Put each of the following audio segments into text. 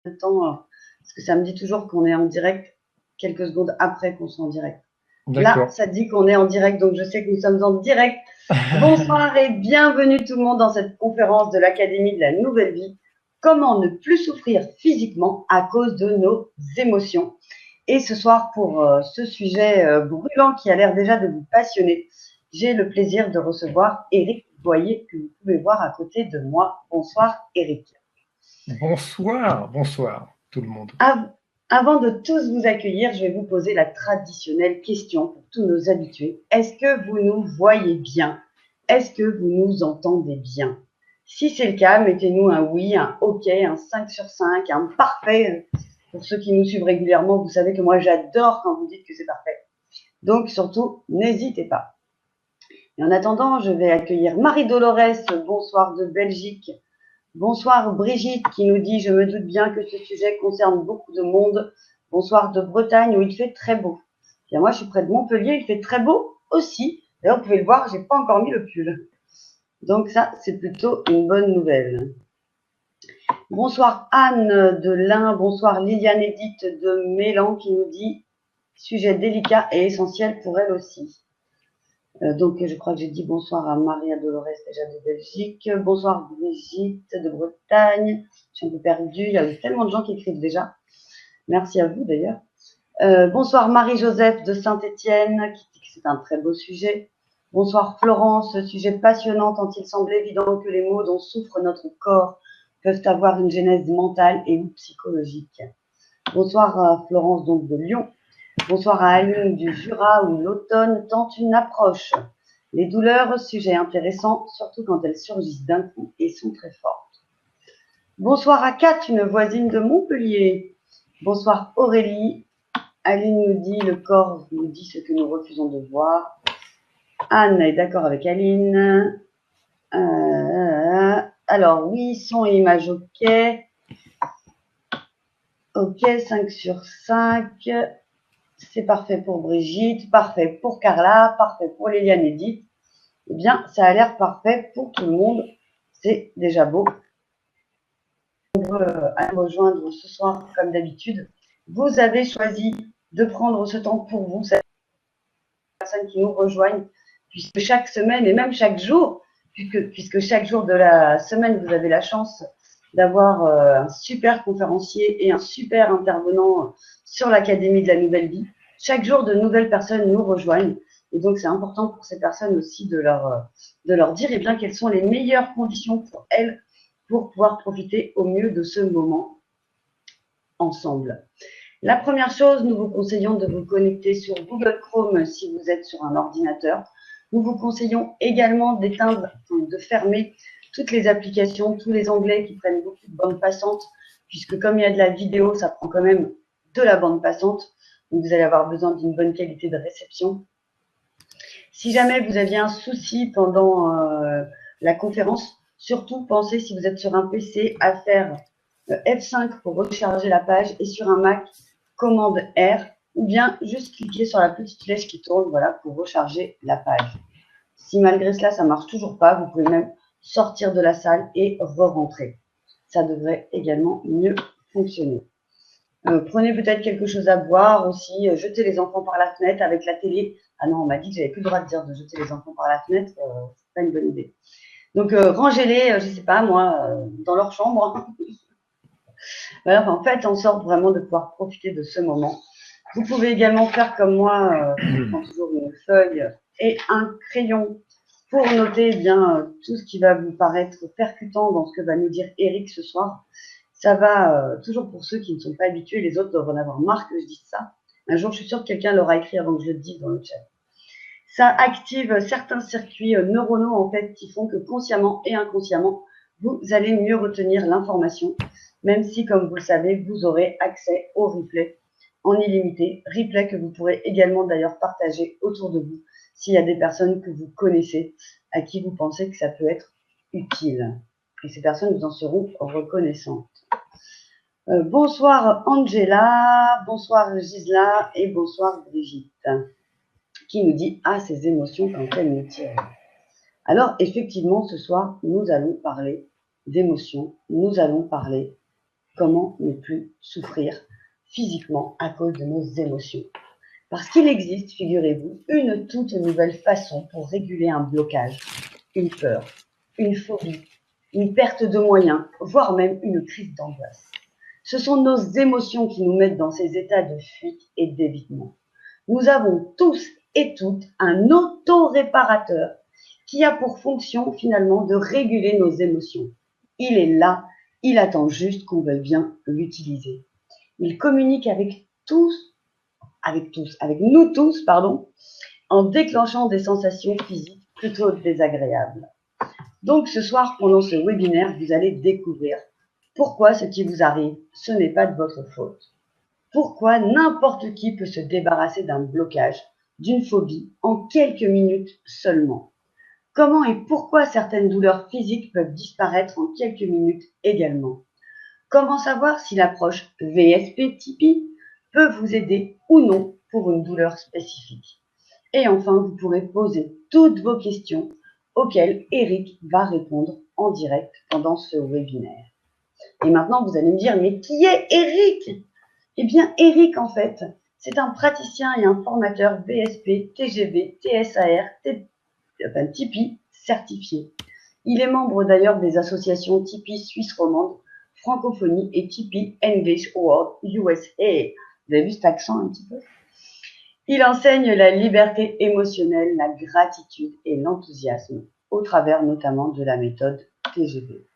même temps, parce que ça me dit toujours qu'on est en direct quelques secondes après qu'on soit en direct. Là, D'accord. ça dit qu'on est en direct, donc je sais que nous sommes en direct. Bonsoir et bienvenue tout le monde dans cette conférence de l'Académie de la Nouvelle Vie. Comment ne plus souffrir physiquement à cause de nos émotions. Et ce soir, pour ce sujet brûlant qui a l'air déjà de vous passionner, j'ai le plaisir de recevoir Eric Boyer, que vous pouvez voir à côté de moi. Bonsoir Eric. Bonsoir, bonsoir tout le monde. Avant de tous vous accueillir, je vais vous poser la traditionnelle question pour tous nos habitués. Est-ce que vous nous voyez bien? Est-ce que vous nous entendez bien? Si c'est le cas, mettez-nous un oui, un OK, un 5 sur 5, un parfait. Pour ceux qui nous suivent régulièrement, vous savez que moi j'adore quand vous dites que c'est parfait. Donc surtout, n'hésitez pas. Et en attendant, je vais accueillir Marie-Dolores, bonsoir de Belgique. Bonsoir Brigitte qui nous dit « Je me doute bien que ce sujet concerne beaucoup de monde. » Bonsoir de Bretagne où il fait très beau. Bien, moi, je suis près de Montpellier, il fait très beau aussi. D'ailleurs, vous pouvez le voir, j'ai pas encore mis le pull. Donc ça, c'est plutôt une bonne nouvelle. Bonsoir Anne de l'Ain, bonsoir Liliane Edith de Mélan qui nous dit « Sujet délicat et essentiel pour elle aussi ». Donc, je crois que j'ai dit bonsoir à Maria Dolores déjà de Belgique. Bonsoir Brigitte de Bretagne. Je suis un peu perdue. Il y a tellement de gens qui écrivent déjà. Merci à vous d'ailleurs. Bonsoir Marie-Joseph de Saint-Étienne qui dit que c'est un très beau sujet. Bonsoir Florence, sujet passionnant tant il semble évident que les maux dont souffre notre corps peuvent avoir une genèse mentale et ou psychologique. Bonsoir Florence donc de Lyon. Bonsoir à Aline du Jura où l'automne tente une approche. Les douleurs, sujet intéressant, surtout quand elles surgissent d'un coup et sont très fortes. Bonsoir à Kat, une voisine de Montpellier. Bonsoir Aurélie. Aline nous dit, le corps nous dit ce que nous refusons de voir. Anne est d'accord avec Aline. Alors oui, son et image ok. Ok, 5 sur 5. C'est parfait pour Brigitte, parfait pour Carla, parfait pour Liliane Edith. Eh bien, ça a l'air parfait pour tout le monde. C'est déjà beau. À nous rejoindre ce soir, comme d'habitude. Vous avez choisi de prendre ce temps pour vous, cette personne qui nous rejoignent, puisque chaque semaine et même chaque jour, puisque chaque jour de la semaine, vous avez la chance d'avoir un super conférencier et un super intervenant sur l'Académie de la Nouvelle Vie. Chaque jour, de nouvelles personnes nous rejoignent. Et donc, c'est important pour ces personnes aussi de leur dire eh bien, quelles sont les meilleures conditions pour elles pour pouvoir profiter au mieux de ce moment ensemble. La première chose, nous vous conseillons de vous connecter sur Google Chrome si vous êtes sur un ordinateur. Nous vous conseillons également d'éteindre, de fermer toutes les applications, tous les onglets qui prennent beaucoup de bande passante, puisque comme il y a de la vidéo, ça prend quand même de la bande passante. Donc vous allez avoir besoin d'une bonne qualité de réception. Si jamais vous aviez un souci pendant la conférence, surtout pensez, si vous êtes sur un PC, à faire F5 pour recharger la page et sur un Mac, commande R, ou bien juste cliquer sur la petite flèche qui tourne, voilà, pour recharger la page. Si malgré cela, ça ne marche toujours pas, vous pouvez même sortir de la salle et re-rentrer. Ça devrait également mieux fonctionner. Prenez peut-être quelque chose à boire aussi, jetez les enfants par la fenêtre avec la télé. Ah non, on m'a dit que j'avais plus le droit de dire de jeter les enfants par la fenêtre, c'est pas une bonne idée. Donc rangez-les, je sais pas moi, dans leur chambre. Voilà, enfin, faites en sorte vraiment de pouvoir profiter de ce moment. Vous pouvez également faire comme moi, je prends toujours une feuille et un crayon pour noter bien tout ce qui va vous paraître percutant dans ce que va nous dire Eric ce soir. Ça va, toujours pour ceux qui ne sont pas habitués, les autres doivent en avoir marre que je dise ça. Un jour, je suis sûre que quelqu'un l'aura écrit avant que je le dise dans le chat. Ça active certains circuits neuronaux en fait qui font que consciemment et inconsciemment, vous allez mieux retenir l'information, même si, comme vous le savez, vous aurez accès au replay en illimité. Replay que vous pourrez également d'ailleurs partager autour de vous s'il y a des personnes que vous connaissez, à qui vous pensez que ça peut être utile. Et ces personnes vous en seront reconnaissantes. Bonsoir Angela, bonsoir Gisela et bonsoir Brigitte, qui nous dit « Ah, ces émotions quand elles nous tirent ». Alors, effectivement, ce soir, nous allons parler d'émotions, nous allons parler comment ne plus souffrir physiquement à cause de nos émotions. Parce qu'il existe, figurez-vous, une toute nouvelle façon pour réguler un blocage, une peur, une phobie, une perte de moyens, voire même une crise d'angoisse. Ce sont nos émotions qui nous mettent dans ces états de fuite et d'évitement. Nous avons tous et toutes un auto-réparateur qui a pour fonction finalement de réguler nos émotions. Il est là, il attend juste qu'on veuille bien l'utiliser. Il communique avec nous tous, en déclenchant des sensations physiques plutôt désagréables. Donc ce soir, pendant ce webinaire, vous allez découvrir pourquoi ce qui vous arrive, ce n'est pas de votre faute. Pourquoi n'importe qui peut se débarrasser d'un blocage, d'une phobie, en quelques minutes seulement. Comment et pourquoi certaines douleurs physiques peuvent disparaître en quelques minutes également. Comment savoir si l'approche VSP-Tipeee peut vous aider ou non pour une douleur spécifique. Et enfin, vous pourrez poser toutes vos questions auxquelles Eric va répondre en direct pendant ce webinaire. Et maintenant, vous allez me dire, mais qui est Eric? Eh bien, Eric, en fait, c'est un praticien et un formateur VSP, TGV, TSAR, Tipeee certifié. Il est membre d'ailleurs des associations Tipeee Suisse Romande, Francophonie et Tipeee English World USA. Vous avez vu cet accent un petit peu? Il enseigne la liberté émotionnelle, la gratitude et l'enthousiasme, au travers notamment de la méthode TGV.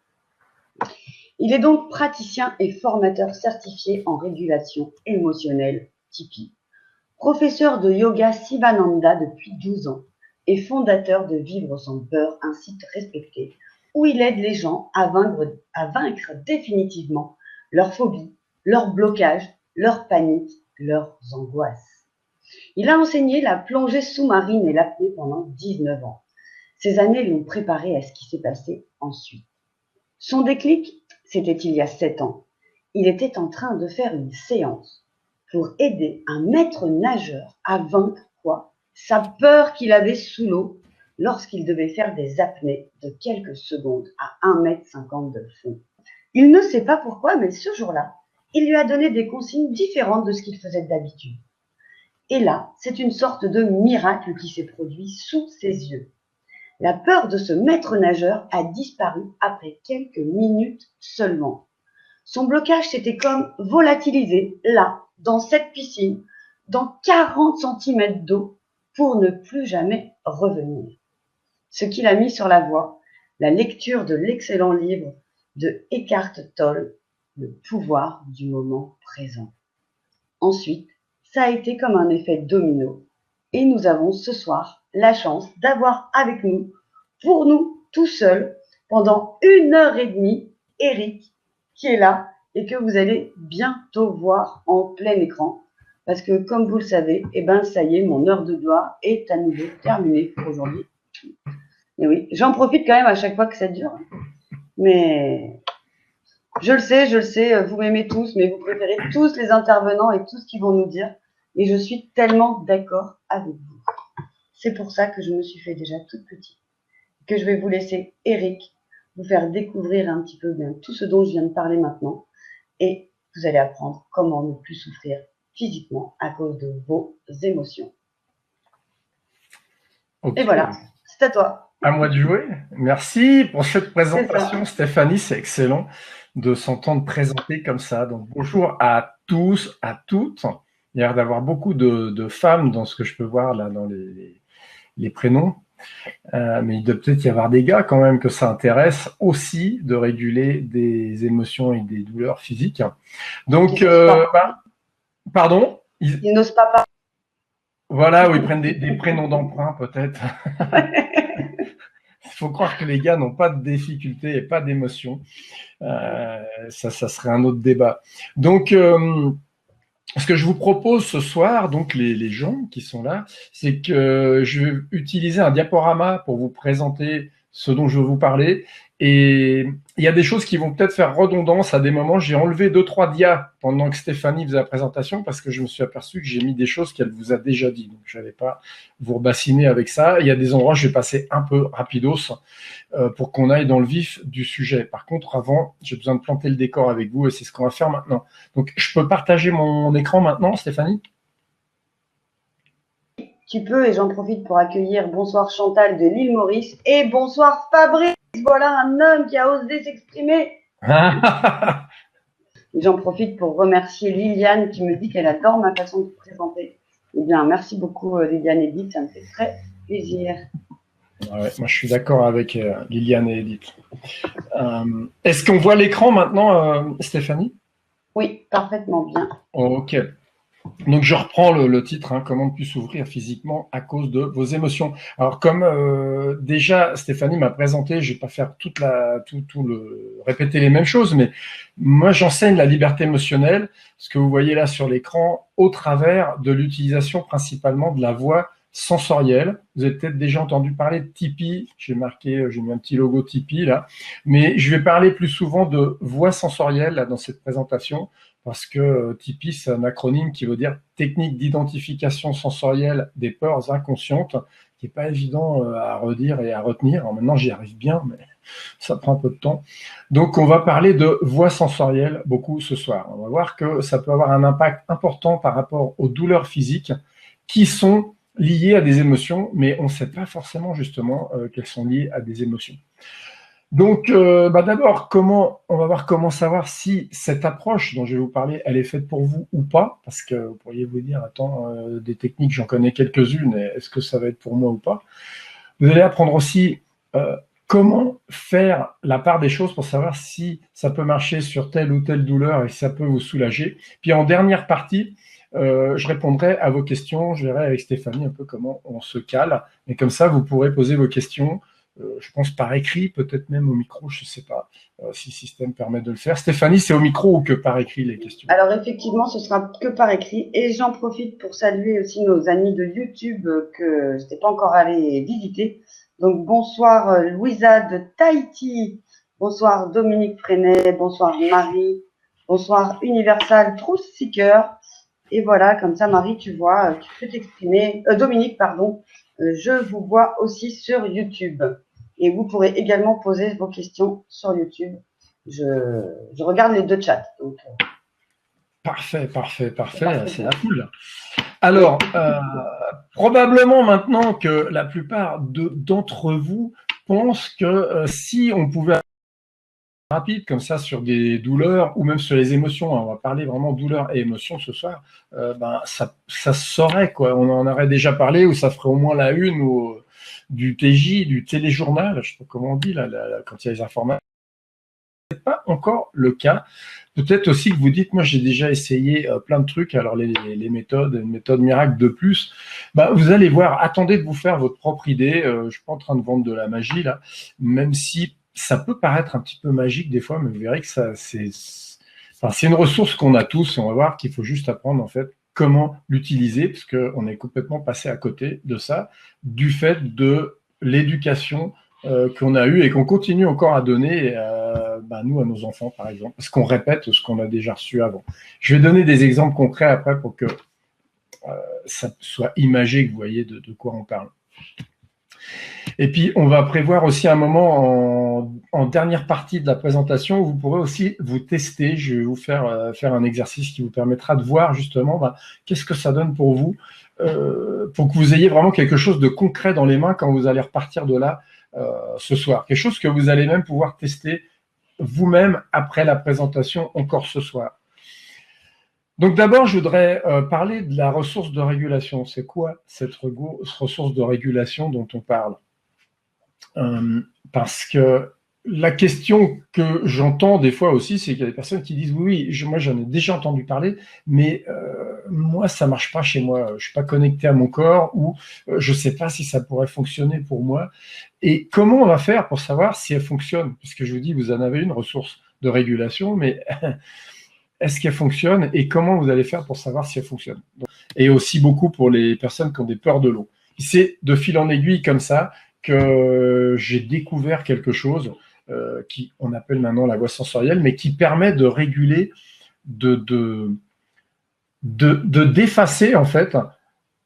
Il est donc praticien et formateur certifié en régulation émotionnelle Tipeee, professeur de yoga Sivananda depuis 12 ans et fondateur de Vivre sans peur, un site respecté où il aide les gens à vaincre définitivement leurs phobies, leurs blocages, leurs paniques, leurs angoisses. Il a enseigné la plongée sous-marine et l'apnée pendant 19 ans. Ces années l'ont préparé à ce qui s'est passé ensuite. Son déclic, c'était il y a 7 ans. Il était en train de faire une séance pour aider un maître nageur à vaincre quoi? Sa peur qu'il avait sous l'eau lorsqu'il devait faire des apnées de quelques secondes à 1,50 m de fond. Il ne sait pas pourquoi, mais ce jour-là, il lui a donné des consignes différentes de ce qu'il faisait d'habitude. Et là, c'est une sorte de miracle qui s'est produit sous ses yeux. La peur de ce maître nageur a disparu après quelques minutes seulement. Son blocage s'était comme volatilisé, là, dans cette piscine, dans 40 cm d'eau, pour ne plus jamais revenir. Ce qui l'a mis sur la voie, la lecture de l'excellent livre de Eckhart Tolle, Le pouvoir du moment présent. Ensuite, ça a été comme un effet domino. Et nous avons ce soir la chance d'avoir avec nous, pour nous, tout seul, pendant 1h30, Eric, qui est là et que vous allez bientôt voir en plein écran. Parce que, comme vous le savez, ça y est, mon heure de gloire est à nouveau terminée pour aujourd'hui. Et oui, j'en profite quand même à chaque fois que ça dure. Mais je le sais, vous m'aimez tous, mais vous préférez tous les intervenants et tout ce qu'ils vont nous dire. Et je suis tellement d'accord avec vous. C'est pour ça que je me suis fait déjà toute petite. Que je vais vous laisser, Eric, vous faire découvrir un petit peu bien tout ce dont je viens de parler maintenant. Et vous allez apprendre comment ne plus souffrir physiquement à cause de vos émotions. Okay. Et voilà, c'est à toi. À moi de jouer. Merci pour cette présentation, Stéphanie. C'est excellent de s'entendre présenter comme ça. Donc, bonjour à tous, à toutes. Il y a l'air d'avoir beaucoup de femmes dans ce que je peux voir là dans les prénoms. Mais il doit peut-être y avoir des gars quand même que ça intéresse aussi de réguler des émotions et des douleurs physiques. Donc, pardon? Ils n'osent pas parler. Voilà, où ils prennent des prénoms d'emprunt peut-être. Il faut croire que les gars n'ont pas de difficultés et pas d'émotions. Ça serait un autre débat. Donc, ce que je vous propose ce soir, donc les gens qui sont là, c'est que je vais utiliser un diaporama pour vous présenter ce dont je veux vous parler Et il y a des choses qui vont peut-être faire redondance à des moments. J'ai enlevé 2-3 dias pendant que Stéphanie faisait la présentation parce que je me suis aperçu que j'ai mis des choses qu'elle vous a déjà dit. Donc, je n'allais pas vous rebassiner avec ça. Il y a des endroits où je vais passer un peu rapidos pour qu'on aille dans le vif du sujet. Par contre, avant, j'ai besoin de planter le décor avec vous et c'est ce qu'on va faire maintenant. Donc, je peux partager mon écran maintenant, Stéphanie? Tu peux, et j'en profite pour accueillir bonsoir Chantal de l'île Maurice et bonsoir Fabrice. Voilà un homme qui a osé s'exprimer. J'en profite pour remercier Liliane qui me dit qu'elle adore ma façon de présenter. Eh bien, merci beaucoup Liliane et Edith, ça me fait très plaisir. Ouais, moi, je suis d'accord avec Liliane et Edith. Est-ce qu'on voit l'écran maintenant, Stéphanie? Oui, parfaitement bien. Ok. Donc, je reprends le titre, hein, comment ne plus s'ouvrir physiquement à cause de vos émotions. Alors, comme déjà Stéphanie m'a présenté, je vais pas faire répéter les mêmes choses, mais moi, j'enseigne la liberté émotionnelle, ce que vous voyez là sur l'écran, au travers de l'utilisation principalement de la voix sensorielle. Vous avez peut-être déjà entendu parler de Tipeee. J'ai mis un petit logo Tipeee là, mais je vais parler plus souvent de voix sensorielle là dans cette présentation. Parce que Tipeee, c'est un acronyme qui veut dire technique d'identification sensorielle des peurs inconscientes, qui n'est pas évident à redire et à retenir. Alors maintenant, j'y arrive bien, mais ça prend un peu de temps. Donc, on va parler de voix sensorielle beaucoup ce soir. On va voir que ça peut avoir un impact important par rapport aux douleurs physiques qui sont liées à des émotions, mais on ne sait pas forcément justement qu'elles sont liées à des émotions. Donc, d'abord, on va voir comment savoir si cette approche dont je vais vous parler, elle est faite pour vous ou pas, parce que vous pourriez vous dire, attends, des techniques, j'en connais quelques-unes, est-ce que ça va être pour moi ou pas? Vous allez apprendre aussi comment faire la part des choses pour savoir si ça peut marcher sur telle ou telle douleur et si ça peut vous soulager. Puis en dernière partie, je répondrai à vos questions, je verrai avec Stéphanie un peu comment on se cale, et comme ça, vous pourrez poser vos questions. Je pense par écrit, peut-être même au micro, je ne sais pas si le système permet de le faire. Stéphanie, c'est au micro ou que par écrit les questions? Alors effectivement, ce sera que par écrit et j'en profite pour saluer aussi nos amis de YouTube que je n'étais pas encore allé visiter. Donc bonsoir Louisa de Tahiti, bonsoir Dominique Freinet, bonsoir Marie, bonsoir Universal Truth Seeker. Et voilà, comme ça Marie, tu vois, tu peux t'exprimer. Dominique, pardon, je vous vois aussi sur YouTube. Et vous pourrez également poser vos questions sur YouTube. Je regarde les deux chats. Donc, Parfait, c'est la foule. Alors, probablement maintenant que la plupart d'entre vous pensent que si on pouvait rapide comme ça sur des douleurs ou même sur les émotions, hein, on va parler vraiment douleurs et émotions ce soir, ça se saurait, quoi. On en aurait déjà parlé, ou ça ferait au moins la une du TJ, du téléjournal, je sais pas comment on dit là, quand il y a les informations. Ce n'est pas encore le cas. Peut-être aussi que vous dites, moi j'ai déjà essayé plein de trucs, alors les méthodes, une méthode miracle de plus, vous allez voir, attendez de vous faire votre propre idée. Je suis pas en train de vendre de la magie là, même si ça peut paraître un petit peu magique des fois, mais vous verrez que c'est une ressource qu'on a tous, et on va voir qu'il faut juste apprendre en fait comment l'utiliser, parce qu'on est complètement passé à côté de ça, du fait de l'éducation qu'on a eue et qu'on continue encore à donner, nous, à nos enfants, par exemple, parce qu'on répète ce qu'on a déjà reçu avant. Je vais donner des exemples concrets après pour que ça soit imagé, que vous voyez de quoi on parle. Et puis, on va prévoir aussi un moment en dernière partie de la présentation où vous pourrez aussi vous tester. Je vais vous faire un exercice qui vous permettra de voir justement qu'est-ce que ça donne pour vous, pour que vous ayez vraiment quelque chose de concret dans les mains quand vous allez repartir de là ce soir. Quelque chose que vous allez même pouvoir tester vous-même après la présentation encore ce soir. Donc d'abord, je voudrais parler de la ressource de régulation. C'est quoi cette ressource de régulation dont on parle? Parce que la question que j'entends des fois aussi, c'est qu'il y a des personnes qui disent oui, moi j'en ai déjà entendu parler, mais moi ça marche pas chez moi, je suis pas connecté à mon corps, ou je sais pas si ça pourrait fonctionner pour moi. Et comment on va faire pour savoir si elle fonctionne? Parce que je vous dis, vous en avez une ressource de régulation, mais est-ce qu'elle fonctionne et comment vous allez faire pour savoir si elle fonctionne? Et aussi beaucoup pour les personnes qui ont des peurs de l'eau. C'est de fil en aiguille comme ça que j'ai découvert quelque chose qui on appelle maintenant la voie sensorielle, mais qui permet de réguler, d'effacer en fait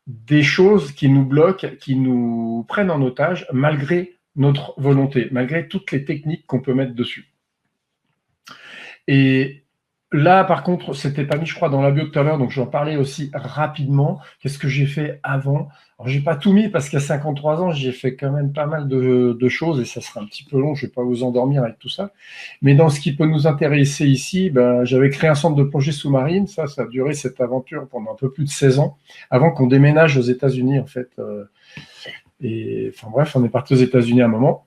des choses qui nous bloquent, qui nous prennent en otage, malgré notre volonté, malgré toutes les techniques qu'on peut mettre dessus. Et là, par contre, c'était pas mis, je crois, dans la bio tout à l'heure, donc j'en parlais aussi rapidement. Qu'est-ce que j'ai fait avant? Alors, j'ai pas tout mis parce qu'à 53 ans, j'ai fait quand même pas mal de choses et ça sera un petit peu long, je vais pas vous endormir avec tout ça. Mais dans ce qui peut nous intéresser ici, j'avais créé un centre de plongée sous-marine. Ça a duré cette aventure pendant un peu plus de 16 ans, avant qu'on déménage aux États-Unis, en fait. Et enfin bref, on est parti aux États-Unis à un moment.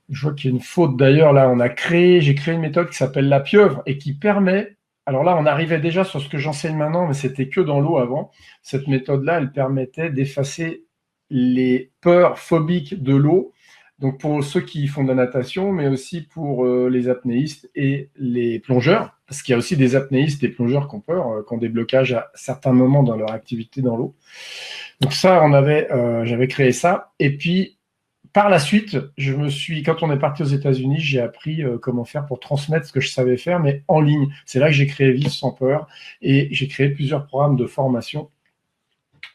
Je vois qu'il y a une faute d'ailleurs. Là, j'ai créé une méthode qui s'appelle la pieuvre et qui permet. Alors là, on arrivait déjà sur ce que j'enseigne maintenant, mais c'était que dans l'eau avant. Cette méthode-là, elle permettait d'effacer les peurs phobiques de l'eau. Donc pour ceux qui font de la natation, mais aussi pour les apnéistes et les plongeurs, parce qu'il y a aussi des apnéistes et plongeurs qui ont peur, qui ont des blocages à certains moments dans leur activité dans l'eau. Donc ça, j'avais créé ça. Et puis par la suite, quand on est parti aux États-Unis, j'ai appris comment faire pour transmettre ce que je savais faire, mais en ligne. C'est là que j'ai créé Vivre sans peur et j'ai créé plusieurs programmes de formation,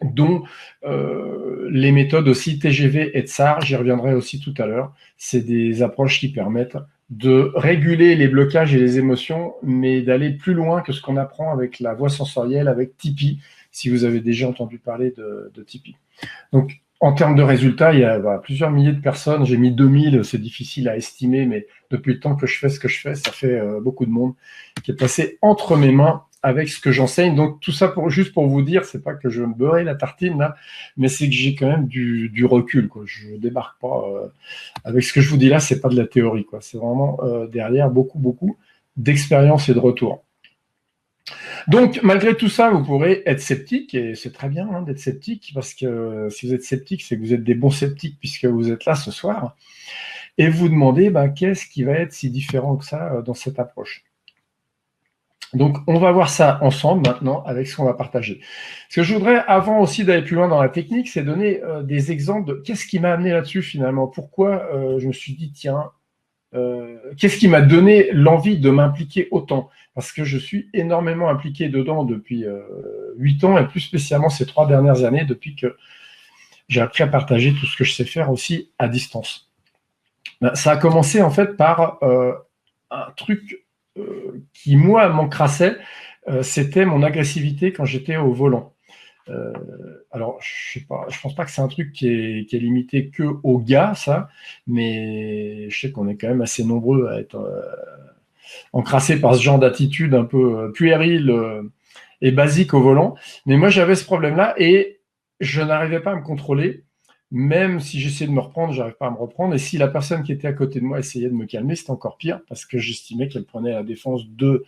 dont les méthodes aussi TGV et TSAR, j'y reviendrai aussi tout à l'heure. C'est des approches qui permettent de réguler les blocages et les émotions, mais d'aller plus loin que ce qu'on apprend avec la voie sensorielle, avec Tipeee, si vous avez déjà entendu parler de Tipeee. Donc, en termes de résultats, il y a plusieurs milliers de personnes. J'ai mis 2000, c'est difficile à estimer, mais depuis le temps que je fais ce que je fais, ça fait beaucoup de monde qui est passé entre mes mains avec ce que j'enseigne. Donc tout ça juste pour vous dire, c'est pas que je me beurre la tartine là, mais c'est que j'ai quand même du recul, quoi. Je débarque pas avec ce que je vous dis là, c'est pas de la théorie, quoi. C'est vraiment derrière beaucoup d'expérience et de retour. Donc, malgré tout ça, vous pourrez être sceptique, et c'est très bien d'être sceptique, parce que si vous êtes sceptique, c'est que vous êtes des bons sceptiques, puisque vous êtes là ce soir, et vous demandez qu'est-ce qui va être si différent que ça dans cette approche. Donc, on va voir ça ensemble maintenant avec ce qu'on va partager. Ce que je voudrais, avant aussi d'aller plus loin dans la technique, c'est donner des exemples de qu'est-ce qui m'a amené là-dessus finalement. Pourquoi je me suis dit, tiens, qu'est-ce qui m'a donné l'envie de m'impliquer autant? Parce que je suis énormément impliqué dedans depuis 8 ans, et plus spécialement ces 3 dernières années, depuis que j'ai appris à partager tout ce que je sais faire aussi à distance. Ça a commencé en fait par un truc qui, moi, m'encrassait, c'était mon agressivité quand j'étais au volant. Alors, je sais pas, je pense pas que c'est un truc qui est limité que aux gars, ça, mais je sais qu'on est quand même assez nombreux à être encrassés par ce genre d'attitude un peu puérile et basique au volant. Mais moi, j'avais ce problème-là et je n'arrivais pas à me contrôler. Même si j'essayais de me reprendre, j'arrivais pas à me reprendre. Et si la personne qui était à côté de moi essayait de me calmer, c'était encore pire parce que j'estimais qu'elle prenait la défense de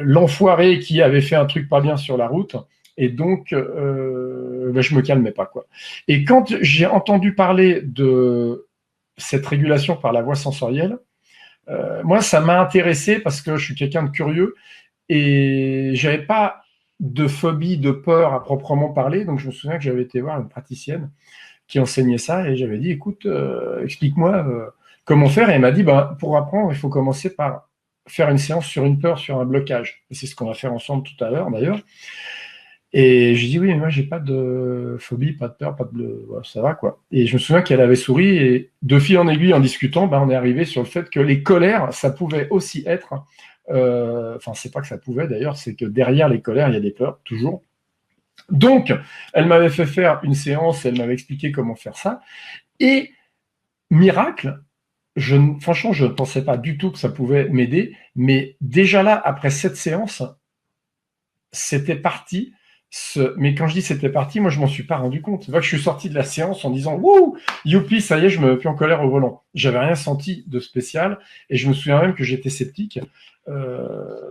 l'enfoiré qui avait fait un truc pas bien sur la route, et donc je me calmais pas, quoi. Et quand j'ai entendu parler de cette régulation par la voie sensorielle, moi ça m'a intéressé parce que je suis quelqu'un de curieux et j'avais pas de phobie, de peur à proprement parler, donc je me souviens que j'avais été voir une praticienne qui enseignait ça et j'avais dit, écoute, explique-moi comment faire, et elle m'a dit, pour apprendre, il faut commencer par faire une séance sur une peur, sur un blocage. Et c'est ce qu'on va faire ensemble tout à l'heure, d'ailleurs. Et j'ai dit, oui, mais moi, j'ai pas de phobie, pas de peur, pas de... Ouais, ça va, quoi. Et je me souviens qu'elle avait souri, et de fil en aiguille, en discutant, on est arrivé sur le fait que les colères, ça pouvait aussi être... Enfin, c'est pas que ça pouvait, d'ailleurs, c'est que derrière les colères, il y a des peurs, toujours. Donc, elle m'avait fait faire une séance, elle m'avait expliqué comment faire ça. Et, miracle, franchement, je ne pensais pas du tout que ça pouvait m'aider, mais déjà là, après cette séance, c'était parti. Mais quand je dis c'était parti, moi je m'en suis pas rendu compte. C'est vrai que je suis sorti de la séance en disant wouh, youpi, ça y est, je me mets plus en colère au volant. J'avais rien senti de spécial et je me souviens même que j'étais sceptique.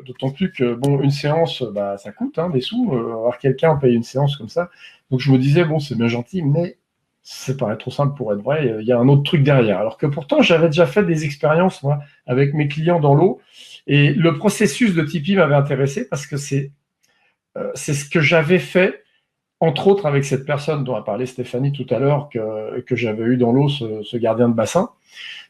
D'autant plus que bon, une séance, ça coûte des sous. Alors quelqu'un paye une séance comme ça, donc je me disais bon, c'est bien gentil, mais ça paraît trop simple pour être vrai. Il y a un autre truc derrière. Alors que pourtant, j'avais déjà fait des expériences moi avec mes clients dans l'eau, et le processus de Tipeee m'avait intéressé parce que c'est ce que j'avais fait, entre autres avec cette personne dont a parlé Stéphanie tout à l'heure, que j'avais eu dans l'eau, ce gardien de bassin.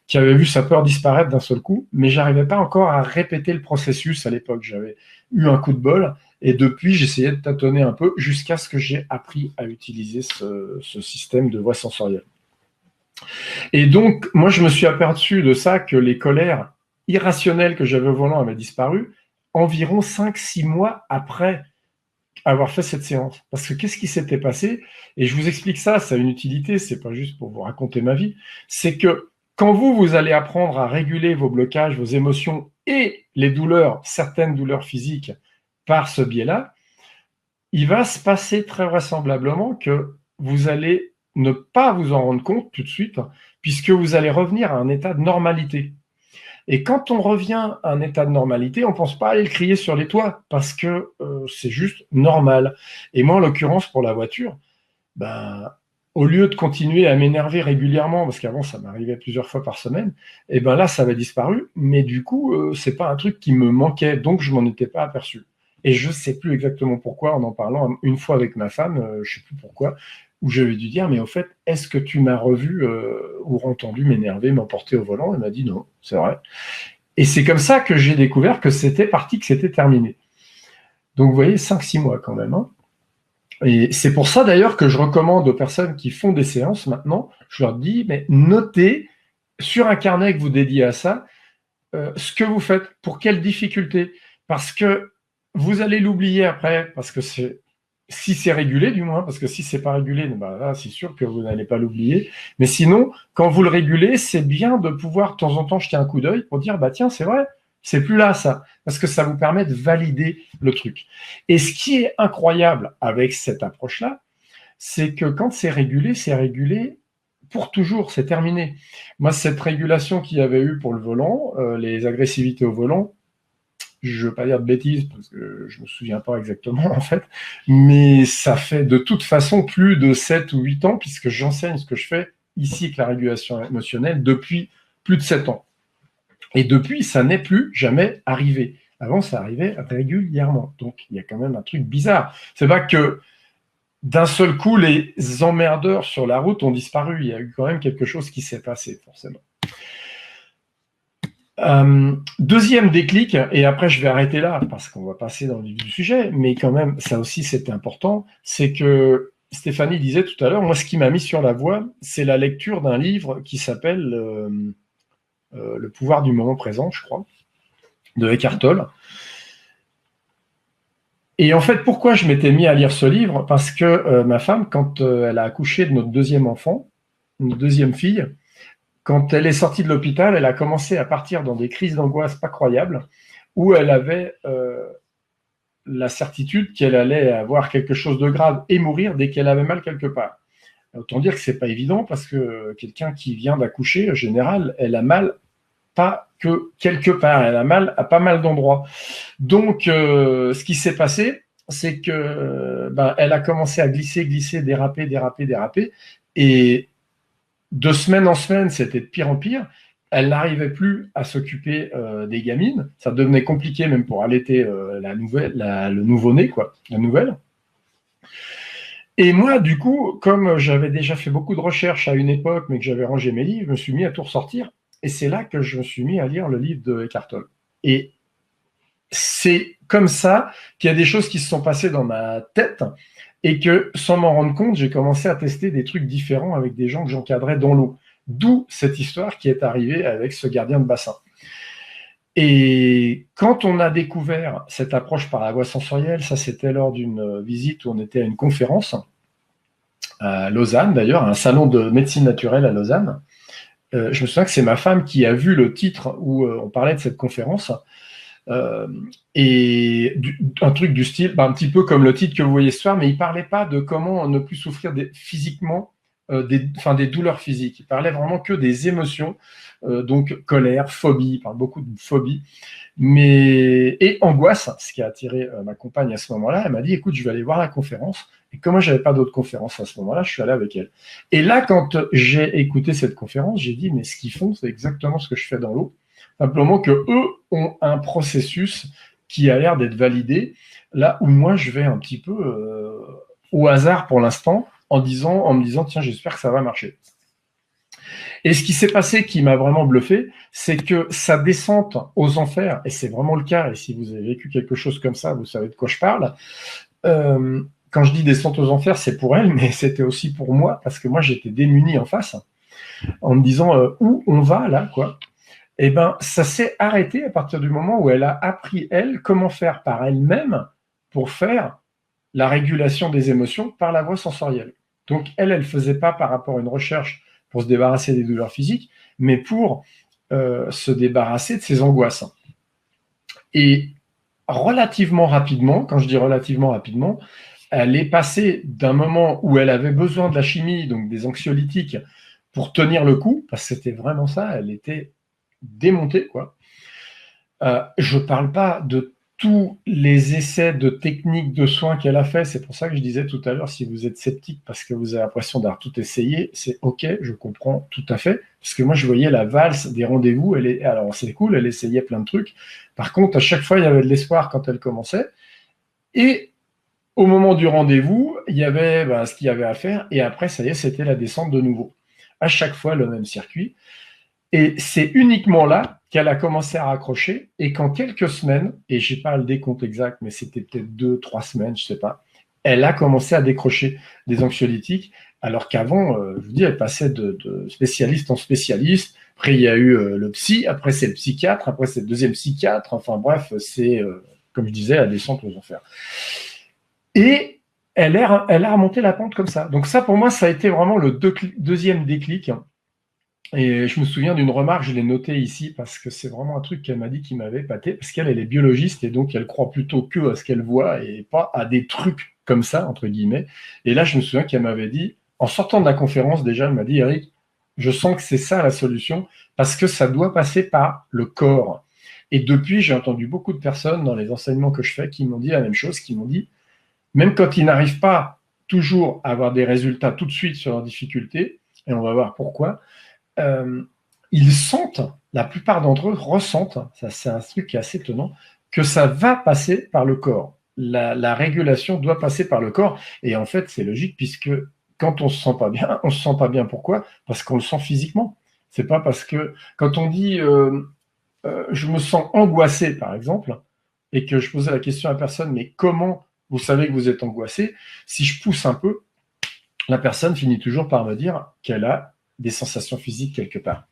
qui avait vu sa peur disparaître d'un seul coup, mais j'arrivais pas encore à répéter le processus à l'époque. J'avais eu un coup de bol, et depuis, j'essayais de tâtonner un peu jusqu'à ce que j'ai appris à utiliser ce système de voix sensorielle. Et donc, moi, je me suis aperçu de ça, que les colères irrationnelles que j'avais au volant avaient disparu environ 5-6 mois après avoir fait cette séance. Parce que qu'est-ce qui s'était passé? Et je vous explique ça, ça a une utilité, c'est pas juste pour vous raconter ma vie, c'est que quand vous allez apprendre à réguler vos blocages, vos émotions et les douleurs, certaines douleurs physiques, par ce biais-là, il va se passer très vraisemblablement que vous allez ne pas vous en rendre compte tout de suite, puisque vous allez revenir à un état de normalité. Et quand on revient à un état de normalité, on ne pense pas aller le crier sur les toits, parce que c'est juste normal. Et moi, en l'occurrence, pour la voiture, ben, au lieu de continuer à m'énerver régulièrement, parce qu'avant ça m'arrivait plusieurs fois par semaine, et ben là ça avait disparu, mais du coup c'est pas un truc qui me manquait, donc je m'en étais pas aperçu. Et je sais plus exactement pourquoi, en parlant une fois avec ma femme, je sais plus pourquoi, où j'avais dû dire, mais au fait, est-ce que tu m'as revu ou entendu m'énerver, m'emporter au volant? Elle m'a dit non, c'est vrai. Et c'est comme ça que j'ai découvert que c'était parti, que c'était terminé. Donc vous voyez, 5-6 mois quand même, hein. Et c'est pour ça d'ailleurs que je recommande aux personnes qui font des séances maintenant, je leur dis, mais notez sur un carnet que vous dédiez à ça, ce que vous faites, pour quelles difficultés. Parce que vous allez l'oublier après, parce que si c'est régulé du moins, parce que si c'est pas régulé, ben là c'est sûr que vous n'allez pas l'oublier. Mais sinon, quand vous le régulez, c'est bien de pouvoir de temps en temps jeter un coup d'œil pour dire, bah tiens, c'est vrai, c'est plus là ça, parce que ça vous permet de valider le truc. Et ce qui est incroyable avec cette approche-là, c'est que quand c'est régulé pour toujours, c'est terminé. Moi, cette régulation qu'il y avait eu pour le volant, les agressivités au volant, je ne veux pas dire de bêtises parce que je ne me souviens pas exactement en fait, mais ça fait de toute façon plus de 7 ou 8 ans, puisque j'enseigne ce que je fais ici avec la régulation émotionnelle depuis plus de 7 ans. Et depuis, ça n'est plus jamais arrivé. Avant, ça arrivait régulièrement. Donc, il y a quand même un truc bizarre. C'est pas que d'un seul coup, les emmerdeurs sur la route ont disparu. Il y a eu quand même quelque chose qui s'est passé, forcément. Deuxième déclic, et après je vais arrêter là parce qu'on va passer dans le vif du sujet, mais quand même, ça aussi c'était important, c'est que Stéphanie disait tout à l'heure, moi ce qui m'a mis sur la voie, c'est la lecture d'un livre qui s'appelle Le pouvoir du moment présent, je crois, de Eckhart Tolle. Et en fait, pourquoi je m'étais mis à lire ce livre? Parce que ma femme, quand elle a accouché de notre deuxième enfant, notre deuxième fille, quand elle est sortie de l'hôpital, elle a commencé à partir dans des crises d'angoisse pas croyables, où elle avait la certitude qu'elle allait avoir quelque chose de grave et mourir dès qu'elle avait mal quelque part. Autant dire que c'est pas évident, parce que quelqu'un qui vient d'accoucher, en général, elle a mal pas que quelque part, elle a mal à pas mal d'endroits. Donc, ce qui s'est passé, c'est que elle a commencé à glisser, déraper, et de semaine en semaine, c'était de pire en pire. Elle n'arrivait plus à s'occuper des gamines. Ça devenait compliqué même pour allaiter le nouveau-né, quoi, la nouvelle. Et moi, du coup, comme j'avais déjà fait beaucoup de recherches à une époque, mais que j'avais rangé mes livres, je me suis mis à tout ressortir. Et c'est là que je me suis mis à lire le livre de Eckhart Tolle. Et c'est comme ça qu'il y a des choses qui se sont passées dans ma tête, et que, sans m'en rendre compte, j'ai commencé à tester des trucs différents avec des gens que j'encadrais dans l'eau. D'où cette histoire qui est arrivée avec ce gardien de bassin. Et quand on a découvert cette approche par la voie sensorielle, ça c'était lors d'une visite où on était à une conférence, à Lausanne d'ailleurs, à un salon de médecine naturelle à Lausanne. Je me souviens que c'est ma femme qui a vu le titre où on parlait de cette conférence, et un truc du style, un petit peu comme le titre que vous voyez ce soir, mais il ne parlait pas de comment ne plus souffrir physiquement des douleurs physiques. Il parlait vraiment que des émotions, donc colère, phobie, il parle beaucoup de phobie, et angoisse, ce qui a attiré ma compagne à ce moment-là. Elle m'a dit, écoute, je vais aller voir la conférence. Et comme moi, je n'avais pas d'autres conférences à ce moment-là, je suis allé avec elle. Et là, quand j'ai écouté cette conférence, j'ai dit, mais ce qu'ils font, c'est exactement ce que je fais dans l'eau. Simplement qu'eux ont un processus qui a l'air d'être validé, là où moi, je vais un petit peu au hasard pour l'instant, en me disant, tiens, j'espère que ça va marcher. Et ce qui s'est passé qui m'a vraiment bluffé, c'est que sa descente aux enfers, et c'est vraiment le cas, et si vous avez vécu quelque chose comme ça, vous savez de quoi je parle. Quand je dis descente aux enfers, c'est pour elle, mais c'était aussi pour moi, parce que moi j'étais démuni en face, en me disant où on va là, quoi. Et ben, ça s'est arrêté à partir du moment où elle a appris, elle, comment faire par elle-même pour faire la régulation des émotions par la voie sensorielle. Donc, elle ne faisait pas par rapport à une recherche pour se débarrasser des douleurs physiques, mais pour se débarrasser de ses angoisses. Et relativement rapidement, quand je dis relativement rapidement, elle est passée d'un moment où elle avait besoin de la chimie, donc des anxiolytiques, pour tenir le coup, parce que c'était vraiment ça, elle était démontée, quoi. Je ne parle pas de tous les essais de techniques de soins qu'elle a fait. C'est pour ça que je disais tout à l'heure, si vous êtes sceptique parce que vous avez l'impression d'avoir tout essayé, c'est OK, je comprends tout à fait. Parce que moi, je voyais la valse des rendez-vous. Alors, c'est cool, elle essayait plein de trucs. Par contre, à chaque fois, il y avait de l'espoir quand elle commençait. Et au moment du rendez-vous, il y avait ce qu'il y avait à faire. Et après, ça y est, c'était la descente de nouveau. À chaque fois, le même circuit. Et c'est uniquement là qu'elle a commencé à raccrocher et qu'en quelques semaines, et je n'ai pas le décompte exact, mais c'était peut-être 2-3 semaines, je ne sais pas, elle a commencé à décrocher des anxiolytiques, alors qu'avant, je vous dis, elle passait de spécialiste en spécialiste. Après, il y a eu le psy, après c'est le psychiatre, après c'est le deuxième psychiatre. Enfin bref, c'est, comme je disais, la descente aux enfers. Et elle a remonté la pente comme ça. Donc ça, pour moi, ça a été vraiment le deuxième déclic. Et je me souviens d'une remarque, je l'ai notée ici parce que c'est vraiment un truc qu'elle m'a dit qui m'avait épaté, parce qu'elle est biologiste et donc elle croit plutôt que à ce qu'elle voit et pas à des trucs comme ça, entre guillemets. Et là, je me souviens qu'elle m'avait dit, en sortant de la conférence déjà, elle m'a dit, Eric, je sens que c'est ça la solution, parce que ça doit passer par le corps. Et depuis, j'ai entendu beaucoup de personnes dans les enseignements que je fais qui m'ont dit la même chose, qui m'ont dit, même quand ils n'arrivent pas toujours à avoir des résultats tout de suite sur leurs difficultés, et on va voir pourquoi, ils sentent, la plupart d'entre eux ressentent, ça c'est un truc qui est assez étonnant, que ça va passer par le corps. La régulation doit passer par le corps. Et en fait, c'est logique puisque quand on se sent pas bien, on se sent pas bien. Pourquoi? Parce qu'on le sent physiquement. C'est pas parce que quand on dit je me sens angoissé, par exemple, et que je posais la question à la personne, mais comment vous savez que vous êtes angoissé? Si je pousse un peu, la personne finit toujours par me dire qu'elle a des sensations physiques quelque part.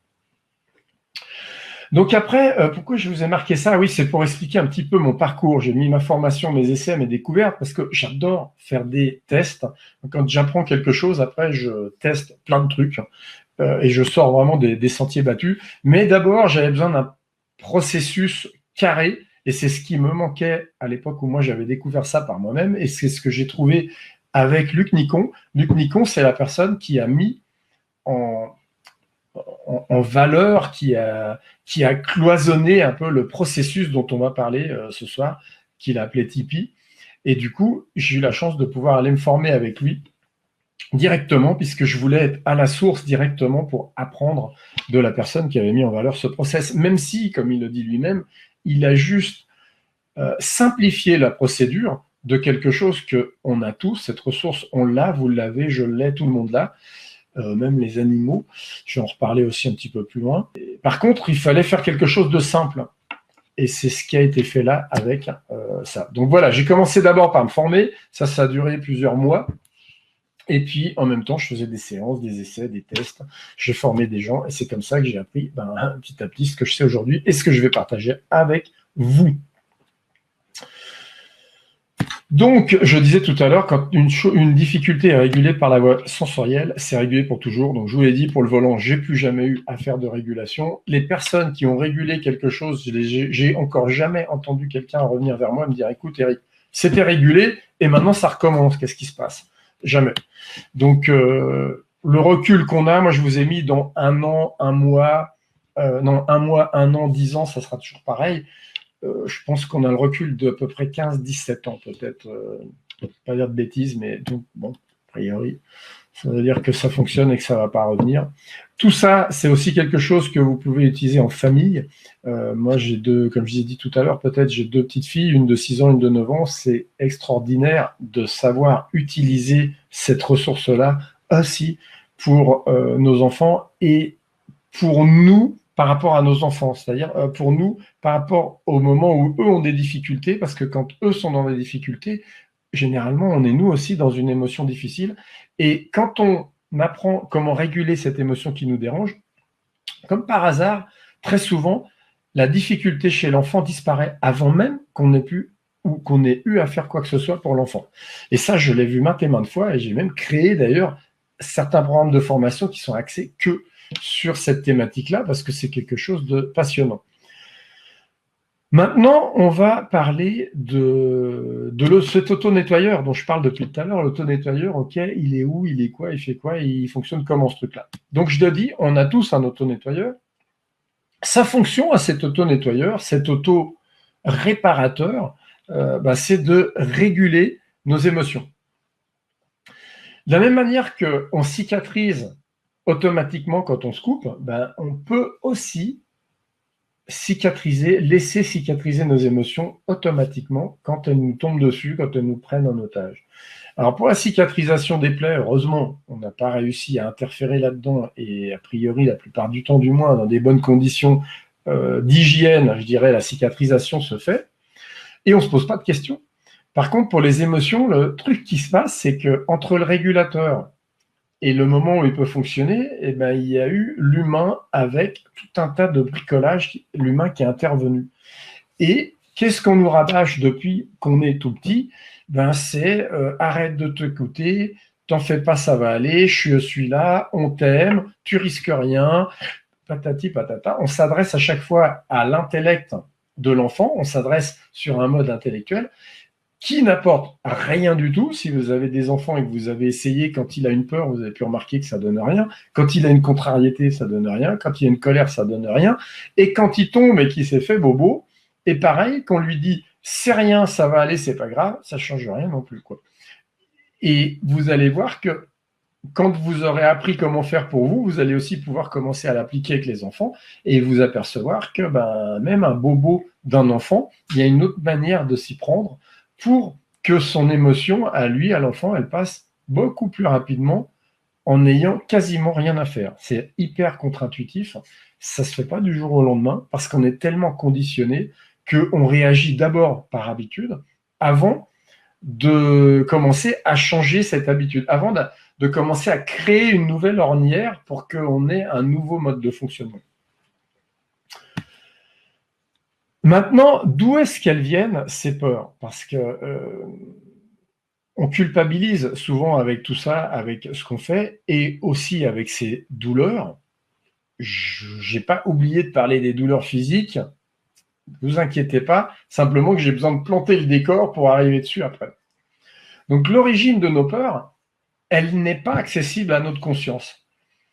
Donc après, pourquoi je vous ai marqué ça? Oui, c'est pour expliquer un petit peu mon parcours. J'ai mis ma formation, mes essais, mes découvertes, parce que j'adore faire des tests. Quand j'apprends quelque chose, après, je teste plein de trucs et je sors vraiment des sentiers battus. Mais d'abord, j'avais besoin d'un processus carré, et c'est ce qui me manquait à l'époque où moi j'avais découvert ça par moi-même, et c'est ce que j'ai trouvé avec Luc Nicon. Luc Nicon, c'est la personne qui a mis en valeur, qui a cloisonné un peu le processus dont on va parler ce soir, qu'il a appelé Tipeee. Et du coup, j'ai eu la chance de pouvoir aller me former avec lui directement, puisque je voulais être à la source directement pour apprendre de la personne qui avait mis en valeur ce process, même si, comme il le dit lui-même, il a juste simplifié la procédure de quelque chose qu'on a tous, cette ressource, on l'a, vous l'avez, je l'ai, tout le monde l'a, même les animaux. Je vais en reparler aussi un petit peu plus loin. Par contre, il fallait faire quelque chose de simple. Et c'est ce qui a été fait là avec ça. Donc voilà, j'ai commencé d'abord par me former. Ça a duré plusieurs mois. Et puis, en même temps, je faisais des séances, des essais, des tests. J'ai formé des gens. Et c'est comme ça que j'ai appris petit à petit ce que je sais aujourd'hui et ce que je vais partager avec vous. Donc, je disais tout à l'heure, quand une difficulté est régulée par la voie sensorielle, c'est régulé pour toujours. Donc, je vous l'ai dit, pour le volant, j'ai plus jamais eu à faire de régulation. Les personnes qui ont régulé quelque chose, j'ai encore jamais entendu quelqu'un revenir vers moi et me dire, écoute, Eric, c'était régulé et maintenant ça recommence. Qu'est-ce qui se passe? Jamais. Donc, le recul qu'on a, moi, je vous ai mis dans un an, un mois, un an, 10 ans, ça sera toujours pareil. Je pense qu'on a le recul d'à peu près 15-17 ans, peut-être. Je ne vais pas dire de bêtises, mais donc, bon, a priori, ça veut dire que ça fonctionne et que ça ne va pas revenir. Tout ça, c'est aussi quelque chose que vous pouvez utiliser en famille. Moi, j'ai comme je vous ai dit tout à l'heure, peut-être j'ai 2 petites filles, une de 6 ans, une de 9 ans. C'est extraordinaire de savoir utiliser cette ressource-là aussi pour nos enfants et pour nous par rapport à nos enfants, c'est-à-dire pour nous par rapport au moment où eux ont des difficultés, parce que quand eux sont dans des difficultés, généralement on est nous aussi dans une émotion difficile, et quand on apprend comment réguler cette émotion qui nous dérange, comme par hasard, très souvent, la difficulté chez l'enfant disparaît avant même qu'on ait pu ou qu'on ait eu à faire quoi que ce soit pour l'enfant. Et ça, je l'ai vu maintes et maintes fois, et j'ai même créé d'ailleurs certains programmes de formation qui sont axés que sur cette thématique-là, parce que c'est quelque chose de passionnant. Maintenant, on va parler de cet auto-nettoyeur dont je parle depuis tout à l'heure. L'auto-nettoyeur, ok, il est où, il est quoi, il fait quoi, et il fonctionne comment ce truc-là. Donc je te dis, on a tous un auto-nettoyeur. Sa fonction à cet auto-nettoyeur, cet auto-réparateur, c'est de réguler nos émotions. De la même manière qu'on cicatrise automatiquement quand on se coupe, on peut aussi laisser cicatriser nos émotions automatiquement quand elles nous tombent dessus, quand elles nous prennent en otage. Alors pour la cicatrisation des plaies, heureusement, on n'a pas réussi à interférer là-dedans et a priori, la plupart du temps du moins, dans des bonnes conditions d'hygiène, je dirais, la cicatrisation se fait et on ne se pose pas de questions. Par contre, pour les émotions, le truc qui se passe, c'est qu'entre le régulateur et le moment où il peut fonctionner, il y a eu l'humain avec tout un tas de bricolage, l'humain qui est intervenu. Et qu'est-ce qu'on nous rabâche depuis qu'on est tout petit ? C'est arrête de t'écouter, t'en fais pas, ça va aller, je suis là, on t'aime, tu risques rien, patati patata. On s'adresse à chaque fois à l'intellect de l'enfant, on s'adresse sur un mode intellectuel qui n'apporte rien du tout. Si vous avez des enfants et que vous avez essayé, quand il a une peur, vous avez pu remarquer que ça donne rien. Quand il a une contrariété, ça donne rien. Quand il y a une colère, ça donne rien. Et quand il tombe et qu'il s'est fait bobo, et pareil, qu'on lui dit c'est rien, ça va aller, c'est pas grave, ça change rien non plus, quoi. Et vous allez voir que quand vous aurez appris comment faire pour vous, vous allez aussi pouvoir commencer à l'appliquer avec les enfants et vous apercevoir que même un bobo d'un enfant, il y a une autre manière de s'y prendre pour que son émotion, à lui, à l'enfant, elle passe beaucoup plus rapidement en n'ayant quasiment rien à faire. C'est hyper contre-intuitif, ça ne se fait pas du jour au lendemain parce qu'on est tellement conditionné qu'on réagit d'abord par habitude avant de commencer à changer cette habitude, avant de commencer à créer une nouvelle ornière pour qu'on ait un nouveau mode de fonctionnement. Maintenant, d'où est-ce qu'elles viennent, ces peurs ? Parce que on culpabilise souvent avec tout ça, avec ce qu'on fait, et aussi avec ces douleurs. Je n'ai pas oublié de parler des douleurs physiques, ne vous inquiétez pas, simplement que j'ai besoin de planter le décor pour arriver dessus après. Donc l'origine de nos peurs, elle n'est pas accessible à notre conscience.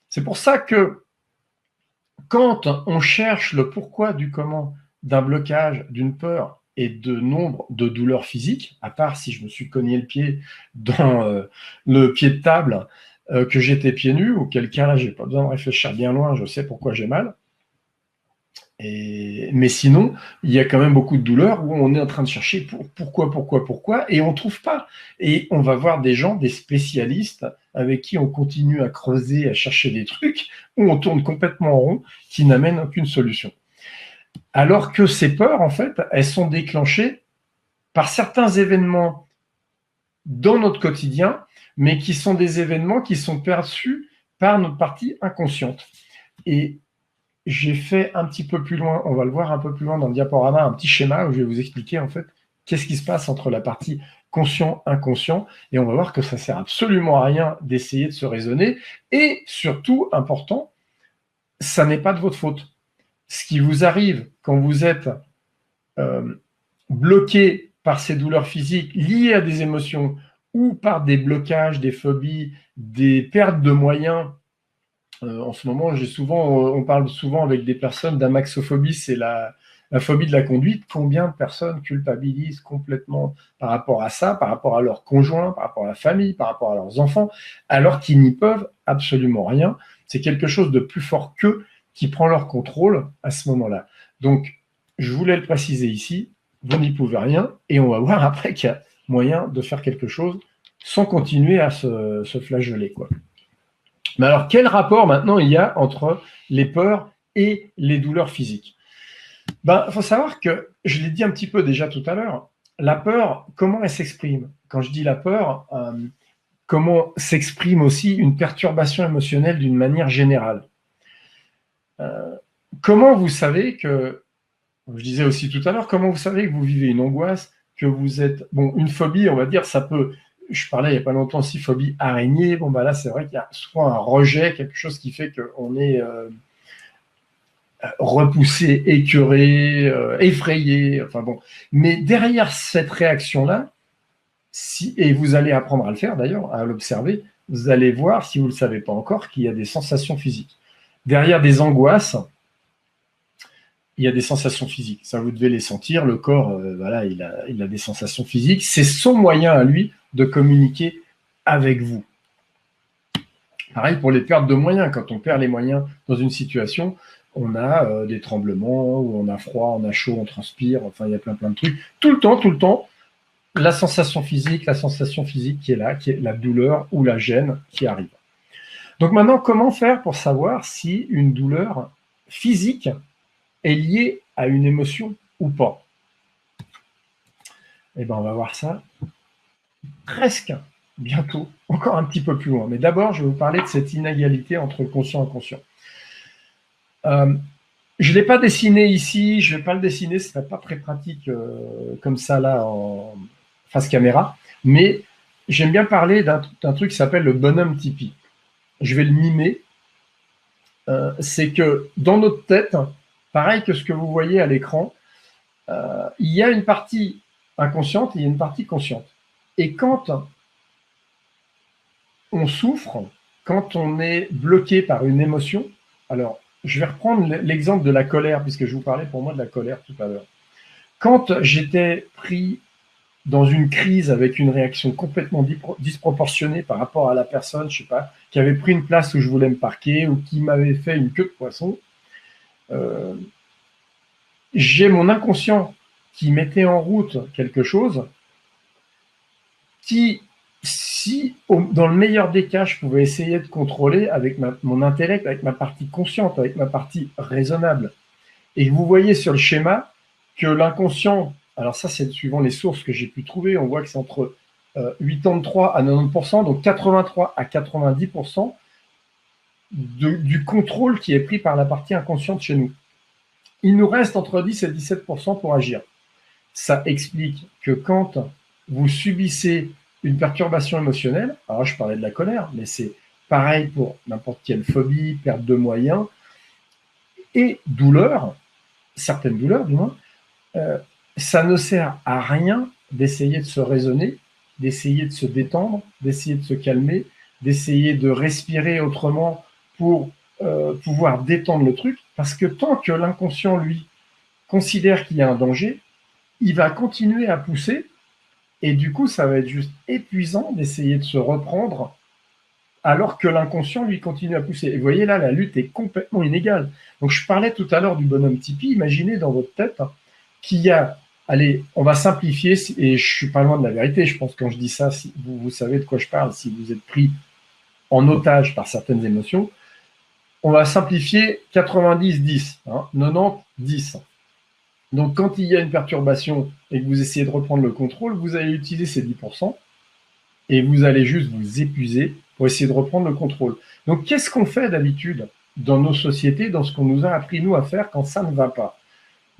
C'est pour ça que quand on cherche le pourquoi du comment d'un blocage, d'une peur et de nombre de douleurs physiques, à part si je me suis cogné le pied dans le pied de table, que j'étais pieds nus, auquel cas là, j'ai pas besoin de réfléchir bien loin, je sais pourquoi j'ai mal. Mais sinon, il y a quand même beaucoup de douleurs où on est en train de chercher pourquoi, et on ne trouve pas. Et on va voir des gens, des spécialistes, avec qui on continue à creuser, à chercher des trucs, où on tourne complètement en rond, qui n'amènent aucune solution. Alors que ces peurs, en fait, elles sont déclenchées par certains événements dans notre quotidien, mais qui sont des événements qui sont perçus par notre partie inconsciente. Et j'ai fait un petit peu plus loin, on va le voir un peu plus loin dans le diaporama, un petit schéma où je vais vous expliquer en fait qu'est-ce qui se passe entre la partie conscient-inconscient, et on va voir que ça sert absolument à rien d'essayer de se raisonner, et surtout, important, ça n'est pas de votre faute. Ce qui vous arrive quand vous êtes bloqué par ces douleurs physiques liées à des émotions, ou par des blocages, des phobies, des pertes de moyens. En ce moment, on parle souvent avec des personnes d'amaxophobie, c'est la phobie de la conduite. Combien de personnes culpabilisent complètement par rapport à ça, par rapport à leur conjoint, par rapport à la famille, par rapport à leurs enfants, alors qu'ils n'y peuvent absolument rien. C'est quelque chose de plus fort qu'eux qui prend leur contrôle à ce moment-là. Donc, je voulais le préciser ici, vous n'y pouvez rien, et on va voir après qu'il y a moyen de faire quelque chose sans continuer à se flageller, quoi. Mais alors, quel rapport maintenant il y a entre les peurs et les douleurs physiques? Il faut savoir que, je l'ai dit un petit peu déjà tout à l'heure, la peur, comment elle s'exprime? Quand je dis la peur, comment s'exprime aussi une perturbation émotionnelle d'une manière générale? Comment vous savez que, je disais aussi tout à l'heure, comment vous savez que vous vivez une angoisse, que vous êtes, bon, une phobie, on va dire, ça peut, je parlais il n'y a pas longtemps aussi, phobie araignée, bon, là, c'est vrai qu'il y a souvent un rejet, quelque chose qui fait qu'on est repoussé, écœuré, effrayé, enfin bon. Mais derrière cette réaction-là, et vous allez apprendre à le faire d'ailleurs, à l'observer, vous allez voir, si vous ne le savez pas encore, qu'il y a des sensations physiques. Derrière des angoisses, il y a des sensations physiques. Ça, vous devez les sentir. Le corps, voilà, il a des sensations physiques. C'est son moyen à lui de communiquer avec vous. Pareil pour les pertes de moyens. Quand on perd les moyens dans une situation, on a des tremblements, ou on a froid, on a chaud, on transpire. Enfin, il y a plein de trucs. Tout le temps, la sensation physique qui est là, qui est la douleur ou la gêne qui arrive. Donc maintenant, comment faire pour savoir si une douleur physique est liée à une émotion ou pas? Eh bien, on va voir ça presque bientôt, encore un petit peu plus loin. Mais d'abord, je vais vous parler de cette inégalité entre le conscient et inconscient. Je ne l'ai pas dessiné ici, je ne vais pas le dessiner, ce ne serait pas très pratique comme ça là en face caméra, mais j'aime bien parler d'un truc qui s'appelle le bonhomme Tipeee. Je vais le mimer. C'est que dans notre tête, pareil que ce que vous voyez à l'écran, il y a une partie inconsciente et il y a une partie consciente. Et quand on souffre, quand on est bloqué par une émotion, alors je vais reprendre l'exemple de la colère, puisque je vous parlais pour moi de la colère tout à l'heure. Quand j'étais pris dans une crise avec une réaction complètement disproportionnée par rapport à la personne, je sais pas, qui avait pris une place où je voulais me parquer ou qui m'avait fait une queue de poisson, j'ai mon inconscient qui mettait en route quelque chose qui, si dans le meilleur des cas, je pouvais essayer de contrôler avec mon intellect, avec ma partie consciente, avec ma partie raisonnable. Et vous voyez sur le schéma que l'inconscient, alors ça c'est suivant les sources que j'ai pu trouver, on voit que c'est entre 83 à 90%, donc 83 à 90% du contrôle qui est pris par la partie inconsciente chez nous. Il nous reste entre 10 et 17% pour agir. Ça explique que quand vous subissez une perturbation émotionnelle, alors je parlais de la colère, mais c'est pareil pour n'importe quelle phobie, perte de moyens et douleur, certaines douleurs du moins, ça ne sert à rien d'essayer de se raisonner, d'essayer de se détendre, d'essayer de se calmer, d'essayer de respirer autrement pour pouvoir détendre le truc, parce que tant que l'inconscient, lui, considère qu'il y a un danger, il va continuer à pousser, et du coup, ça va être juste épuisant d'essayer de se reprendre, alors que l'inconscient, lui, continue à pousser. Et vous voyez là, la lutte est complètement inégale. Donc, je parlais tout à l'heure du bonhomme Tipeee. Imaginez dans votre tête qu'il y a, allez, on va simplifier, et je suis pas loin de la vérité, je pense que quand je dis ça, si vous savez de quoi je parle, si vous êtes pris en otage par certaines émotions, on va simplifier 90-10, 90-10. Donc, quand il y a une perturbation et que vous essayez de reprendre le contrôle, vous allez utiliser ces 10% et vous allez juste vous épuiser pour essayer de reprendre le contrôle. Donc, qu'est-ce qu'on fait d'habitude dans nos sociétés, dans ce qu'on nous a appris, nous, à faire quand ça ne va pas?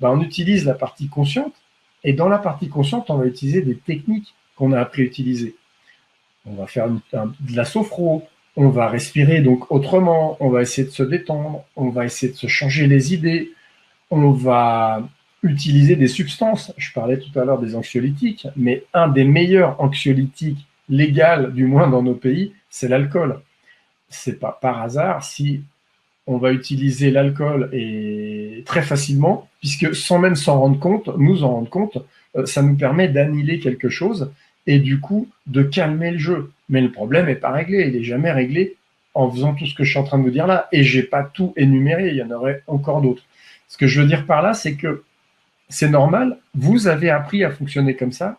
On utilise la partie consciente, et dans la partie consciente, on va utiliser des techniques qu'on a appris à utiliser. On va faire de la sophro, on va respirer donc autrement, on va essayer de se détendre, on va essayer de se changer les idées, on va utiliser des substances. Je parlais tout à l'heure des anxiolytiques, mais un des meilleurs anxiolytiques légal, du moins dans nos pays, c'est l'alcool. C'est pas par hasard si on va utiliser l'alcool et très facilement, puisque sans même s'en rendre compte, nous en rendre compte, ça nous permet d'annihiler quelque chose et du coup de calmer le jeu. Mais le problème n'est pas réglé, il n'est jamais réglé en faisant tout ce que je suis en train de vous dire là, et j'ai pas tout énuméré, il y en aurait encore d'autres. Ce que je veux dire par là, c'est que c'est normal, vous avez appris à fonctionner comme ça,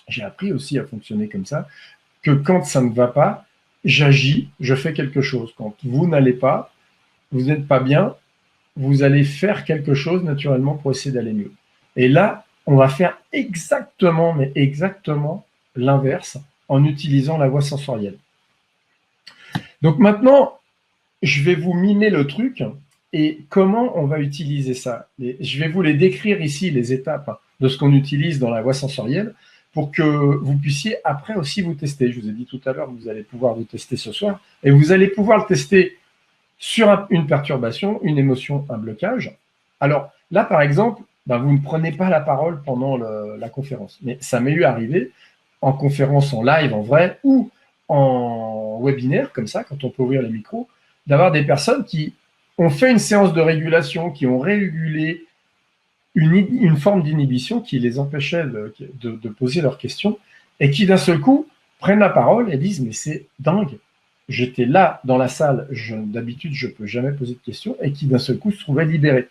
j'ai appris aussi à fonctionner comme ça, que quand ça ne va pas, j'agis, je fais quelque chose. Quand vous n'allez pas, vous n'êtes pas bien, vous allez faire quelque chose naturellement pour essayer d'aller mieux. Et là, on va faire exactement, mais exactement l'inverse en utilisant la voie sensorielle. Donc maintenant, je vais vous mimer le truc et comment on va utiliser ça. Je vais vous les décrire ici, les étapes de ce qu'on utilise dans la voie sensorielle pour que vous puissiez après aussi vous tester. Je vous ai dit tout à l'heure que vous allez pouvoir vous tester ce soir et vous allez pouvoir le tester sur une perturbation, une émotion, un blocage. Alors là, par exemple, vous ne prenez pas la parole pendant la conférence, mais ça m'est eu arrivé en conférence en live, en vrai, ou en webinaire, comme ça, quand on peut ouvrir les micros, d'avoir des personnes qui ont fait une séance de régulation, qui ont régulé une forme d'inhibition qui les empêchait de poser leurs questions, et qui d'un seul coup prennent la parole et disent « mais c'est dingue, j'étais là dans la salle, d'habitude je ne peux jamais poser de questions », et qui d'un seul coup se trouvaient libérés.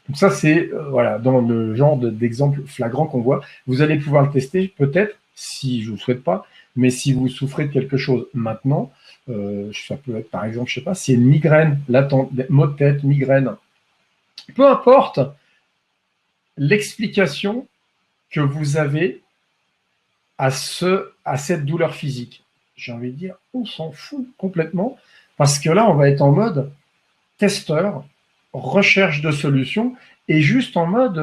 Donc ça c'est voilà, dans le genre d'exemple flagrant qu'on voit. Vous allez pouvoir le tester peut-être, si je ne vous souhaite pas, mais si vous souffrez de quelque chose maintenant, ça peut être par exemple, je ne sais pas, c'est une migraine latente, maux de tête, migraine. Peu importe l'explication que vous avez à cette douleur physique. J'ai envie de dire, on s'en fout complètement, parce que là, on va être en mode testeur, recherche de solutions, et juste en mode,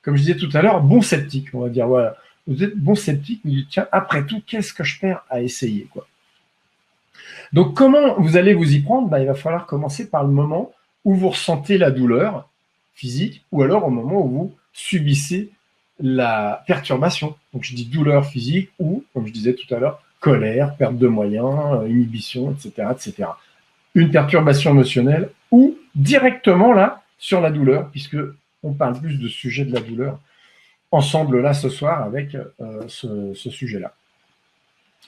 comme je disais tout à l'heure, bon sceptique. On va dire, voilà, vous êtes bon sceptique, vous dites, tiens, après tout, qu'est-ce que je perds à essayer, quoi. Donc, comment vous allez vous y prendre? Il va falloir commencer par le moment où vous ressentez la douleur physique, ou alors au moment où vous subissez la perturbation. Donc, je dis douleur physique ou, comme je disais tout à l'heure, colère, perte de moyens, inhibition, etc., etc. Une perturbation émotionnelle ou directement là sur la douleur, puisque on parle plus de sujet de la douleur ensemble là ce soir avec ce sujet-là.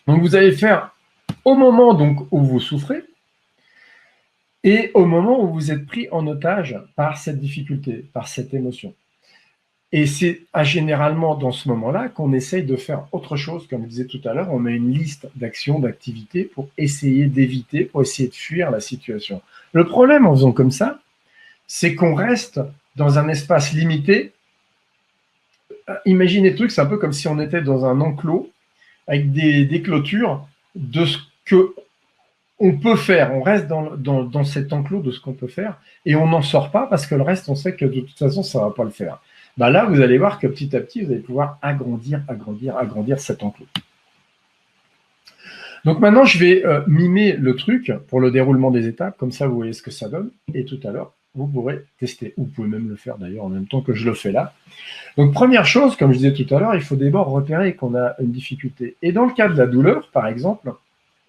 Donc, vous allez faire au moment donc où vous souffrez et au moment où vous êtes pris en otage par cette difficulté, par cette émotion. Et c'est généralement dans ce moment-là qu'on essaye de faire autre chose. Comme je disais tout à l'heure, on met une liste d'actions, d'activités pour essayer d'éviter, pour essayer de fuir la situation. Le problème en faisant comme ça, c'est qu'on reste dans un espace limité. Imaginez le truc, c'est un peu comme si on était dans un enclos avec des clôtures de ce qu'on peut faire. On reste dans cet enclos de ce qu'on peut faire et on n'en sort pas parce que le reste, on sait que de toute façon, ça ne va pas le faire. Là, vous allez voir que petit à petit, vous allez pouvoir agrandir cet enclos. Donc maintenant, je vais mimer le truc pour le déroulement des étapes, comme ça vous voyez ce que ça donne, et tout à l'heure, vous pourrez tester. Vous pouvez même le faire d'ailleurs en même temps que je le fais là. Donc première chose, comme je disais tout à l'heure, il faut d'abord repérer qu'on a une difficulté. Et dans le cas de la douleur, par exemple,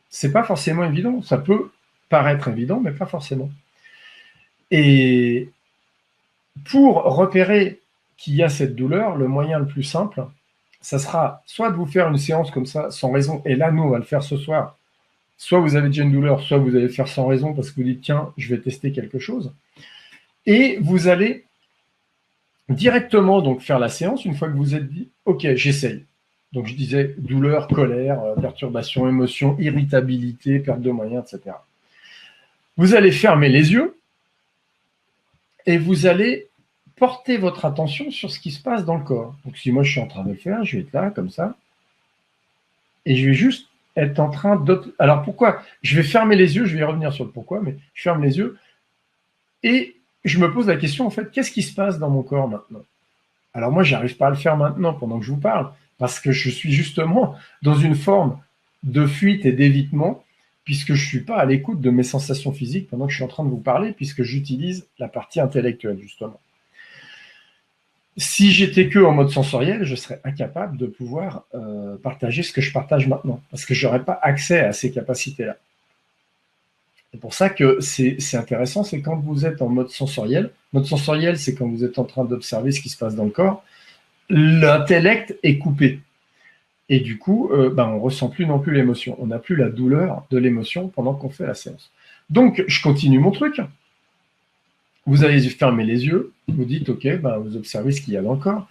c'est pas forcément évident. Ça peut paraître évident, mais pas forcément. Et pour repérer qu'il y a cette douleur, le moyen le plus simple, ça sera soit de vous faire une séance comme ça, sans raison, et là, nous, on va le faire ce soir. Soit vous avez déjà une douleur, soit vous allez faire sans raison parce que vous dites, tiens, je vais tester quelque chose. Et vous allez directement donc faire la séance une fois que vous êtes dit, ok, j'essaye. Donc, je disais douleur, colère, perturbation, émotion, irritabilité, perte de moyens, etc. Vous allez fermer les yeux et vous allez porter votre attention sur ce qui se passe dans le corps. Donc, si moi, je suis en train de le faire, je vais être là, comme ça, et je vais juste être en train d'autres. Alors, pourquoi? Je vais fermer les yeux, je vais y revenir sur le pourquoi, mais je ferme les yeux et je me pose la question, en fait, qu'est-ce qui se passe dans mon corps maintenant? Alors, moi, je n'arrive pas à le faire maintenant pendant que je vous parle, parce que je suis justement dans une forme de fuite et d'évitement, puisque je ne suis pas à l'écoute de mes sensations physiques pendant que je suis en train de vous parler, puisque j'utilise la partie intellectuelle, justement. Si j'étais que en mode sensoriel, je serais incapable de pouvoir partager ce que je partage maintenant, parce que je n'aurais pas accès à ces capacités-là. C'est pour ça que c'est intéressant, c'est quand vous êtes en mode sensoriel. Mode sensoriel, c'est quand vous êtes en train d'observer ce qui se passe dans le corps. L'intellect est coupé. Et du coup, on ne ressent plus non plus l'émotion. On n'a plus la douleur de l'émotion pendant qu'on fait la séance. Donc, je continue mon truc. Vous allez fermer les yeux, vous dites, ok, vous observez ce qu'il y a dans le corps.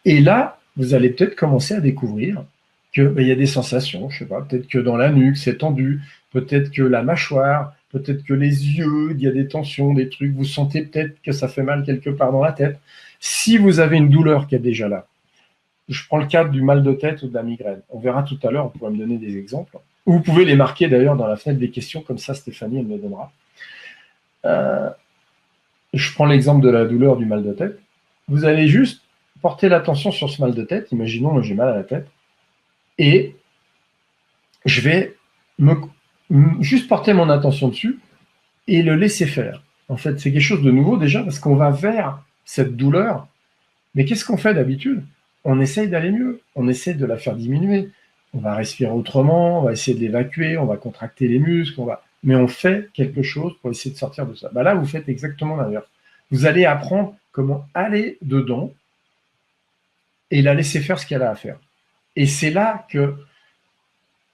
Et là, vous allez peut-être commencer à découvrir qu'il y a des sensations, je ne sais pas, peut-être que dans la nuque, c'est tendu, peut-être que la mâchoire, peut-être que les yeux, il y a des tensions, des trucs, vous sentez peut-être que ça fait mal quelque part dans la tête. Si vous avez une douleur qui est déjà là, je prends le cadre du mal de tête ou de la migraine. On verra tout à l'heure, on pourra me donner des exemples. Vous pouvez les marquer d'ailleurs dans la fenêtre des questions, comme ça Stéphanie, elle me donnera. Je prends l'exemple de la douleur du mal de tête. Vous allez juste porter l'attention sur ce mal de tête. Imaginons, moi j'ai mal à la tête. Et je vais juste porter mon attention dessus et le laisser faire. En fait, c'est quelque chose de nouveau déjà parce qu'on va vers cette douleur. Mais qu'est-ce qu'on fait d'habitude? On essaye d'aller mieux. On essaie de la faire diminuer. On va respirer autrement, on va essayer de l'évacuer, on va contracter les muscles, mais on fait quelque chose pour essayer de sortir de ça. Là, vous faites exactement l'inverse. Vous allez apprendre comment aller dedans et la laisser faire ce qu'elle a à faire. Et c'est là que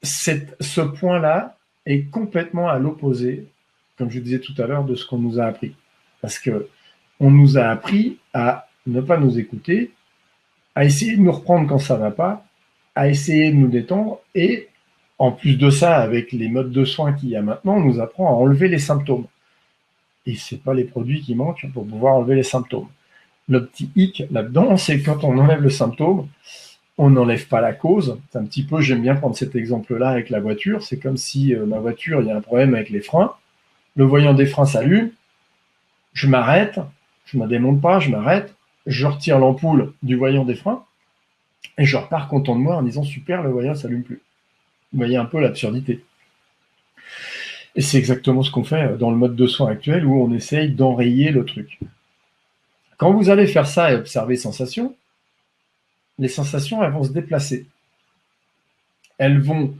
ce point-là est complètement à l'opposé, comme je disais tout à l'heure, de ce qu'on nous a appris. Parce qu'on nous a appris à ne pas nous écouter, à essayer de nous reprendre quand ça ne va pas, à essayer de nous détendre, et en plus de ça, avec les modes de soins qu'il y a maintenant, on nous apprend à enlever les symptômes. Et ce n'est pas les produits qui manquent pour pouvoir enlever les symptômes. Le petit hic là-dedans, c'est quand on enlève le symptôme, on n'enlève pas la cause. C'est un petit peu, j'aime bien prendre cet exemple-là avec la voiture. C'est comme si ma voiture, il y a un problème avec les freins. Le voyant des freins s'allume, je m'arrête, je ne me démonte pas, je m'arrête, je retire l'ampoule du voyant des freins et je repars content de moi en disant super, le voyant ne s'allume plus. Vous voyez un peu l'absurdité. Et c'est exactement ce qu'on fait dans le mode de soins actuel où on essaye d'enrayer le truc. Quand vous allez faire ça et observer les sensations, elles vont se déplacer. Elles vont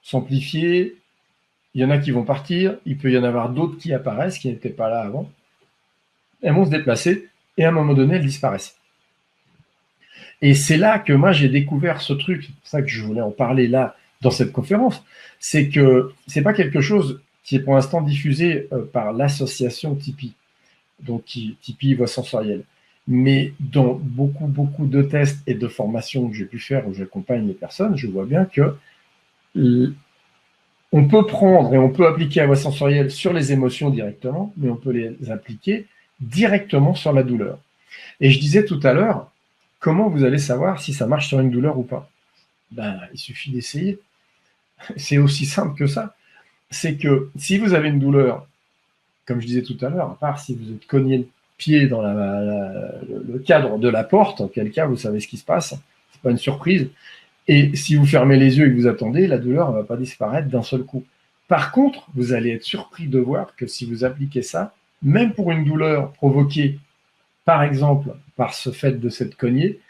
s'amplifier, il y en a qui vont partir, il peut y en avoir d'autres qui apparaissent, qui n'étaient pas là avant. Elles vont se déplacer et à un moment donné, elles disparaissent. Et c'est là que moi, j'ai découvert ce truc, c'est pour ça que je voulais en parler là, dans cette conférence, c'est que c'est pas quelque chose qui est pour l'instant diffusé par l'association Tipeee, donc Tipeee Voix Sensorielle. Mais dans beaucoup de tests et de formations que j'ai pu faire où j'accompagne les personnes, je vois bien que on peut prendre et on peut appliquer la voix sensorielle sur les émotions directement, mais on peut les appliquer directement sur la douleur. Et je disais tout à l'heure, comment vous allez savoir si ça marche sur une douleur ou pas? Il suffit d'essayer. C'est aussi simple que ça. C'est que si vous avez une douleur, comme je disais tout à l'heure, à part si vous êtes cogné le pied dans le cadre de la porte, auquel cas vous savez ce qui se passe, c'est pas une surprise. Et si vous fermez les yeux et que vous attendez, la douleur ne va pas disparaître d'un seul coup. Par contre, vous allez être surpris de voir que si vous appliquez ça, même pour une douleur provoquée, par exemple, par ce fait de cette cognée,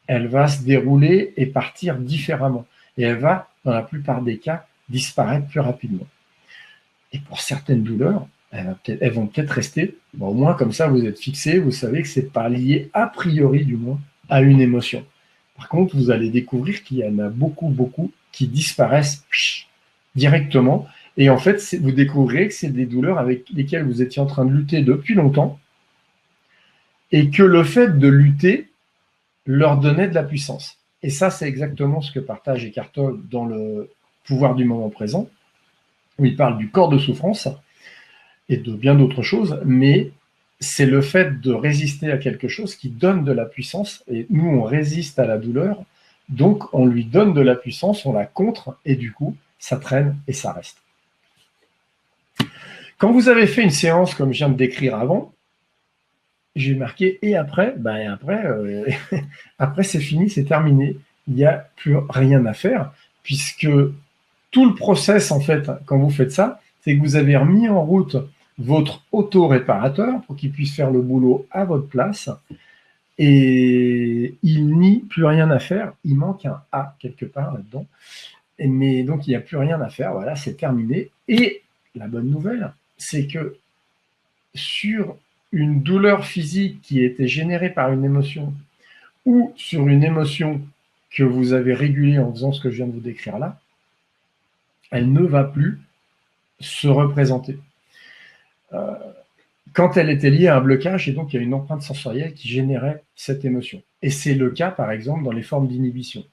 elle va se dérouler et partir différemment. Et elle va, dans la plupart des cas, disparaître plus rapidement. Et pour certaines douleurs, elles vont peut-être rester. Au moins, comme ça, vous êtes fixé, vous savez que ce n'est pas lié, a priori du moins, à une émotion. Par contre, vous allez découvrir qu'il y en a beaucoup qui disparaissent directement. Et en fait, vous découvrirez que c'est des douleurs avec lesquelles vous étiez en train de lutter depuis longtemps et que le fait de lutter leur donnait de la puissance. Et ça, c'est exactement ce que partage Eckhart Tolle dans le pouvoir du moment présent, où il parle du corps de souffrance et de bien d'autres choses, mais c'est le fait de résister à quelque chose qui donne de la puissance, et nous, on résiste à la douleur, donc on lui donne de la puissance, on la contre, et du coup, ça traîne et ça reste. Quand vous avez fait une séance comme je viens de décrire avant, j'ai marqué « et après ?» après c'est fini, c'est terminé, il n'y a plus rien à faire, puisque tout le process, en fait, quand vous faites ça, c'est que vous avez remis en route votre auto-réparateur pour qu'il puisse faire le boulot à votre place. Et il n'y a plus rien à faire. Il manque un A quelque part là-dedans. Mais donc, il n'y a plus rien à faire. Voilà, c'est terminé. Et la bonne nouvelle, c'est que sur une douleur physique qui a été générée par une émotion ou sur une émotion que vous avez régulée en faisant ce que je viens de vous décrire là, elle ne va plus se représenter. Quand elle était liée à un blocage, et donc il y a une empreinte sensorielle qui générait cette émotion. Et c'est le cas, par exemple, dans les formes d'inhibition.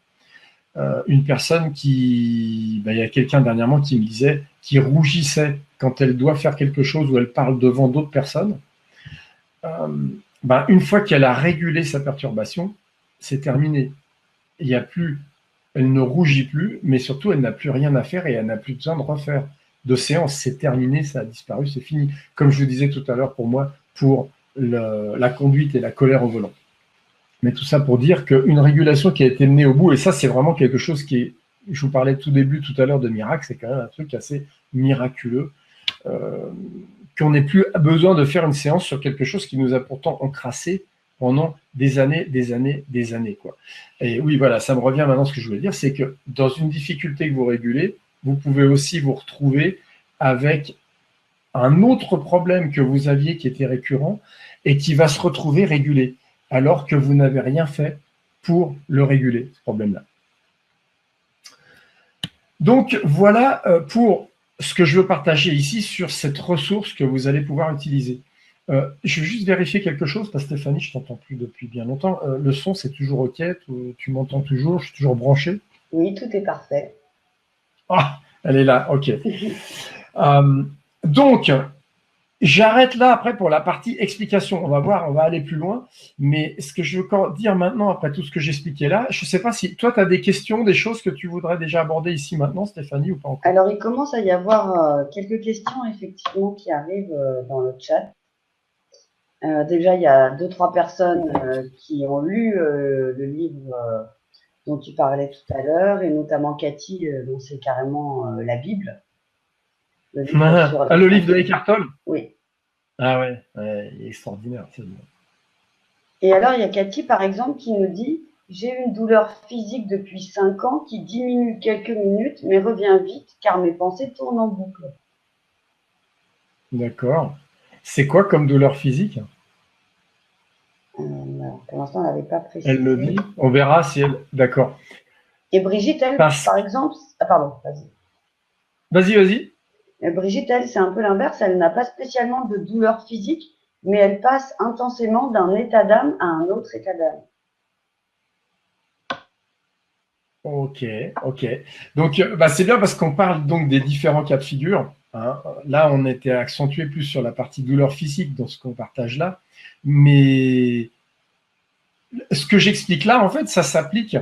une personne il y a quelqu'un dernièrement qui me disait, qui rougissait quand elle doit faire quelque chose ou elle parle devant d'autres personnes. Une fois qu'elle a régulé sa perturbation, c'est terminé. Il y a plus, elle ne rougit plus, mais surtout elle n'a plus rien à faire et elle n'a plus besoin de refaire de séance. C'est terminé, ça a disparu, c'est fini. Comme je vous disais tout à l'heure pour moi, pour la conduite et la colère au volant. Mais tout ça pour dire qu'une régulation qui a été menée au bout, et ça c'est vraiment quelque chose qui est, je vous parlais tout début tout à l'heure de miracle, c'est quand même un truc assez miraculeux, qu'on n'ait plus besoin de faire une séance sur quelque chose qui nous a pourtant encrassé pendant des années, quoi. Et oui, voilà, ça me revient maintenant ce que je voulais dire, c'est que dans une difficulté que vous régulez, vous pouvez aussi vous retrouver avec un autre problème que vous aviez qui était récurrent et qui va se retrouver régulé, alors que vous n'avez rien fait pour le réguler, ce problème-là. Donc, voilà pour ce que je veux partager ici sur cette ressource que vous allez pouvoir utiliser. Je vais juste vérifier quelque chose, parce que Stéphanie, je ne t'entends plus depuis bien longtemps. Le son, c'est toujours OK? Tu m'entends toujours? Je suis toujours branché? Oui, tout est parfait. Ah, elle est là, OK. Donc, j'arrête là après pour la partie explication. On va voir, on va aller plus loin. Mais ce que je veux dire maintenant, après tout ce que j'expliquais là, je ne sais pas si toi, tu as des questions, des choses que tu voudrais déjà aborder ici maintenant, Stéphanie, ou pas encore? Alors, il commence à y avoir quelques questions, effectivement, qui arrivent dans le chat. Déjà, il y a 2-3 personnes qui ont lu le livre dont tu parlais tout à l'heure, et notamment Cathy, dont c'est carrément la Bible. Le livre de Eckhart Tolle? Oui. Ah ouais, il est extraordinaire. Et alors, il y a Cathy, par exemple, qui nous dit « J'ai une douleur physique depuis 5 ans qui diminue quelques minutes, mais revient vite, car mes pensées tournent en boucle. » D'accord. C'est quoi comme douleur physique? Alors, pour l'instant, elle n'avait pas précisé. Elle le dit. On verra si elle... D'accord. Et Brigitte, elle, par exemple... Ah, pardon, vas-y. Vas-y. Brigitte, elle, c'est un peu l'inverse. Elle n'a pas spécialement de douleur physique, mais elle passe intensément d'un état d'âme à un autre état d'âme. Ok. Donc, c'est bien parce qu'on parle donc des différents cas de figure. Hein. Là, on était accentué plus sur la partie douleur physique dans ce qu'on partage là. Mais ce que j'explique là, en fait, ça s'applique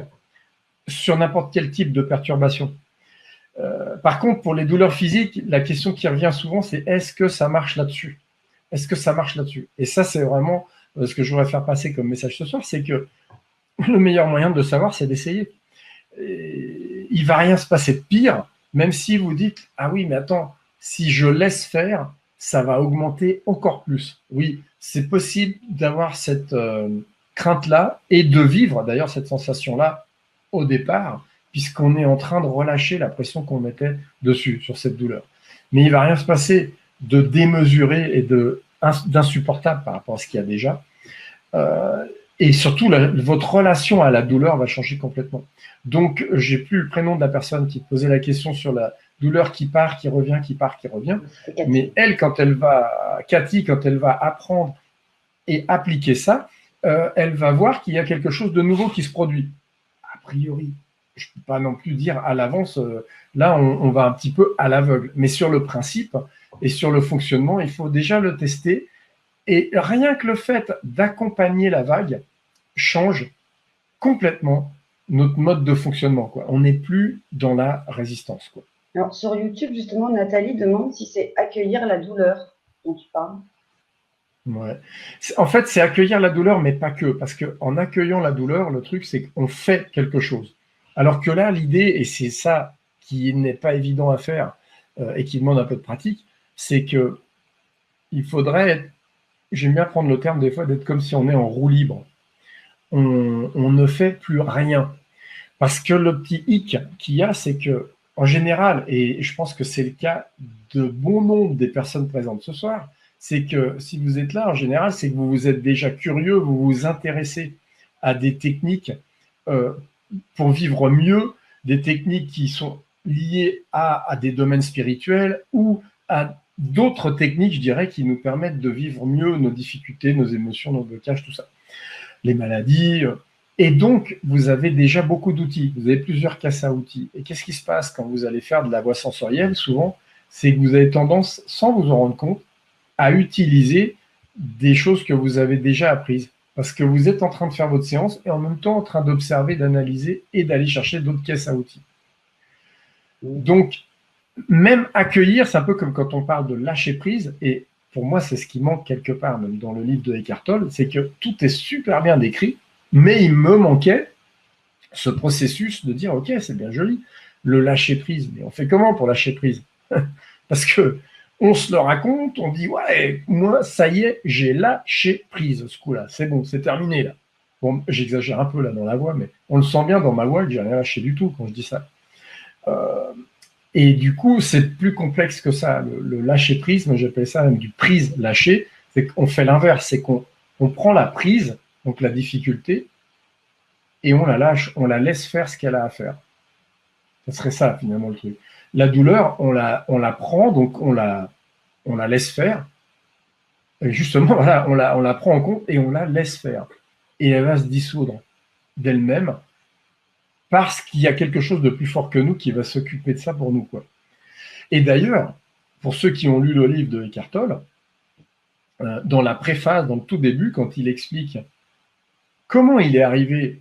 sur n'importe quel type de perturbation. Par contre, pour les douleurs physiques, la question qui revient souvent, c'est est-ce que ça marche là-dessus? Est-ce que ça marche là-dessus? Et ça, c'est vraiment ce que je voudrais faire passer comme message ce soir, c'est que le meilleur moyen de le savoir, c'est d'essayer. Il ne va rien se passer de pire, même si vous dites « Ah oui, mais attends, si je laisse faire, ça va augmenter encore plus. » Oui, c'est possible d'avoir cette crainte-là et de vivre d'ailleurs cette sensation-là au départ, puisqu'on est en train de relâcher la pression qu'on mettait dessus, sur cette douleur. Mais il ne va rien se passer de démesuré et d'insupportable par rapport à ce qu'il y a déjà. Et surtout, votre relation à la douleur va changer complètement. Donc, j'ai plus le prénom de la personne qui posait la question sur la douleur qui part, qui revient, qui part, qui revient. Mais elle, Cathy, quand elle va apprendre et appliquer ça, elle va voir qu'il y a quelque chose de nouveau qui se produit. A priori, je ne peux pas non plus dire à l'avance, là, on va un petit peu à l'aveugle. Mais sur le principe et sur le fonctionnement, il faut déjà le tester. Et rien que le fait d'accompagner la vague change complètement notre mode de fonctionnement, quoi. On n'est plus dans la résistance, quoi. Alors, sur YouTube, justement, Nathalie demande si c'est accueillir la douleur dont tu parles. Ouais. En fait, c'est accueillir la douleur, mais pas que. Parce qu'en accueillant la douleur, le truc, c'est qu'on fait quelque chose. Alors que là, l'idée, et c'est ça qui n'est pas évident à faire et qui demande un peu de pratique, c'est que il faudrait, j'aime bien prendre le terme des fois, d'être comme si on est en roue libre. On ne fait plus rien. Parce que le petit hic qu'il y a, c'est que, en général, et je pense que c'est le cas de bon nombre des personnes présentes ce soir, c'est que si vous êtes là, en général, c'est que vous êtes déjà curieux, vous vous intéressez à des techniques pour vivre mieux, des techniques qui sont liées à des domaines spirituels ou à d'autres techniques, je dirais, qui nous permettent de vivre mieux nos difficultés, nos émotions, nos blocages, tout ça. Les maladies, Et donc, vous avez déjà beaucoup d'outils. Vous avez plusieurs caisses à outils. Et qu'est-ce qui se passe quand vous allez faire de la voix sensorielle? Souvent, c'est que vous avez tendance, sans vous en rendre compte, à utiliser des choses que vous avez déjà apprises. Parce que vous êtes en train de faire votre séance et en même temps en train d'observer, d'analyser et d'aller chercher d'autres caisses à outils. Donc, même accueillir, c'est un peu comme quand on parle de lâcher prise. Et pour moi, c'est ce qui manque quelque part, même dans le livre de Eckhart Tolle, c'est que tout est super bien décrit, mais il me manquait ce processus de dire, ok, c'est bien joli, le lâcher prise. Mais on fait comment pour lâcher prise? Parce que on se le raconte, on dit, ouais, moi, ça y est, j'ai lâché prise ce coup-là. C'est bon, c'est terminé là. Bon, j'exagère un peu là dans la voix, mais on le sent bien dans ma voix que j'ai rien lâché du tout quand je dis ça. Et du coup, c'est plus complexe que ça. Le lâcher prise, moi j'appelle ça même du prise lâcher, c'est qu'on fait l'inverse, c'est qu'on prend la prise, donc la difficulté, et on la lâche, on la laisse faire ce qu'elle a à faire. Ce serait ça finalement le truc. La douleur, on la prend, donc on la laisse faire. Et justement, voilà, on la prend en compte et on la laisse faire. Et elle va se dissoudre d'elle-même parce qu'il y a quelque chose de plus fort que nous qui va s'occuper de ça pour nous, quoi. Et d'ailleurs, pour ceux qui ont lu le livre de Eckhart Tolle, dans la préface, dans le tout début, quand il explique comment il est arrivé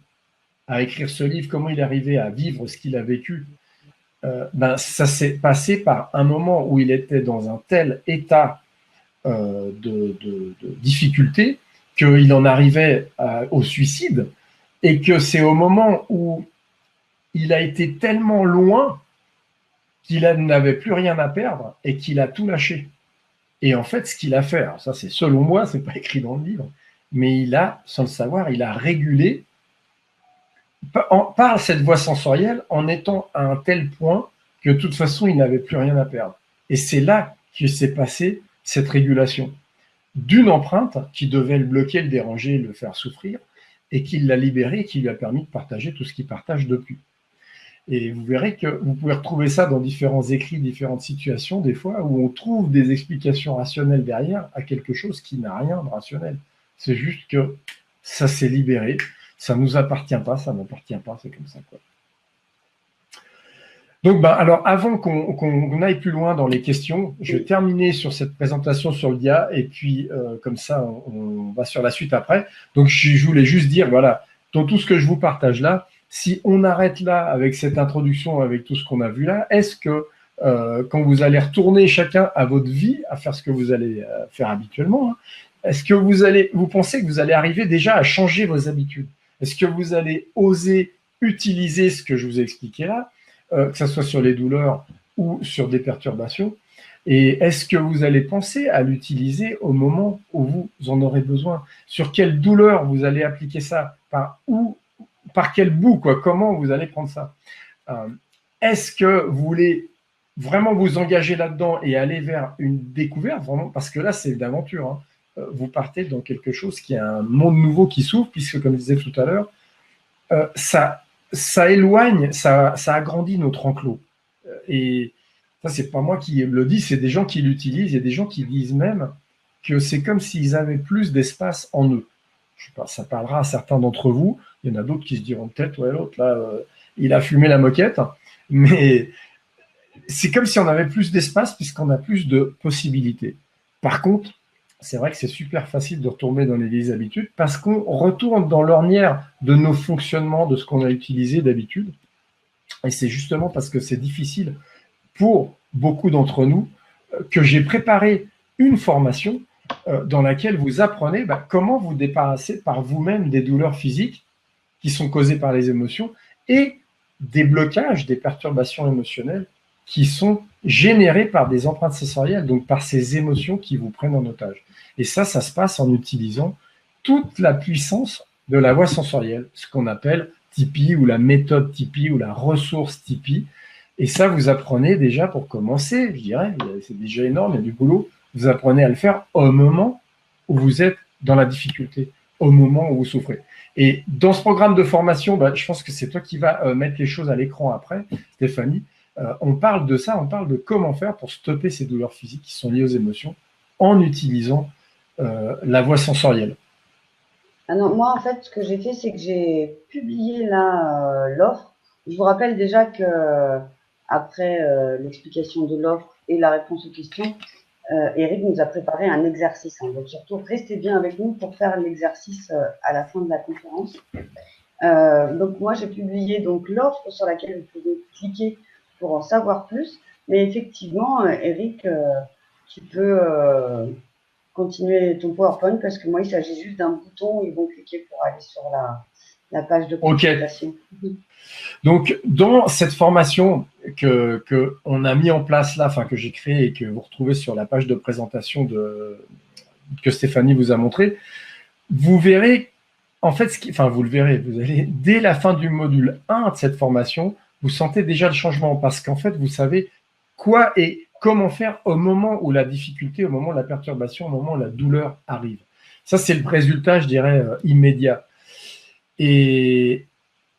à écrire ce livre, comment il est arrivé à vivre ce qu'il a vécu, ça s'est passé par un moment où il était dans un tel état de difficulté qu'il en arrivait au suicide, et que c'est au moment où il a été tellement loin qu'il n'avait plus rien à perdre et qu'il a tout lâché. Et en fait, ce qu'il a fait, alors ça c'est selon moi, c'est pas écrit dans le livre, mais il a, sans le savoir, il a régulé par cette voie sensorielle en étant à un tel point que de toute façon, il n'avait plus rien à perdre. Et c'est là que s'est passée cette régulation d'une empreinte qui devait le bloquer, le déranger, le faire souffrir, et qui l'a libéré et qui lui a permis de partager tout ce qu'il partage depuis. Et vous verrez que vous pouvez retrouver ça dans différents écrits, différentes situations, des fois, où on trouve des explications rationnelles derrière à quelque chose qui n'a rien de rationnel. C'est juste que ça s'est libéré, ça ne nous appartient pas, ça n'appartient pas, c'est comme ça, quoi. Donc, alors, avant qu'on aille plus loin dans les questions, je vais terminer sur cette présentation sur le dia, et puis, comme ça, on va sur la suite après. Donc, je voulais juste dire, voilà, dans tout ce que je vous partage là, si on arrête là avec cette introduction, avec tout ce qu'on a vu là, est-ce que quand vous allez retourner chacun à votre vie, à faire ce que vous allez faire habituellement, hein, est-ce que vous pensez que vous allez arriver déjà à changer vos habitudes? Est-ce que vous allez oser utiliser ce que je vous ai expliqué là, que ce soit sur les douleurs ou sur des perturbations? Et est-ce que vous allez penser à l'utiliser au moment où vous en aurez besoin? Sur quelle douleur vous allez appliquer ça? Par quel bout, quoi? Comment vous allez prendre ça? Est-ce que vous voulez vraiment vous engager là-dedans et aller vers une découverte, vraiment? Parce que là, c'est une aventure, hein. Vous partez dans quelque chose qui est un monde nouveau qui s'ouvre, puisque, comme je disais tout à l'heure, ça éloigne, ça agrandit notre enclos. Et ça, c'est pas moi qui le dis, c'est des gens qui l'utilisent. Il y a des gens qui disent même que c'est comme s'ils avaient plus d'espace en eux. Je sais pas, ça parlera à certains d'entre vous. Il y en a d'autres qui se diront peut-être, ouais, l'autre, là, il a fumé la moquette. Mais c'est comme si on avait plus d'espace puisqu'on a plus de possibilités. Par contre, c'est vrai que c'est super facile de retomber dans les vieilles habitudes parce qu'on retourne dans l'ornière de nos fonctionnements, de ce qu'on a utilisé d'habitude. Et c'est justement parce que c'est difficile pour beaucoup d'entre nous que j'ai préparé une formation dans laquelle vous apprenez comment vous débarrasser par vous-même des douleurs physiques qui sont causées par les émotions et des blocages, des perturbations émotionnelles qui sont générées par des empreintes sensorielles, donc par ces émotions qui vous prennent en otage. Et ça se passe en utilisant toute la puissance de la voie sensorielle, ce qu'on appelle Tipeee ou la méthode Tipeee ou la ressource Tipeee. Et ça, vous apprenez déjà pour commencer, je dirais, c'est déjà énorme, il y a du boulot. Vous apprenez à le faire au moment où vous êtes dans la difficulté, au moment où vous souffrez. Et dans ce programme de formation, je pense que c'est toi qui vas mettre les choses à l'écran après, Stéphanie. On parle de ça, on parle de comment faire pour stopper ces douleurs physiques qui sont liées aux émotions en utilisant la voie sensorielle. Ah non, moi, en fait, ce que j'ai fait, c'est que j'ai publié là l'offre. Je vous rappelle déjà que après l'explication de l'offre et la réponse aux questions, Eric nous a préparé un exercice, hein. Donc surtout, restez bien avec nous pour faire l'exercice à la fin de la conférence. Donc moi, j'ai publié donc l'offre sur laquelle vous pouvez cliquer pour en savoir plus. Mais effectivement, Eric, tu peux continuer ton PowerPoint parce que moi, il s'agit juste d'un bouton où ils vont cliquer pour aller sur la page de Ok. présentation. Donc, dans cette formation que on a mis en place là, enfin que j'ai créée et que vous retrouvez sur la page de présentation que Stéphanie vous a montré, vous verrez, en fait, enfin vous le verrez, vous allez, dès la fin du module 1 de cette formation, vous sentez déjà le changement parce qu'en fait, vous savez quoi et comment faire au moment où la difficulté, au moment où la perturbation, au moment où la douleur arrive. Ça, c'est le résultat, je dirais, immédiat. Et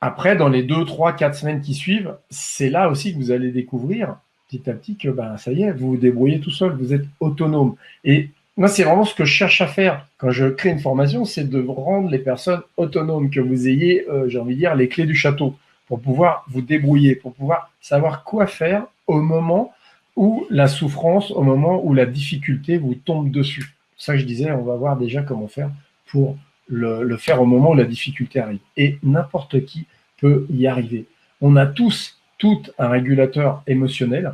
après, dans les 2, 3, 4 semaines qui suivent, c'est là aussi que vous allez découvrir petit à petit que ben, ça y est, vous vous débrouillez tout seul, vous êtes autonome. Et moi, c'est vraiment ce que je cherche à faire quand je crée une formation, c'est de rendre les personnes autonomes, que vous ayez, j'ai envie de dire, les clés du château pour pouvoir vous débrouiller, pour pouvoir savoir quoi faire au moment où la souffrance, au moment où la difficulté vous tombe dessus. C'est ça que je disais, on va voir déjà comment faire pour le faire au moment où la difficulté arrive. Et n'importe qui peut y arriver. On a tous, tout un régulateur émotionnel.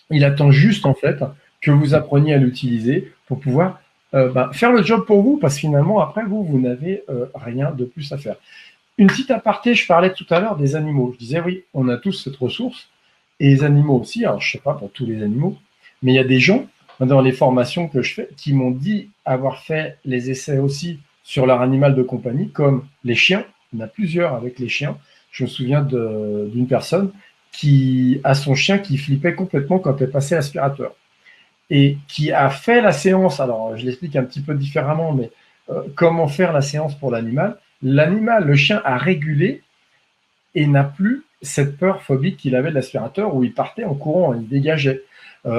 Il attend juste, en fait, que vous appreniez à l'utiliser pour pouvoir faire le job pour vous, parce que finalement, après, vous n'avez rien de plus à faire. Une petite aparté, je parlais tout à l'heure des animaux. Je disais, oui, on a tous cette ressource, et les animaux aussi, alors je ne sais pas pour tous les animaux, mais il y a des gens, dans les formations que je fais, qui m'ont dit avoir fait les essais aussi sur leur animal de compagnie, comme les chiens. Il y en a plusieurs avec les chiens. Je me souviens d'une personne qui a son chien qui flippait complètement quand elle passait l'aspirateur et qui a fait la séance. Alors, je l'explique un petit peu différemment, mais comment faire la séance pour l'animal. L'animal, le chien, a régulé et n'a plus cette peur phobique qu'il avait de l'aspirateur où il partait en courant, il dégageait.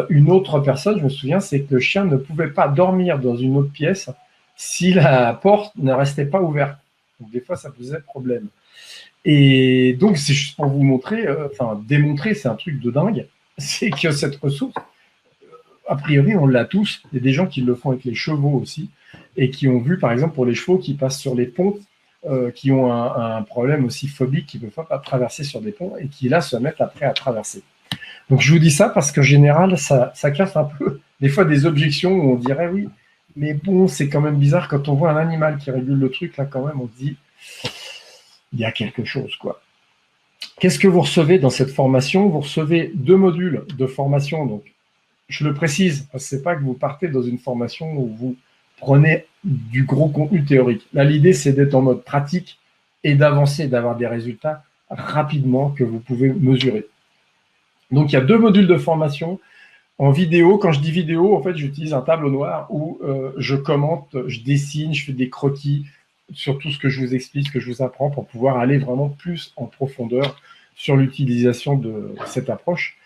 Une autre personne, je me souviens, c'est que le chien ne pouvait pas dormir dans une autre pièce si la porte ne restait pas ouverte. Donc, des fois, ça posait problème. Et donc, c'est juste pour vous montrer, enfin, démontrer, c'est un truc de dingue, c'est que cette ressource, a priori, on l'a tous. Il y a des gens qui le font avec les chevaux aussi, et qui ont vu, par exemple, pour les chevaux qui passent sur les ponts, qui ont un problème aussi phobique, qui ne peuvent pas traverser sur des ponts, et qui là se mettent après à traverser. Donc je vous dis ça parce qu'en général, ça casse un peu des fois des objections où on dirait oui, mais bon, c'est quand même bizarre quand on voit un animal qui régule le truc, là quand même, on se dit, il y a quelque chose, quoi. Qu'est-ce que vous recevez dans cette formation? Vous recevez 2 modules de formation, donc je le précise, parce que c'est pas que vous partez dans une formation où vous prenez du gros contenu théorique. Là, l'idée, c'est d'être en mode pratique et d'avancer, d'avoir des résultats rapidement que vous pouvez mesurer. Donc, il y a 2 modules de formation en vidéo. Quand je dis vidéo, en fait, j'utilise un tableau noir où je commente, je dessine, je fais des croquis sur tout ce que je vous explique, ce que je vous apprends pour pouvoir aller vraiment plus en profondeur sur l'utilisation de cette approche.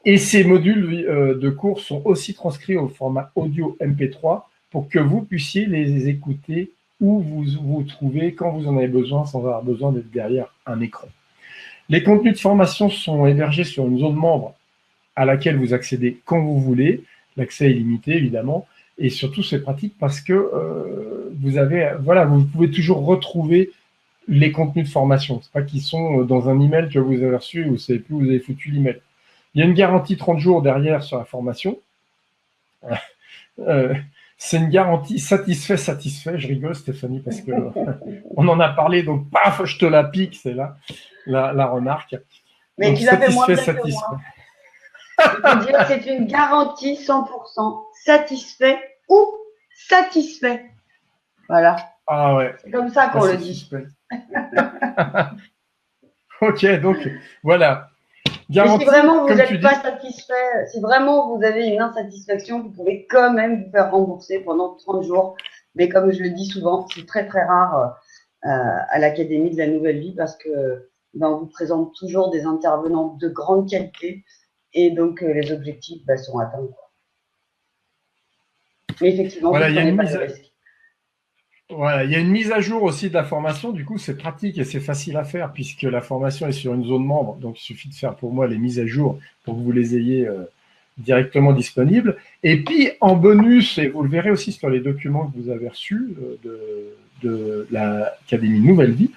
Et ces modules de cours sont aussi transcrits au format audio MP3 pour que vous puissiez les écouter où vous vous trouvez, quand vous en avez besoin, sans avoir besoin d'être derrière un écran. Les contenus de formation sont hébergés sur une zone membre à laquelle vous accédez quand vous voulez. L'accès est limité, évidemment. Et surtout, c'est pratique parce que vous pouvez toujours retrouver les contenus de formation. Ce n'est pas qu'ils sont dans un email que vous avez reçu, vous ne savez plus où vous avez foutu l'email. Il y a une garantie 30 jours derrière sur la formation. C'est une garantie satisfait. Je rigole, Stéphanie, parce que on en a parlé, donc paf, je te la pique, c'est là la remarque. Mais Donc tu l'as fait moins bien que satisfait. moi. Je peux dire que c'est une garantie 100% satisfait ou satisfait. Voilà. Ah ouais. C'est comme ça qu'on le dit. Ok, donc voilà. Et si Garantie, vraiment vous comme tu n'êtes dis. pas satisfait, si vraiment vous avez une insatisfaction, vous pouvez quand même vous faire rembourser pendant 30 jours. Mais comme je le dis souvent, c'est très très rare à l'Académie de la Nouvelle Vie parce que on vous présente toujours des intervenants de grande qualité et donc les objectifs sont atteints. Mais effectivement, vous Voilà, ne il y a prenez une pas mise de à, risque. Voilà, il y a une mise à jour aussi de la formation. Du coup, c'est pratique et c'est facile à faire puisque la formation est sur une zone membre. Donc, il suffit de faire pour moi les mises à jour pour que vous les ayez directement disponibles. Et puis, en bonus, et vous le verrez aussi sur les documents que vous avez reçus de l'Académie Nouvelle Vie,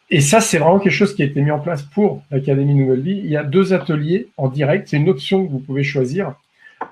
et ça, c'est vraiment quelque chose qui a été mis en place pour l'Académie Nouvelle Vie. Il y a 2 ateliers en direct. C'est une option que vous pouvez choisir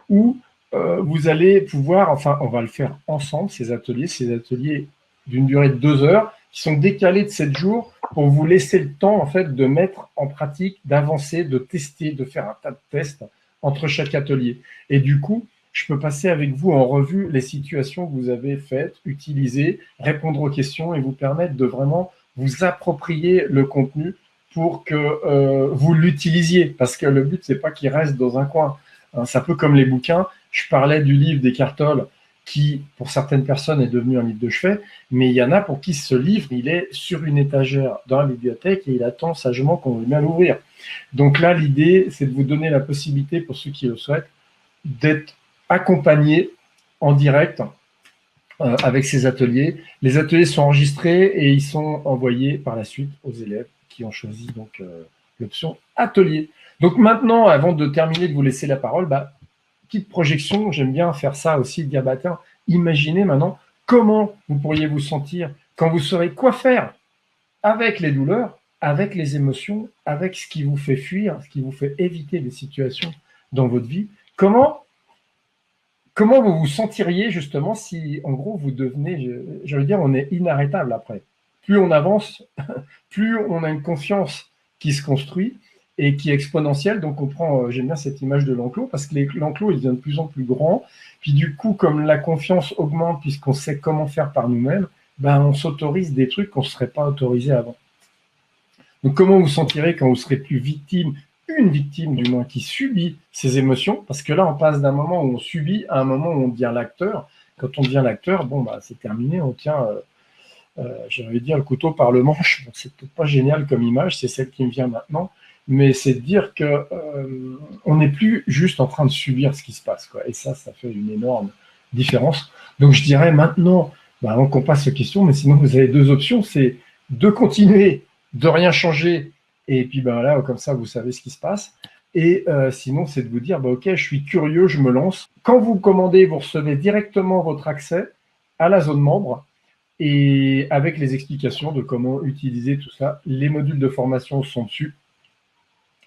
où vous allez pouvoir, enfin, on va le faire ensemble, ces ateliers d'une durée de 2 heures, qui sont décalés de 7 jours pour vous laisser le temps, en fait, de mettre en pratique, d'avancer, de tester, de faire un tas de tests entre chaque atelier. Et du coup, je peux passer avec vous en revue les situations que vous avez faites, utiliser, répondre aux questions et vous permettre de vraiment vous approprier le contenu pour que vous l'utilisiez. Parce que le but, c'est pas qu'il reste dans un coin. C'est un peu comme les bouquins. Je parlais du livre d'Eckhart Tolle qui, pour certaines personnes, est devenu un livre de chevet, mais il y en a pour qui ce livre, il est sur une étagère dans la bibliothèque et il attend sagement qu'on lui mette à l'ouvrir. Donc là, l'idée, c'est de vous donner la possibilité, pour ceux qui le souhaitent, d'être accompagnés en direct avec ces ateliers. Les ateliers sont enregistrés et ils sont envoyés par la suite aux élèves qui ont choisi donc l'option atelier. Donc maintenant, avant de terminer, de vous laisser la parole, petite projection, j'aime bien faire ça aussi, dire, tiens, imaginez maintenant comment vous pourriez vous sentir quand vous saurez quoi faire avec les douleurs, avec les émotions, avec ce qui vous fait fuir, ce qui vous fait éviter des situations dans votre vie. Comment vous vous sentiriez justement si, en gros, vous devenez, je veux dire, on est inarrêtable après. Plus on avance, plus on a une confiance qui se construit et qui est exponentielle. Donc, on prend, j'aime bien cette image de l'enclos, parce que l'enclos, il devient de plus en plus grand. Puis, du coup, comme la confiance augmente, puisqu'on sait comment faire par nous-mêmes, on s'autorise des trucs qu'on ne serait pas autorisé avant. Donc, comment vous sentirez quand vous serez plus victime, une victime du moins, qui subit ces émotions? Parce que là, on passe d'un moment où on subit à un moment où on devient l'acteur. Quand on devient l'acteur, c'est terminé, on tient... j'ai envie de dire le couteau par le manche. Bon, c'est peut-être pas génial comme image, c'est celle qui me vient maintenant, mais c'est de dire que on n'est plus juste en train de subir ce qui se passe, quoi. Et ça fait une énorme différence. Donc je dirais maintenant, avant qu'on passe aux questions, mais sinon vous avez 2 options, c'est de continuer, de rien changer, et puis là, comme ça, vous savez ce qui se passe. Et sinon, c'est de vous dire, ok, je suis curieux, je me lance. Quand vous commandez, vous recevez directement votre accès à la zone membre, et avec les explications de comment utiliser tout ça. Les modules de formation sont dessus.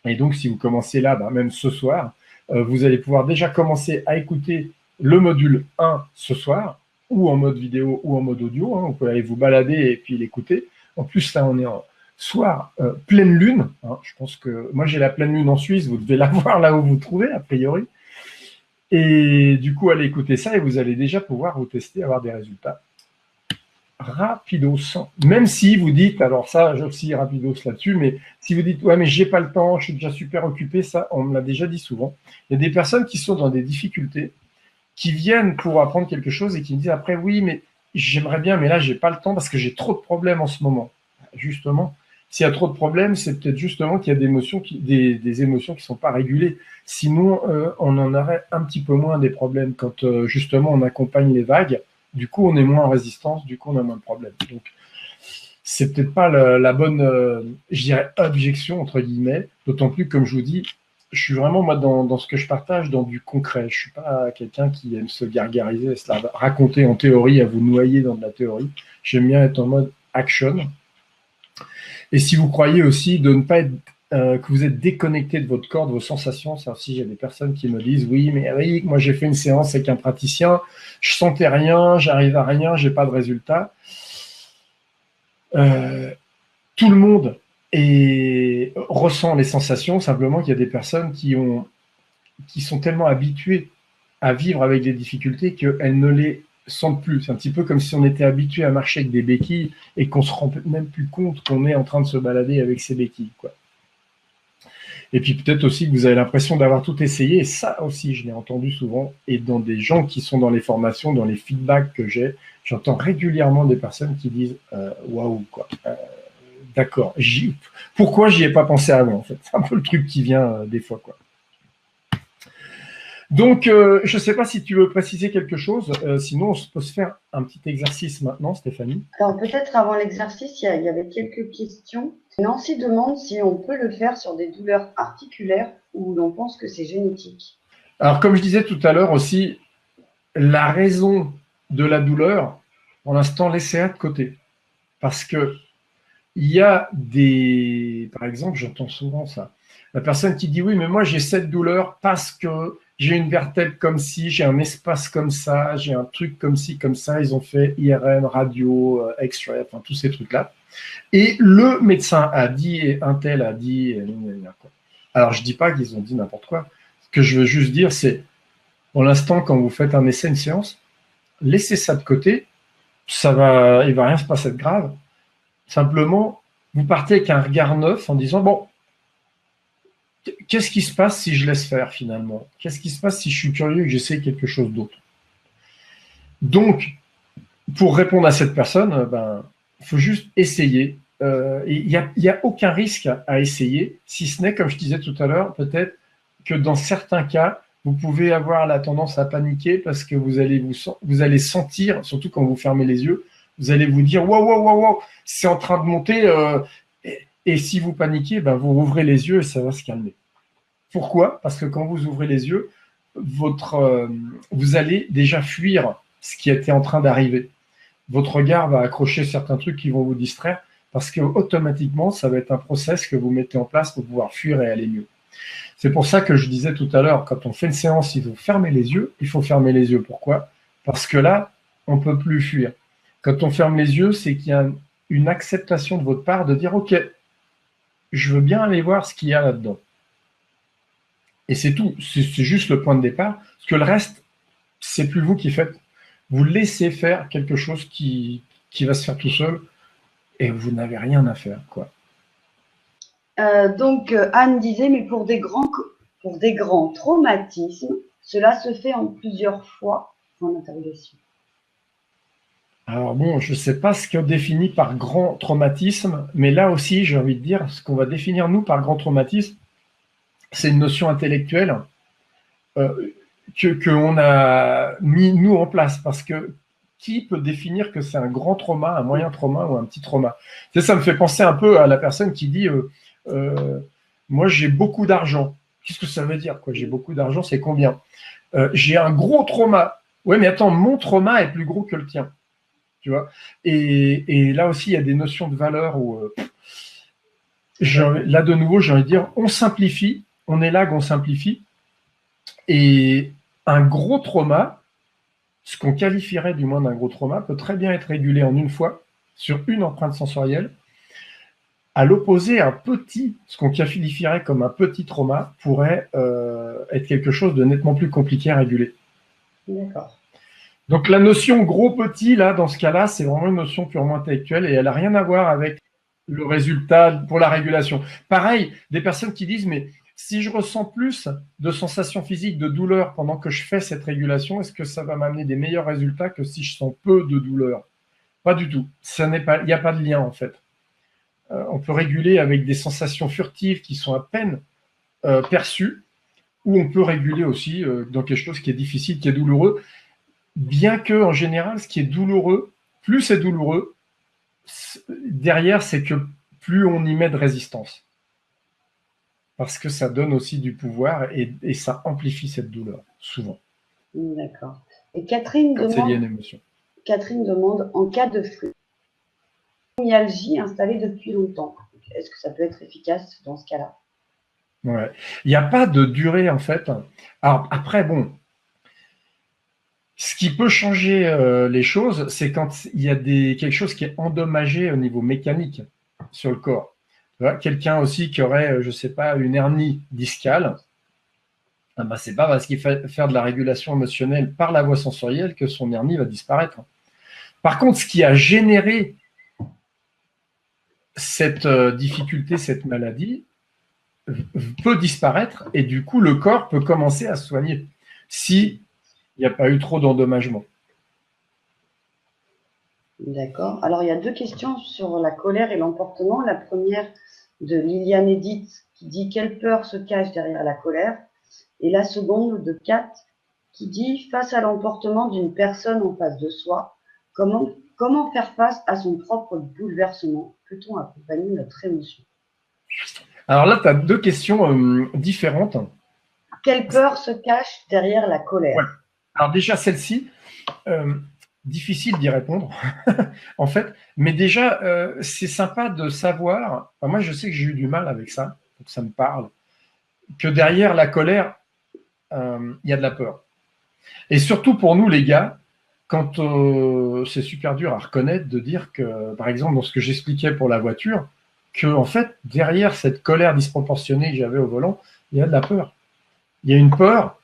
Et donc, si vous commencez là, même ce soir, vous allez pouvoir déjà commencer à écouter le module 1 ce soir, ou en mode vidéo ou en mode audio. Vous pouvez aller vous balader et puis l'écouter. En plus, là, on est en soir pleine lune. Je pense que moi, j'ai la pleine lune en Suisse. Vous devez la voir là où vous vous trouvez, a priori. Et du coup, allez écouter ça et vous allez déjà pouvoir vous tester, avoir des résultats rapidos. Même si vous dites, alors ça, j'ai aussi rapidos là-dessus, mais si vous dites, ouais, mais j'ai pas le temps, je suis déjà super occupé, ça, on me l'a déjà dit souvent. Il y a des personnes qui sont dans des difficultés, qui viennent pour apprendre quelque chose et qui me disent après, oui, mais j'aimerais bien, mais là, j'ai pas le temps parce que j'ai trop de problèmes en ce moment. Justement, s'il y a trop de problèmes, c'est peut-être justement qu'il y a des émotions qui sont pas régulées. Sinon, on en aurait un petit peu moins des problèmes quand justement on accompagne les vagues. Du coup, on est moins en résistance, du coup, on a moins de problèmes. Donc, c'est peut-être pas la bonne, je dirais, objection, entre guillemets, d'autant plus, comme je vous dis, je suis vraiment, moi, dans ce que je partage, dans du concret. Je suis pas quelqu'un qui aime se gargariser, se la raconter en théorie, à vous noyer dans de la théorie. J'aime bien être en mode action. Et si vous croyez aussi de ne pas être que vous êtes déconnecté de votre corps, de vos sensations. Ça aussi, j'ai des personnes qui me disent, oui, mais Eric, moi j'ai fait une séance avec un praticien, je sentais rien, j'arrive à rien, j'ai pas de résultat. Tout le monde ressent les sensations, simplement qu'il y a des personnes qui sont tellement habituées à vivre avec des difficultés qu'elles ne les sentent plus. C'est un petit peu comme si on était habitué à marcher avec des béquilles et qu'on se rend même plus compte qu'on est en train de se balader avec ces béquilles, quoi. Et puis peut-être aussi que vous avez l'impression d'avoir tout essayé, et ça aussi, je l'ai entendu souvent, et dans des gens qui sont dans les formations, dans les feedbacks que j'ai, j'entends régulièrement des personnes qui disent waouh, quoi. D'accord, pourquoi j'y ai pas pensé avant, en fait? C'est un peu le truc qui vient des fois, quoi. Donc, je ne sais pas si tu veux préciser quelque chose. Sinon, on peut se faire un petit exercice maintenant, Stéphanie. Alors peut-être avant l'exercice, il y avait quelques questions. Nancy demande si on peut le faire sur des douleurs articulaires où l'on pense que c'est génétique. Alors, comme je disais tout à l'heure aussi, la raison de la douleur, pour l'instant, laissez-la de côté. Parce que il y a des… Par exemple, j'entends souvent ça. La personne qui dit « Oui, mais moi, j'ai cette douleur parce que j'ai une vertèbre comme ci, j'ai un espace comme ça, j'ai un truc comme ci, comme ça. » Ils ont fait IRM, radio, X-ray, enfin, tous ces trucs-là. Et le médecin a dit, et un tel a dit… Et… Alors, je ne dis pas qu'ils ont dit n'importe quoi. Ce que je veux juste dire, c'est, pour l'instant, quand vous faites un essai, une séance, laissez ça de côté. Il ne va rien se passer de grave. Simplement, vous partez avec un regard neuf en disant, bon, qu'est-ce qui se passe si je laisse faire finalement? Qu'est-ce qui se passe si je suis curieux et que j'essaie quelque chose d'autre? Donc, pour répondre à cette personne, il faut juste essayer. Il n'y a aucun risque à essayer, si ce n'est, comme je disais tout à l'heure, peut-être que dans certains cas, vous pouvez avoir la tendance à paniquer parce que vous allez sentir, surtout quand vous fermez les yeux, vous allez vous dire wow, wow, wow, wow, c'est en train de monter. Et si vous paniquez, vous ouvrez les yeux et ça va se calmer. Pourquoi? Parce que quand vous ouvrez les yeux, vous allez déjà fuir ce qui était en train d'arriver. Votre regard va accrocher certains trucs qui vont vous distraire parce que automatiquement, ça va être un process que vous mettez en place pour pouvoir fuir et aller mieux. C'est pour ça que je disais tout à l'heure, quand on fait une séance, il faut fermer les yeux. Il faut fermer les yeux. Pourquoi? Parce que là, on ne peut plus fuir. Quand on ferme les yeux, c'est qu'il y a une acceptation de votre part de dire « Ok, je veux bien aller voir ce qu'il y a là-dedans. » Et c'est tout. C'est juste le point de départ. Parce que le reste, c'est plus vous qui faites. Vous laissez faire quelque chose qui va se faire tout seul et vous n'avez rien à faire, quoi. Donc Anne disait, mais pour des grands traumatismes, cela se fait en plusieurs fois en interrogation. Alors bon, je ne sais pas ce qu'on définit par grand traumatisme, mais là aussi, j'ai envie de dire, ce qu'on va définir nous par grand traumatisme, c'est une notion intellectuelle qu'on a mis nous en place, parce que qui peut définir que c'est un grand trauma, un moyen trauma ou un petit trauma? Ça me fait penser un peu à la personne qui dit moi j'ai beaucoup d'argent. Qu'est-ce que ça veut dire quoi? J'ai beaucoup d'argent, c'est combien? J'ai un gros trauma. Oui, mais attends, mon trauma est plus gros que le tien. Tu vois? Et là aussi, il y a des notions de valeur où là de nouveau, j'ai envie de dire, on simplifie, on élague, on simplifie. Et un gros trauma, ce qu'on qualifierait du moins d'un gros trauma, peut très bien être régulé en une fois sur une empreinte sensorielle. À l'opposé, ce qu'on qualifierait comme un petit trauma pourrait être quelque chose de nettement plus compliqué à réguler. D'accord. Donc la notion gros-petit, là, dans ce cas-là, c'est vraiment une notion purement intellectuelle et elle n'a rien à voir avec le résultat pour la régulation. Pareil, des personnes qui disent, mais si je ressens plus de sensations physiques, de douleur pendant que je fais cette régulation, est-ce que ça va m'amener des meilleurs résultats que si je sens peu de douleur? Pas du tout. Il n'y a pas de lien, en fait. On peut réguler avec des sensations furtives qui sont à peine perçues, ou on peut réguler aussi dans quelque chose qui est difficile, qui est douloureux, bien que, en général, ce qui est douloureux, plus c'est douloureux, derrière, c'est que plus on y met de résistance. Parce que ça donne aussi du pouvoir et ça amplifie cette douleur, souvent. D'accord. Et Catherine demande, en cas de fibromyalgie installée depuis longtemps, est-ce que ça peut être efficace dans ce cas-là? Ouais. Il n'y a pas de durée, en fait. Alors, après, bon, ce qui peut changer les choses, c'est quand il y a quelque chose qui est endommagé au niveau mécanique sur le corps. Quelqu'un aussi qui aurait, je ne sais pas, une hernie discale, c'est pas parce qu'il fait faire de la régulation émotionnelle par la voie sensorielle que son hernie va disparaître. Par contre, ce qui a généré cette difficulté, cette maladie, peut disparaître et du coup, le corps peut commencer à se soigner s'il n'y a pas eu trop d'endommagement. D'accord. Alors, il y a deux questions sur la colère et l'emportement. La première de Liliane Edith qui dit « Quelle peur se cache derrière la colère ?» Et la seconde de Kat qui dit « Face à l'emportement d'une personne en face de soi, comment faire face à son propre bouleversement? Peut-on accompagner notre émotion ?» Alors là, tu as deux questions différentes. Quelle peur se cache derrière la colère? Ouais. Alors déjà, celle-ci, difficile d'y répondre, en fait. Mais déjà, c'est sympa de savoir, enfin, moi je sais que j'ai eu du mal avec ça, donc ça me parle, que derrière la colère, il y a de la peur. Et surtout pour nous, les gars, quand c'est super dur à reconnaître, de dire que, par exemple, dans ce que j'expliquais pour la voiture, que en fait, derrière cette colère disproportionnée que j'avais au volant, il y a de la peur. Il y a une peur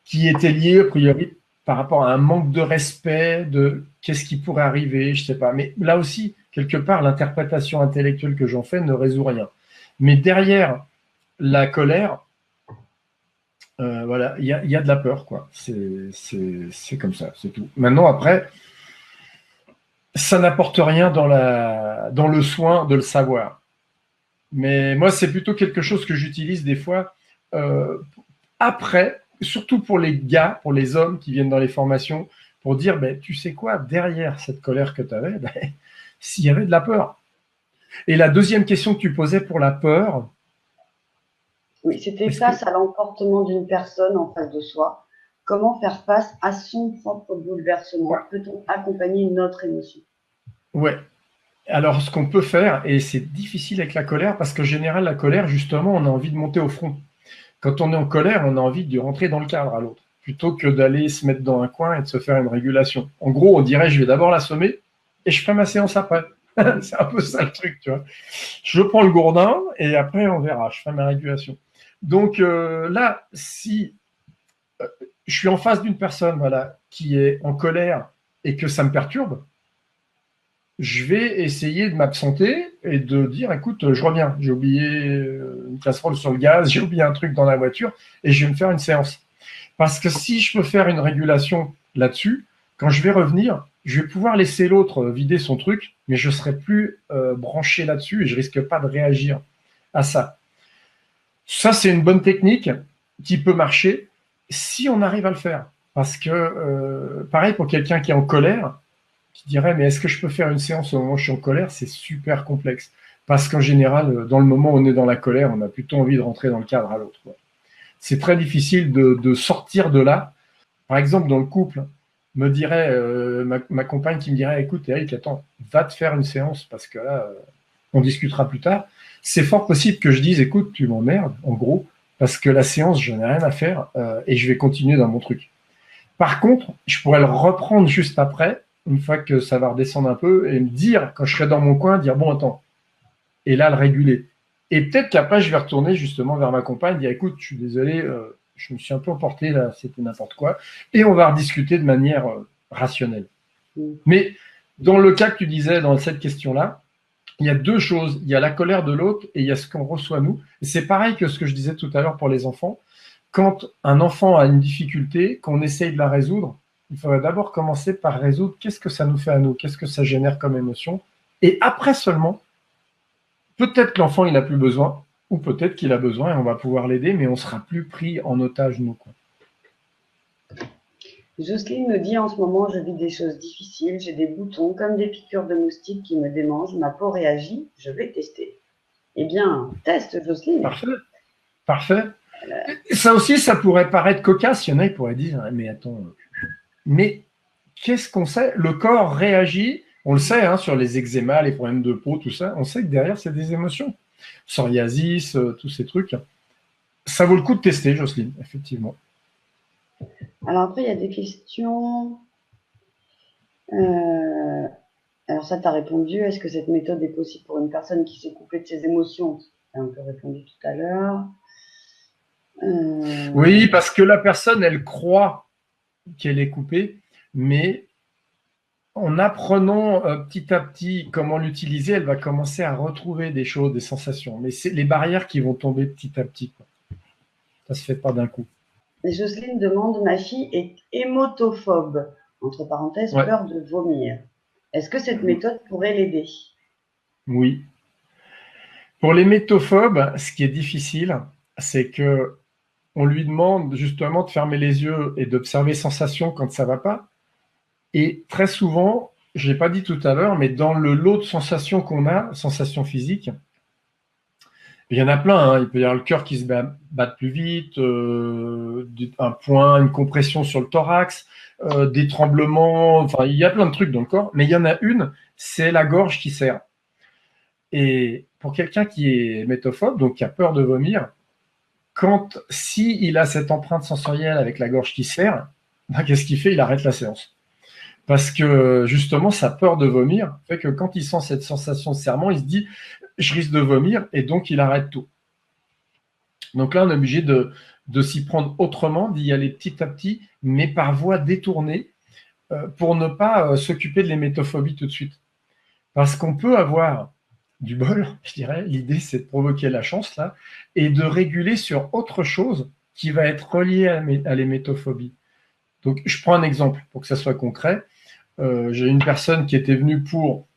qui était liée, a priori, par rapport à un manque de respect, de qu'est-ce qui pourrait arriver, je ne sais pas. Mais là aussi, quelque part, l'interprétation intellectuelle que j'en fais ne résout rien. Mais derrière la colère, voilà, il y a de la peur, quoi. C'est comme ça, c'est tout. Maintenant, après, ça n'apporte rien dans le soin de le savoir. Mais moi, c'est plutôt quelque chose que j'utilise des fois après, surtout pour les gars, pour les hommes qui viennent dans les formations, pour dire, ben, tu sais quoi, derrière cette colère que tu avais, ben, s'il y avait de la peur. Et la deuxième question que tu posais pour la peur. Oui, c'était face à l'emportement d'une personne en face de soi. Comment faire face à son propre bouleversement? Ouais. Peut-on accompagner notre émotion? Ouais. Alors, ce qu'on peut faire, et c'est difficile avec la colère, parce qu'en général, la colère, justement, on a envie de monter au front. Quand on est en colère, on a envie de rentrer dans le cadre à l'autre, plutôt que d'aller se mettre dans un coin et de se faire une régulation. En gros, on dirait, je vais d'abord l'assommer et je ferai ma séance après. C'est un peu ça le truc, tu vois. Je prends le gourdin et après, on verra, je ferai ma régulation. Donc là, si je suis en face d'une personne voilà, qui est en colère et que ça me perturbe, je vais essayer de m'absenter et de dire, écoute, je reviens, j'ai oublié une casserole sur le gaz, j'ai oublié un truc dans la voiture et je vais me faire une séance. Parce que si je peux faire une régulation là-dessus, quand je vais revenir, je vais pouvoir laisser l'autre vider son truc, mais je ne serai plus branché là-dessus et je risque pas de réagir à ça. Ça, c'est une bonne technique qui peut marcher si on arrive à le faire. Parce que, pareil, pour quelqu'un qui est en colère, qui dirait, mais est-ce que je peux faire une séance au moment où je suis en colère? C'est super complexe. Parce qu'en général, dans le moment où on est dans la colère, on a plutôt envie de rentrer dans le cadre à l'autre. C'est très difficile de sortir de là. Par exemple, dans le couple, me dirait ma compagne qui me dirait, écoute, Eric, attends, va te faire une séance parce que là, on discutera plus tard. C'est fort possible que je dise, écoute, tu m'emmerdes, en gros, parce que la séance, je n'ai rien à faire et je vais continuer dans mon truc. Par contre, je pourrais le reprendre juste après, une fois que ça va redescendre un peu, et me dire, quand je serai dans mon coin, dire, bon, attends, et là, le réguler. Et peut-être qu'après, je vais retourner justement vers ma compagne, dire, écoute, je suis désolé, je me suis un peu emporté, là, c'était n'importe quoi, et on va rediscuter de manière rationnelle. Mais dans le cas que tu disais, dans cette question-là, il y a deux choses. Il y a la colère de l'autre et il y a ce qu'on reçoit nous. Et c'est pareil que ce que je disais tout à l'heure pour les enfants. Quand un enfant a une difficulté, qu'on essaye de la résoudre, il faudrait d'abord commencer par résoudre qu'est-ce que ça nous fait à nous, qu'est-ce que ça génère comme émotion. Et après seulement, peut-être que l'enfant, il n'a plus besoin, ou peut-être qu'il a besoin et on va pouvoir l'aider, mais on ne sera plus pris en otage, nous. Quoi. Jocelyne me dit en ce moment, je vis des choses difficiles, j'ai des boutons comme des piqûres de moustiques qui me démangent, ma peau réagit, je vais tester. Eh bien, teste, Jocelyne. Parfait, parfait. Ça aussi, ça pourrait paraître cocasse. Il y en a qui pourraient dire, mais attends, mais qu'est-ce qu'on sait? Le corps réagit, on le sait, hein, sur les eczémas, les problèmes de peau, tout ça, on sait que derrière, c'est des émotions. Psoriasis, tous ces trucs. Ça vaut le coup de tester, Jocelyne, effectivement. Alors après, il y a des questions. Alors ça, tu as répondu. Est-ce que cette méthode est possible pour une personne qui s'est coupée de ses émotions? Tu as un peu répondu tout à l'heure. Oui, parce que la personne, elle croit qu'elle est coupée, mais en apprenant petit à petit comment l'utiliser, elle va commencer à retrouver des choses, des sensations. Mais c'est les barrières qui vont tomber petit à petit. Quoi. Ça ne se fait pas d'un coup. Et Jocelyne demande, ma fille est hématophobe, entre parenthèses, Ouais. peur de vomir. Est-ce que cette méthode pourrait l'aider? Oui. Pour les métophobes, ce qui est difficile, c'est que on lui demande justement de fermer les yeux et d'observer les sensations quand ça ne va pas. Et très souvent, je ne l'ai pas dit tout à l'heure, mais dans le lot de sensations qu'on a, sensations physiques, il y en a plein. Hein. Il peut y avoir le cœur qui se bat plus vite, un point, une compression sur le thorax, des tremblements. Enfin, il y a plein de trucs dans le corps. Mais il y en a une, c'est la gorge qui serre. Et pour quelqu'un qui est métophobe, donc qui a peur de vomir, s'il a cette empreinte sensorielle avec la gorge qui serre, ben, qu'est-ce qu'il fait? Il arrête la séance. Parce que justement, sa peur de vomir fait que quand il sent cette sensation de serrement, il se dit « je risque de vomir » et donc il arrête tout. Donc là, on est obligé de s'y prendre autrement, d'y aller petit à petit, mais par voie détournée, pour ne pas s'occuper de l'hémétophobie tout de suite. Parce qu'on peut avoir du bol, je dirais, l'idée c'est de provoquer la chance là, et de réguler sur autre chose qui va être reliée à l'hémétophobie. Donc je prends un exemple pour que ça soit concret. J'ai une personne qui était venue pour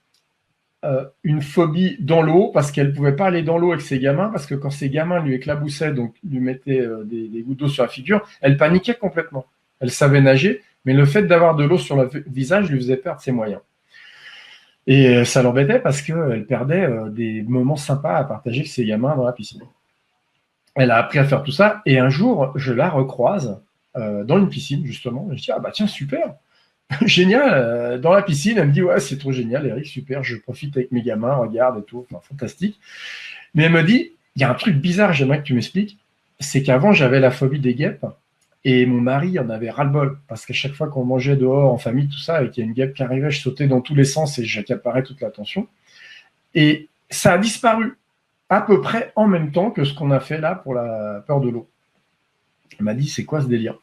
une phobie dans l'eau parce qu'elle ne pouvait pas aller dans l'eau avec ses gamins parce que quand ses gamins lui éclaboussaient, donc lui mettaient des gouttes d'eau sur la figure, elle paniquait complètement. Elle savait nager, mais le fait d'avoir de l'eau sur le visage lui faisait perdre ses moyens. Et ça l'embêtait parce qu'elle perdait des moments sympas à partager avec ses gamins dans la piscine. Elle a appris à faire tout ça et un jour, je la recroise dans une piscine justement. Je dis « ah bah tiens, super !» Génial, dans la piscine, elle me dit « ouais, c'est trop génial, Eric, super, je profite avec mes gamins, regarde et tout, enfin, fantastique. » Mais elle me dit « il y a un truc bizarre, j'aimerais que tu m'expliques, c'est qu'avant, j'avais la phobie des guêpes et mon mari en avait ras-le-bol parce qu'à chaque fois qu'on mangeait dehors en famille, tout ça, et qu'il y a une guêpe qui arrivait, je sautais dans tous les sens et j'accaparais toute l'attention. Et ça a disparu à peu près en même temps que ce qu'on a fait là pour la peur de l'eau. » Elle m'a dit « c'est quoi ce délire ?»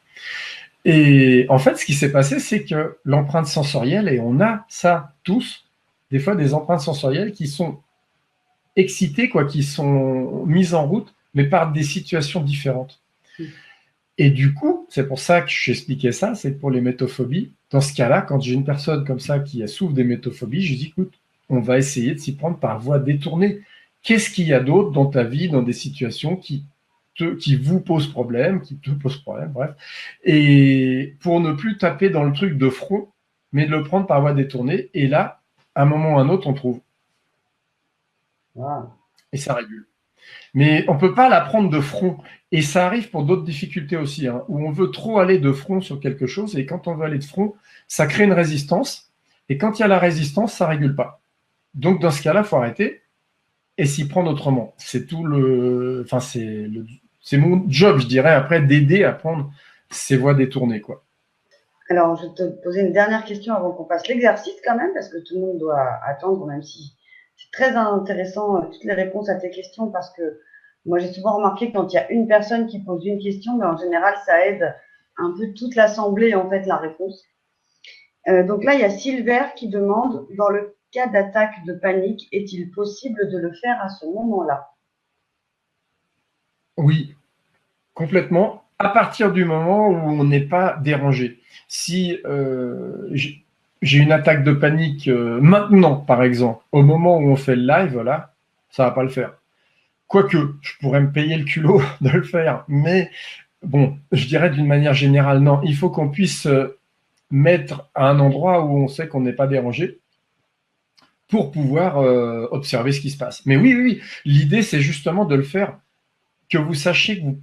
Et en fait, ce qui s'est passé, c'est que l'empreinte sensorielle, et on a ça tous, des fois des empreintes sensorielles qui sont excitées, quoi, qui sont mises en route, mais par des situations différentes. Et du coup, c'est pour ça que j'expliquais ça, c'est que pour les métophobies, dans ce cas-là, quand j'ai une personne comme ça qui souffre des métophobies, je dis, écoute, on va essayer de s'y prendre par voie détournée. Qu'est-ce qu'il y a d'autre dans ta vie, dans des situations qui vous posent problème, qui te posent problème, bref, et pour ne plus taper dans le truc de front, mais de le prendre par voie détournée, et là, à un moment ou à un autre, on trouve. Wow. Et ça régule. Mais on ne peut pas la prendre de front, et ça arrive pour d'autres difficultés aussi, hein, où on veut trop aller de front sur quelque chose, et quand on veut aller de front, ça crée une résistance, et quand il y a la résistance, ça ne régule pas. Donc dans ce cas-là, il faut arrêter, et s'y prendre autrement. C'est tout le... Enfin, c'est mon job, je dirais, après, d'aider à prendre ces voies détournées, quoi. Alors, je vais te poser une dernière question avant qu'on fasse l'exercice quand même, parce que tout le monde doit attendre, même si c'est très intéressant, toutes les réponses à tes questions, parce que moi, j'ai souvent remarqué que quand il y a une personne qui pose une question, mais en général, ça aide un peu toute l'assemblée, en fait, la réponse. Donc là, il y a Silver qui demande, dans le cas d'attaque de panique, est-il possible de le faire à ce moment-là? Oui, complètement, à partir du moment où on n'est pas dérangé. Si j'ai une attaque de panique maintenant, par exemple, au moment où on fait le live, là, ça ne va pas le faire. Quoique, je pourrais me payer le culot de le faire, mais bon, je dirais d'une manière générale, non, il faut qu'on puisse mettre à un endroit où on sait qu'on n'est pas dérangé pour pouvoir observer ce qui se passe. Mais oui, l'idée, c'est justement de le faire, que vous sachiez que vous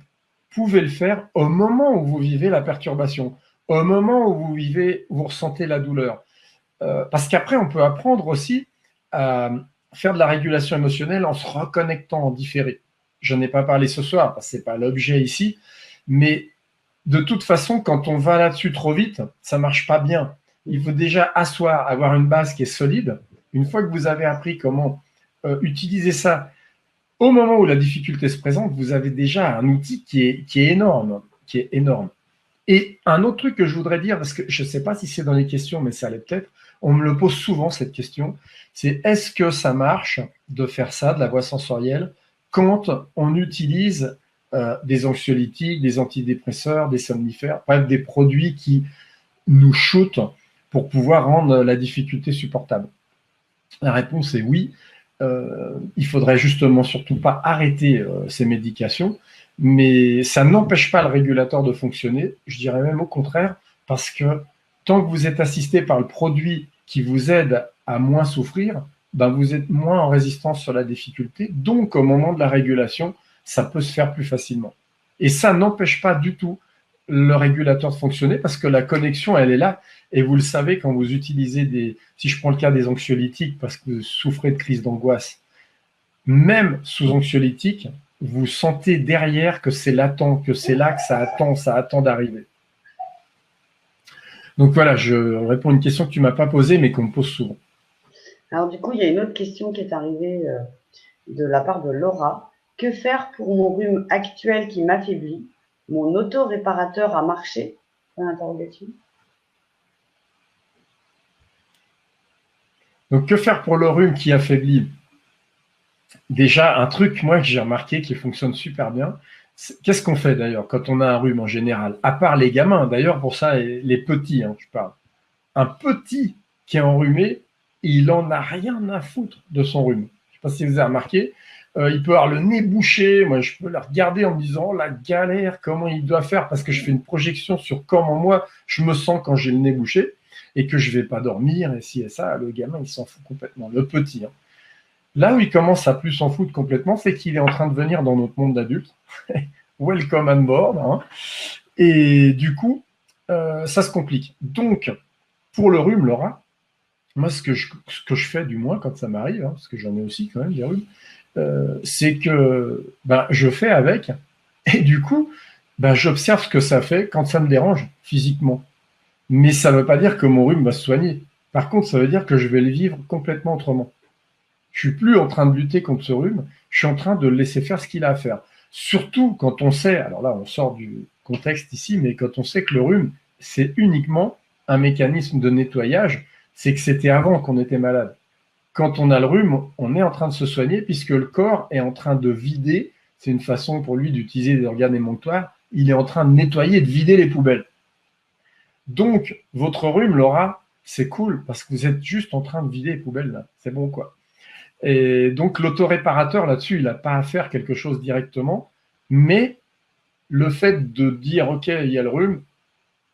pouvez le faire au moment où vous vivez la perturbation, au moment où vous ressentez la douleur. Parce qu'après, on peut apprendre aussi à faire de la régulation émotionnelle en se reconnectant en différé. Je n'en ai pas parlé ce soir, parce que ce n'est pas l'objet ici, mais de toute façon, quand on va là-dessus trop vite, ça ne marche pas bien. Il faut déjà asseoir, avoir une base qui est solide. Une fois que vous avez appris comment utiliser ça, au moment où la difficulté se présente, vous avez déjà un outil qui est énorme, Et un autre truc que je voudrais dire, parce que je ne sais pas si c'est dans les questions, mais ça allait peut-être, on me le pose souvent cette question, c'est est-ce que ça marche de faire ça, de la voie sensorielle, quand on utilise des anxiolytiques, des antidépresseurs, des somnifères, bref, des produits qui nous shootent pour pouvoir rendre la difficulté supportable? La réponse est oui. Il faudrait justement surtout pas arrêter ces médications, mais ça n'empêche pas le régulateur de fonctionner. Je dirais même au contraire, parce que tant que vous êtes assisté par le produit qui vous aide à moins souffrir, ben vous êtes moins en résistance sur la difficulté. Donc, au moment de la régulation, ça peut se faire plus facilement. Et ça n'empêche pas du tout le régulateur de fonctionner parce que la connexion, elle est là. Et vous le savez, quand vous utilisez si je prends le cas des anxiolytiques parce que vous souffrez de crise d'angoisse, même sous anxiolytique, vous sentez derrière que c'est latent, que c'est là que ça attend d'arriver. Donc voilà, je réponds à une question que tu ne m'as pas posée, mais qu'on me pose souvent. Alors du coup, il y a une autre question qui est arrivée de la part de Laura. Que faire pour mon rhume actuel qui m'affaiblit? Mon auto-réparateur a marché? Donc que faire pour le rhume qui affaiblit? Déjà, un truc, moi, que j'ai remarqué qui fonctionne super bien, qu'est-ce qu'on fait d'ailleurs quand on a un rhume en général? À part les gamins, d'ailleurs, pour ça, les petits, hein, je parle. Un petit qui est enrhumé, il en a rien à foutre de son rhume. Je ne sais pas si vous avez remarqué. Il peut avoir le nez bouché. Moi, je peux le regarder en me disant, oh, la galère, comment il doit faire, parce que je fais une projection sur comment moi, je me sens quand j'ai le nez bouché et que je ne vais pas dormir, et ci et ça. Le gamin, il s'en fout complètement. Le petit, hein. Là où il commence à plus s'en foutre complètement, c'est qu'il est en train de venir dans notre monde d'adulte. Welcome on board. Hein. Et du coup, ça se complique. Donc, pour le rhume, Laura, moi, ce que je fais, du moins, quand ça m'arrive, hein, parce que j'en ai aussi quand même des rhumes, c'est que je fais avec. Et du coup, j'observe ce que ça fait quand ça me dérange physiquement. Mais ça ne veut pas dire que mon rhume va se soigner. Par contre, ça veut dire que je vais le vivre complètement autrement. Je ne suis plus en train de lutter contre ce rhume, je suis en train de le laisser faire ce qu'il a à faire. Surtout quand on sait, alors là on sort du contexte ici, mais quand on sait que le rhume, c'est uniquement un mécanisme de nettoyage, c'est que c'était avant qu'on était malade. Quand on a le rhume, on est en train de se soigner puisque le corps est en train de vider, c'est une façon pour lui d'utiliser des organes émonctoires, il est en train de nettoyer, de vider les poubelles. Donc, votre rhume, Laura, c'est cool parce que vous êtes juste en train de vider les poubelles là, c'est bon quoi. Et donc, l'autoréparateur, là-dessus, il n'a pas à faire quelque chose directement, mais le fait de dire, OK, il y a le rhume,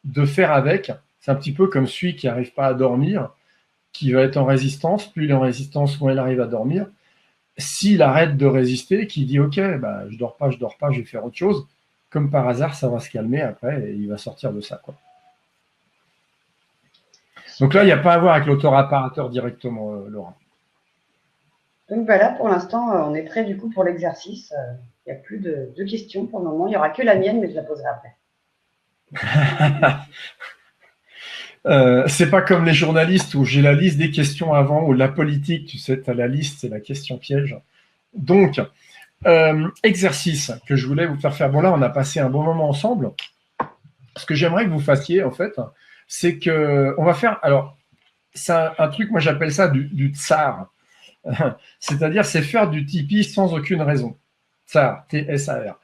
de faire avec, c'est un petit peu comme celui qui n'arrive pas à dormir, qui va être en résistance, plus il est en résistance, moins il arrive à dormir. S'il arrête de résister, qu'il dit, OK, je dors pas, je vais faire autre chose, comme par hasard, ça va se calmer après et il va sortir de ça, quoi. Donc là, il n'y a pas à voir avec l'autoréparateur directement, Laura. Donc voilà, pour l'instant, on est prêt du coup pour l'exercice. Il n'y a plus de questions pour le moment. Il n'y aura que la mienne, mais je la poserai après. C'est pas comme les journalistes où j'ai la liste des questions avant, ou la politique, tu sais, tu as la liste, c'est la question piège. Donc, exercice que je voulais vous faire. Bon, là, on a passé un bon moment ensemble. Ce que j'aimerais que vous fassiez, en fait, c'est que on va faire. Alors, c'est un truc, moi j'appelle ça du tsar. C'est-à-dire, c'est faire du Tipeee sans aucune raison. Tsar, T-S-A-R.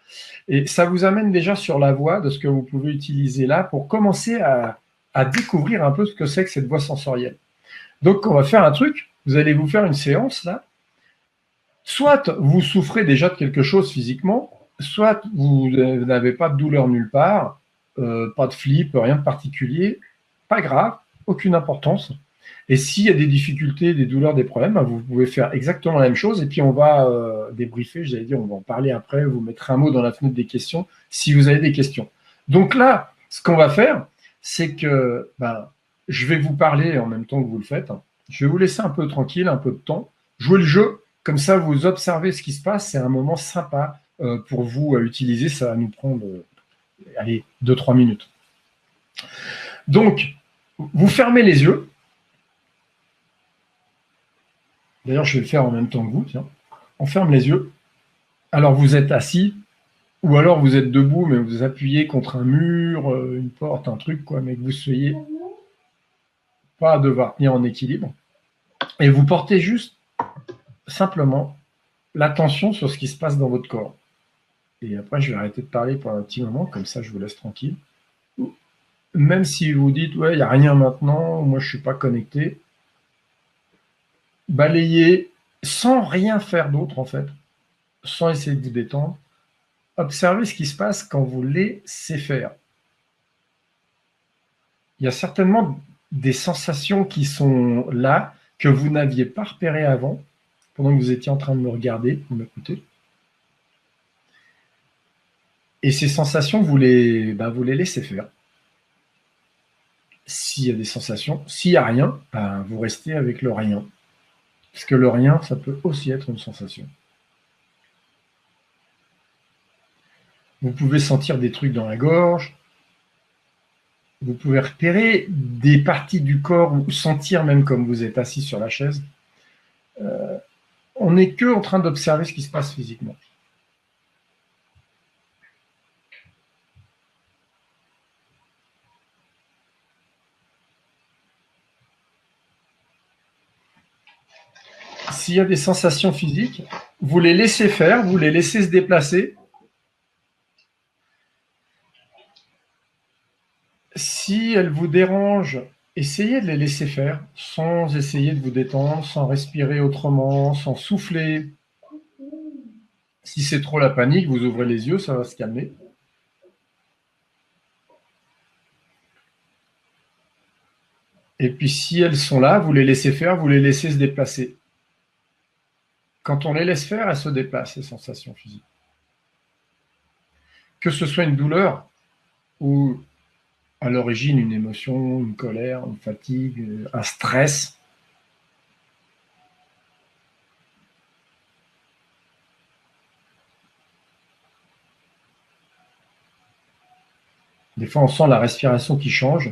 Et ça vous amène déjà sur la voie de ce que vous pouvez utiliser là pour commencer à découvrir un peu ce que c'est que cette voie sensorielle. Donc, on va faire un truc. Vous allez vous faire une séance là. Soit vous souffrez déjà de quelque chose physiquement, soit vous n'avez pas de douleur nulle part, pas de flip, rien de particulier, pas grave, aucune importance. Et s'il y a des difficultés, des douleurs, des problèmes, vous pouvez faire exactement la même chose. Et puis on va débriefer, j'allais dire, on va en parler après, vous mettrez un mot dans la fenêtre des questions si vous avez des questions. Donc là, ce qu'on va faire, c'est que je vais vous parler en même temps que vous le faites. Je vais vous laisser un peu tranquille, un peu de temps, jouer le jeu. Comme ça, vous observez ce qui se passe. C'est un moment sympa pour vous à utiliser. Ça va nous prendre, allez, 2-3 minutes. Donc, vous fermez les yeux. D'ailleurs, je vais le faire en même temps que vous. Tiens. On ferme les yeux. Alors, vous êtes assis ou alors vous êtes debout, mais vous appuyez contre un mur, une porte, un truc, quoi, mais que vous soyez pas devoir tenir en équilibre. Et vous portez juste simplement l'attention sur ce qui se passe dans votre corps. Et après, je vais arrêter de parler pour un petit moment, comme ça, je vous laisse tranquille. Même si vous dites, ouais, il n'y a rien maintenant, moi, je ne suis pas connecté, balayez sans rien faire d'autre, en fait, sans essayer de vous détendre. observez ce qui se passe quand vous laissez faire. Il y a certainement des sensations qui sont là, que vous n'aviez pas repérées avant, pendant que vous étiez en train de me regarder, ou m'écouter. Et ces sensations, vous les laissez faire. S'il y a des sensations, s'il n'y a rien, vous restez avec le rien. Parce que le rien, ça peut aussi être une sensation. Vous pouvez sentir des trucs dans la gorge. Vous pouvez repérer des parties du corps ou sentir même comme vous êtes assis sur la chaise. On n'est que en train d'observer ce qui se passe physiquement. S'il y a des sensations physiques, vous les laissez faire, vous les laissez se déplacer. Si elles vous dérangent, essayez de les laisser faire, sans essayer de vous détendre, sans respirer autrement, sans souffler. Si c'est trop la panique, vous ouvrez les yeux, ça va se calmer. Et puis si elles sont là, vous les laissez faire, vous les laissez se déplacer. Quand on les laisse faire, elles se déplacent, les sensations physiques. Que ce soit une douleur ou à l'origine une émotion, une colère, une fatigue, un stress. Des fois, on sent la respiration qui change.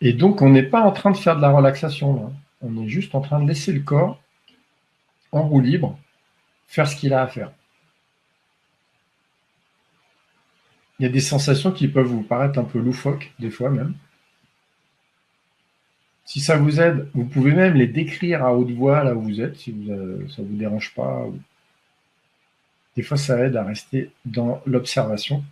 Et donc, on n'est pas en train de faire de la relaxation, là. On est juste en train de laisser le corps en roue libre faire ce qu'il a à faire. Il y a des sensations qui peuvent vous paraître un peu loufoques, des fois même. Si ça vous aide, vous pouvez même les décrire à haute voix là où vous êtes, si ça ne vous dérange pas. Des fois, ça aide à rester dans l'observation.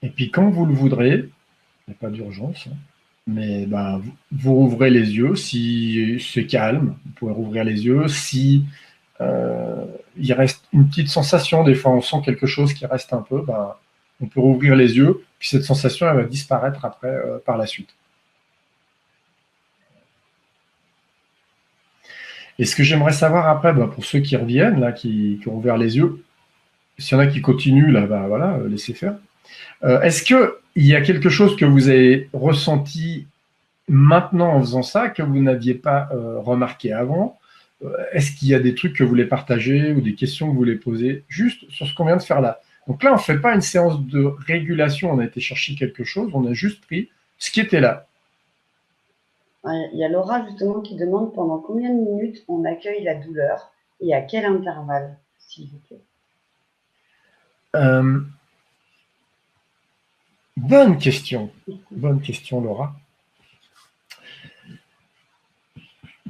Et puis, quand vous le voudrez, il n'y a pas d'urgence, mais vous rouvrez les yeux. Si c'est calme, vous pouvez rouvrir les yeux. Si il reste une petite sensation, des fois on sent quelque chose qui reste un peu, on peut rouvrir les yeux, puis cette sensation elle va disparaître après par la suite. Et ce que j'aimerais savoir après, pour ceux qui reviennent, là, qui ont ouvert les yeux, s'il y en a qui continuent, là, voilà, laissez faire. Est-ce qu'il y a quelque chose que vous avez ressenti maintenant en faisant ça, que vous n'aviez pas remarqué avant? Est-ce qu'il y a des trucs que vous voulez partager ou des questions que vous voulez poser juste sur ce qu'on vient de faire là? Donc là, on ne fait pas une séance de régulation, on a été chercher quelque chose, on a juste pris ce qui était là. Il y a Laura justement qui demande pendant combien de minutes on accueille la douleur et à quel intervalle, s'il vous plaît. Bonne question, Laura.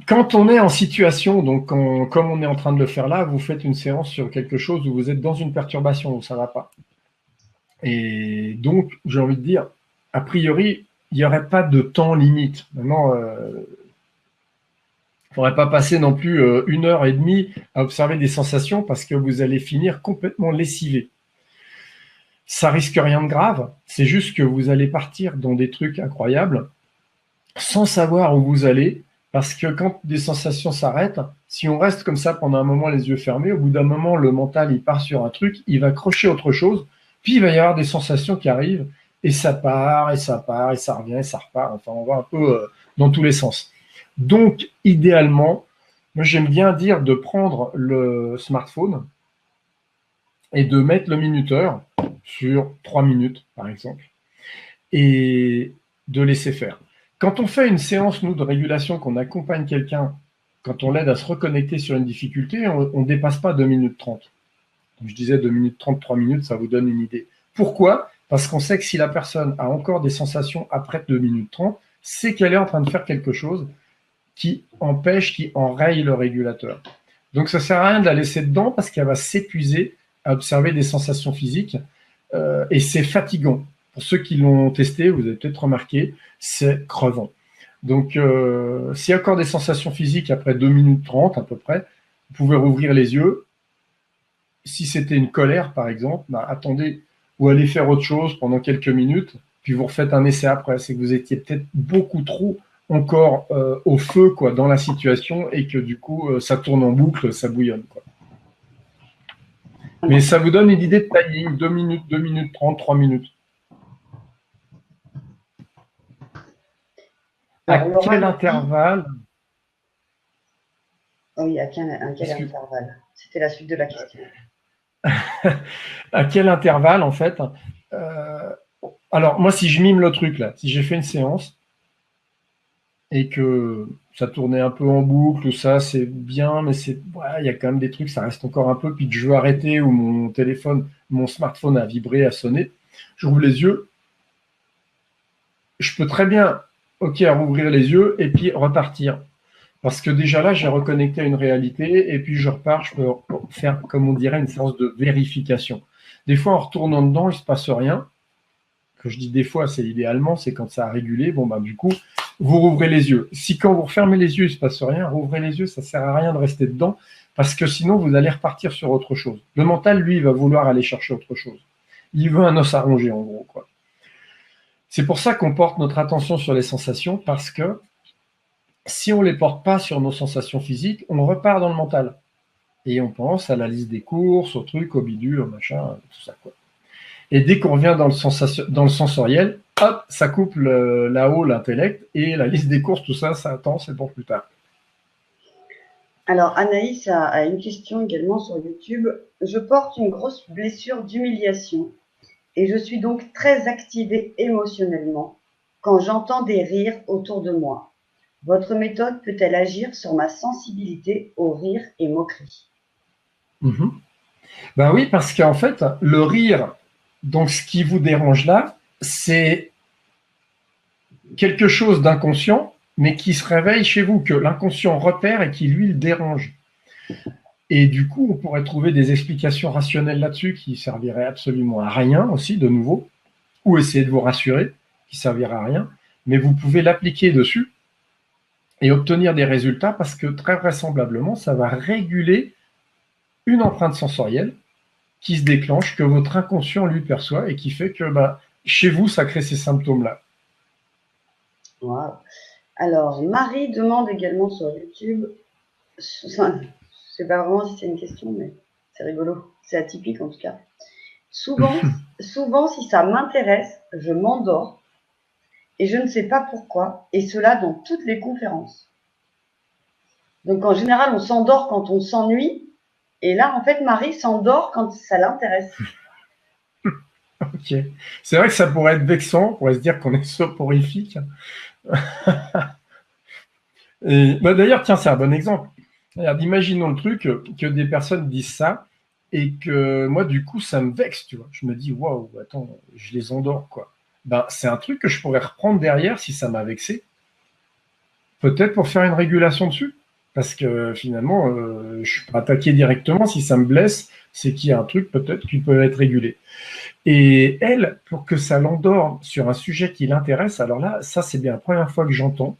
Quand on est en situation, donc comme on est en train de le faire là, vous faites une séance sur quelque chose où vous êtes dans une perturbation, où ça ne va pas. Et donc, j'ai envie de dire, a priori, il n'y aurait pas de temps limite. Maintenant, il ne faudrait pas passer non plus 1h30 à observer des sensations parce que vous allez finir complètement lessivé. Ça risque rien de grave, c'est juste que vous allez partir dans des trucs incroyables sans savoir où vous allez, parce que quand des sensations s'arrêtent, si on reste comme ça pendant un moment les yeux fermés, au bout d'un moment, le mental, il part sur un truc, il va crocher autre chose, puis il va y avoir des sensations qui arrivent, et ça part, et ça part, et ça revient, et ça repart. Enfin, on va un peu dans tous les sens. Donc, idéalement, moi, j'aime bien dire de prendre le smartphone et de mettre le minuteur sur 3 minutes, par exemple, et de laisser faire. Quand on fait une séance, nous, de régulation, qu'on accompagne quelqu'un, quand on l'aide à se reconnecter sur une difficulté, on ne dépasse pas 2 minutes 30. Donc, je disais 2 minutes 30, 3 minutes, ça vous donne une idée. Pourquoi? Parce qu'on sait que si la personne a encore des sensations après 2 minutes 30, c'est qu'elle est en train de faire quelque chose qui empêche, qui enraye le régulateur. Donc, ça ne sert à rien de la laisser dedans parce qu'elle va s'épuiser à observer des sensations physiques et c'est fatigant. pour ceux qui l'ont testé, vous avez peut-être remarqué, c'est crevant. Donc, s'il y a encore des sensations physiques après 2 minutes 30 à peu près, vous pouvez rouvrir les yeux. Si c'était une colère, par exemple, bah, attendez ou allez faire autre chose pendant quelques minutes, puis vous refaites un essai après. C'est que vous étiez peut-être beaucoup trop encore au feu quoi, dans la situation et que du coup, ça tourne en boucle, ça bouillonne. Quoi. Mais ça vous donne une idée de timing, 2 minutes 30, 3 minutes. À quel intervalle Oui, à quel intervalle? C'était la suite de la question. À quel intervalle, en fait alors, moi, si je mime le truc, là, si j'ai fait une séance et que ça tournait un peu en boucle, ça, c'est bien, mais il y a quand même des trucs, ça reste encore un peu, puis que je veux arrêter ou mon téléphone, mon smartphone a vibré, a sonné, j'ouvre les yeux, je peux très bien, rouvrir les yeux et puis repartir. Parce que déjà là, j'ai reconnecté à une réalité et puis je repars, je peux faire, comme on dirait, une séance de vérification. Des fois, en retournant dedans, il ne se passe rien. Que je dis des fois, c'est idéalement, c'est quand ça a régulé. Bon, ben, du coup, vous rouvrez les yeux. Si quand vous refermez les yeux, il ne se passe rien, rouvrez les yeux, ça ne sert à rien de rester dedans parce que sinon, vous allez repartir sur autre chose. Le mental, lui, il va vouloir aller chercher autre chose. Il veut un os à ronger, en gros, quoi. C'est pour ça qu'on porte notre attention sur les sensations parce que si on ne les porte pas sur nos sensations physiques, on repart dans le mental. Et on pense à la liste des courses, au truc, au bidule, au machin, tout ça, quoi. Et dès qu'on revient dans le sensoriel, hop, ça coupe là-haut l'intellect et la liste des courses, tout ça, ça attend, c'est pour plus tard. Alors, Anaïs a une question également sur YouTube. Je porte une grosse blessure d'humiliation et je suis donc très activée émotionnellement quand j'entends des rires autour de moi. Votre méthode peut-elle agir sur ma sensibilité au rire et moquerie? Ben oui, parce qu'en fait, le rire, donc ce qui vous dérange là, c'est quelque chose d'inconscient, mais qui se réveille chez vous, que l'inconscient repère et qui lui le dérange. Et du coup, on pourrait trouver des explications rationnelles là-dessus qui serviraient absolument à rien aussi, de nouveau, ou essayer de vous rassurer, qui servira à rien, mais vous pouvez l'appliquer dessus et obtenir des résultats parce que très vraisemblablement, ça va réguler une empreinte sensorielle qui se déclenche, que votre inconscient lui perçoit et qui fait que chez vous, ça crée ces symptômes-là. Wow. Alors, Marie demande également sur YouTube, je ne sais pas vraiment si c'est une question, mais c'est rigolo, c'est atypique en tout cas. Souvent, si ça m'intéresse, je m'endors et je ne sais pas pourquoi, et cela dans toutes les conférences. Donc en général, on s'endort quand on s'ennuie, et là, en fait, Marie s'endort quand ça l'intéresse. Ok. C'est vrai que ça pourrait être vexant, on pourrait se dire qu'on est soporifique. D'ailleurs, tiens, c'est un bon exemple. Regarde, imaginons le truc que des personnes disent ça et que moi, du coup, ça me vexe, tu vois. Je me dis, waouh, attends, je les endors, quoi. C'est un truc que je pourrais reprendre derrière si ça m'a vexé. Peut-être pour faire une régulation dessus. Parce que finalement, je peux attaquer directement. Si ça me blesse, c'est qu'il y a un truc peut-être qui peut être régulé. Et elle, pour que ça l'endorme sur un sujet qui l'intéresse, alors là, ça, c'est bien la première fois que j'entends.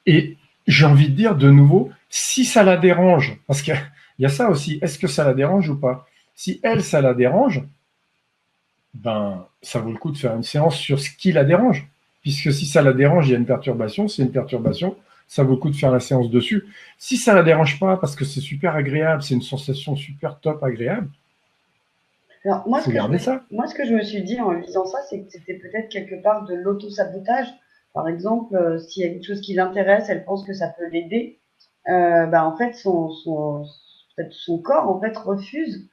Et j'ai envie de dire de nouveau, si ça la dérange, parce qu'il y a ça aussi, est-ce que ça la dérange ou pas? Si elle, ça la dérange, ça vaut le coup de faire une séance sur ce qui la dérange. Puisque si ça la dérange, il y a une perturbation, c'est une perturbation, ça vaut le coup de faire la séance dessus. Si ça la dérange pas, parce que c'est super agréable, c'est une sensation super top agréable, alors, moi, faut garder ça. Moi, ce que je me suis dit en lisant ça, c'est que c'était peut-être quelque part de l'auto-sabotage. Par exemple, s'il y a quelque chose qui l'intéresse, elle pense que ça peut l'aider. En fait, son corps en fait refuse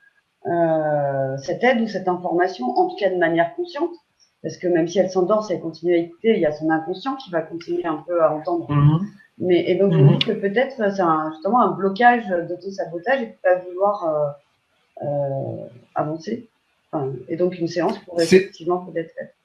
cette aide ou cette information, en tout cas de manière consciente. Parce que même si elle s'endort, si elle continue à écouter, il y a son inconscient qui va continuer un peu à entendre. Et donc, je me dis que peut-être c'est justement un blocage d'auto-sabotage et de ne pas vouloir avancer. Et donc, une séance pourrait effectivement peut-être être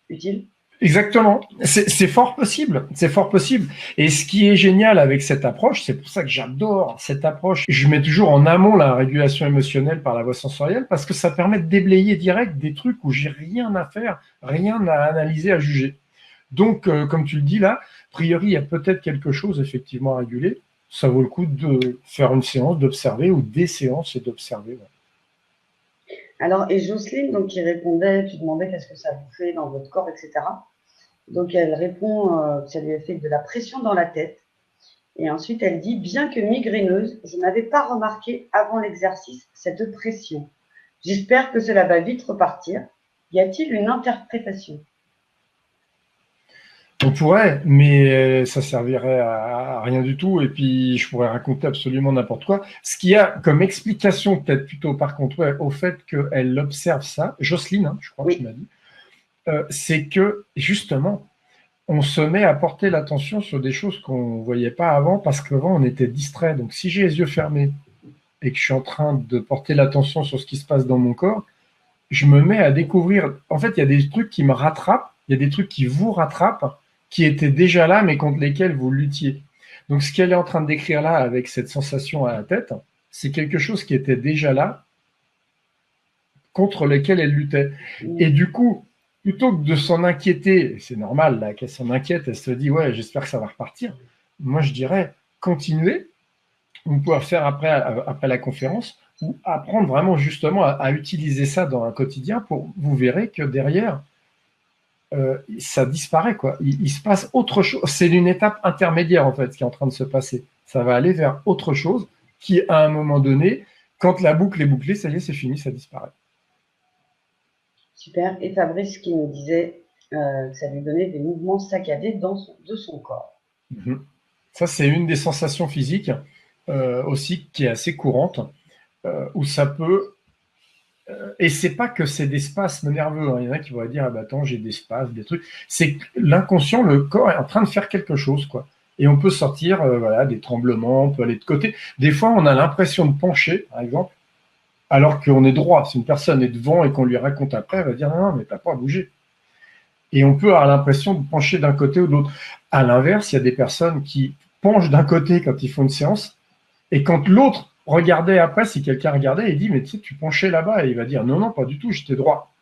utile. Exactement. C'est fort possible. C'est fort possible. Et ce qui est génial avec cette approche, c'est pour ça que j'adore cette approche. Je mets toujours en amont la régulation émotionnelle par la voie sensorielle parce que ça permet de déblayer direct des trucs où j'ai rien à faire, rien à analyser, à juger. Donc, comme tu le dis là, a priori, il y a peut-être quelque chose effectivement à réguler. Ça vaut le coup de faire une séance, d'observer ou des séances et d'observer. Ouais. Alors, et Jocelyne, donc, qui répondait, tu demandais qu'est-ce que ça vous fait dans votre corps, etc. Donc, elle répond que ça lui a fait de la pression dans la tête. Et ensuite, elle dit, bien que migraineuse, je n'avais pas remarqué avant l'exercice cette pression. J'espère que cela va vite repartir. Y a-t-il une interprétation? On pourrait, mais ça servirait à rien du tout. Et puis, je pourrais raconter absolument n'importe quoi. Ce qu'il y a comme explication, peut-être plutôt par contre, ouais, au fait qu'elle observe ça, Jocelyne, hein, je crois que tu m'as dit, c'est que justement, on se met à porter l'attention sur des choses qu'on ne voyait pas avant parce qu'avant, on était distrait. Donc, si j'ai les yeux fermés et que je suis en train de porter l'attention sur ce qui se passe dans mon corps, je me mets à découvrir. En fait, il y a des trucs qui me rattrapent, il y a des trucs qui vous rattrapent, qui étaient déjà là, mais contre lesquels vous luttiez. Donc, ce qu'elle est en train de décrire là, avec cette sensation à la tête, c'est quelque chose qui était déjà là, contre lequel elle luttait. Et du coup, plutôt que de s'en inquiéter, c'est normal là qu'elle s'en inquiète, elle se dit ouais, j'espère que ça va repartir. Moi, je dirais continuez. Vous pouvez faire après la conférence ou apprendre vraiment justement à utiliser ça dans un quotidien pour vous verrez que derrière ça disparaît quoi. Il se passe autre chose. C'est une étape intermédiaire en fait qui est en train de se passer. Ça va aller vers autre chose qui à un moment donné, quand la boucle est bouclée, ça y est, c'est fini, ça disparaît. Super. Et Fabrice qui nous disait que ça lui donnait des mouvements saccadés de son corps. Mm-hmm. Ça, c'est une des sensations physiques aussi qui est assez courante, où ça peut. Et c'est pas que c'est des spasmes nerveux. Hein. Il y en a qui vont dire ah bah attends j'ai des spasmes, des trucs. C'est que l'inconscient, le corps est en train de faire quelque chose quoi. Et on peut sortir voilà des tremblements, on peut aller de côté. Des fois on a l'impression de pencher par exemple, alors qu'on est droit. Si une personne est devant et qu'on lui raconte après, elle va dire non mais t'as pas à bouger. Et on peut avoir l'impression de pencher d'un côté ou de l'autre. À l'inverse, il y a des personnes qui penchent d'un côté quand ils font une séance, et quand l'autre regardait après, si quelqu'un regardait, il dit mais tu sais, tu penchais là-bas, et il va dire non, non, pas du tout, j'étais droit.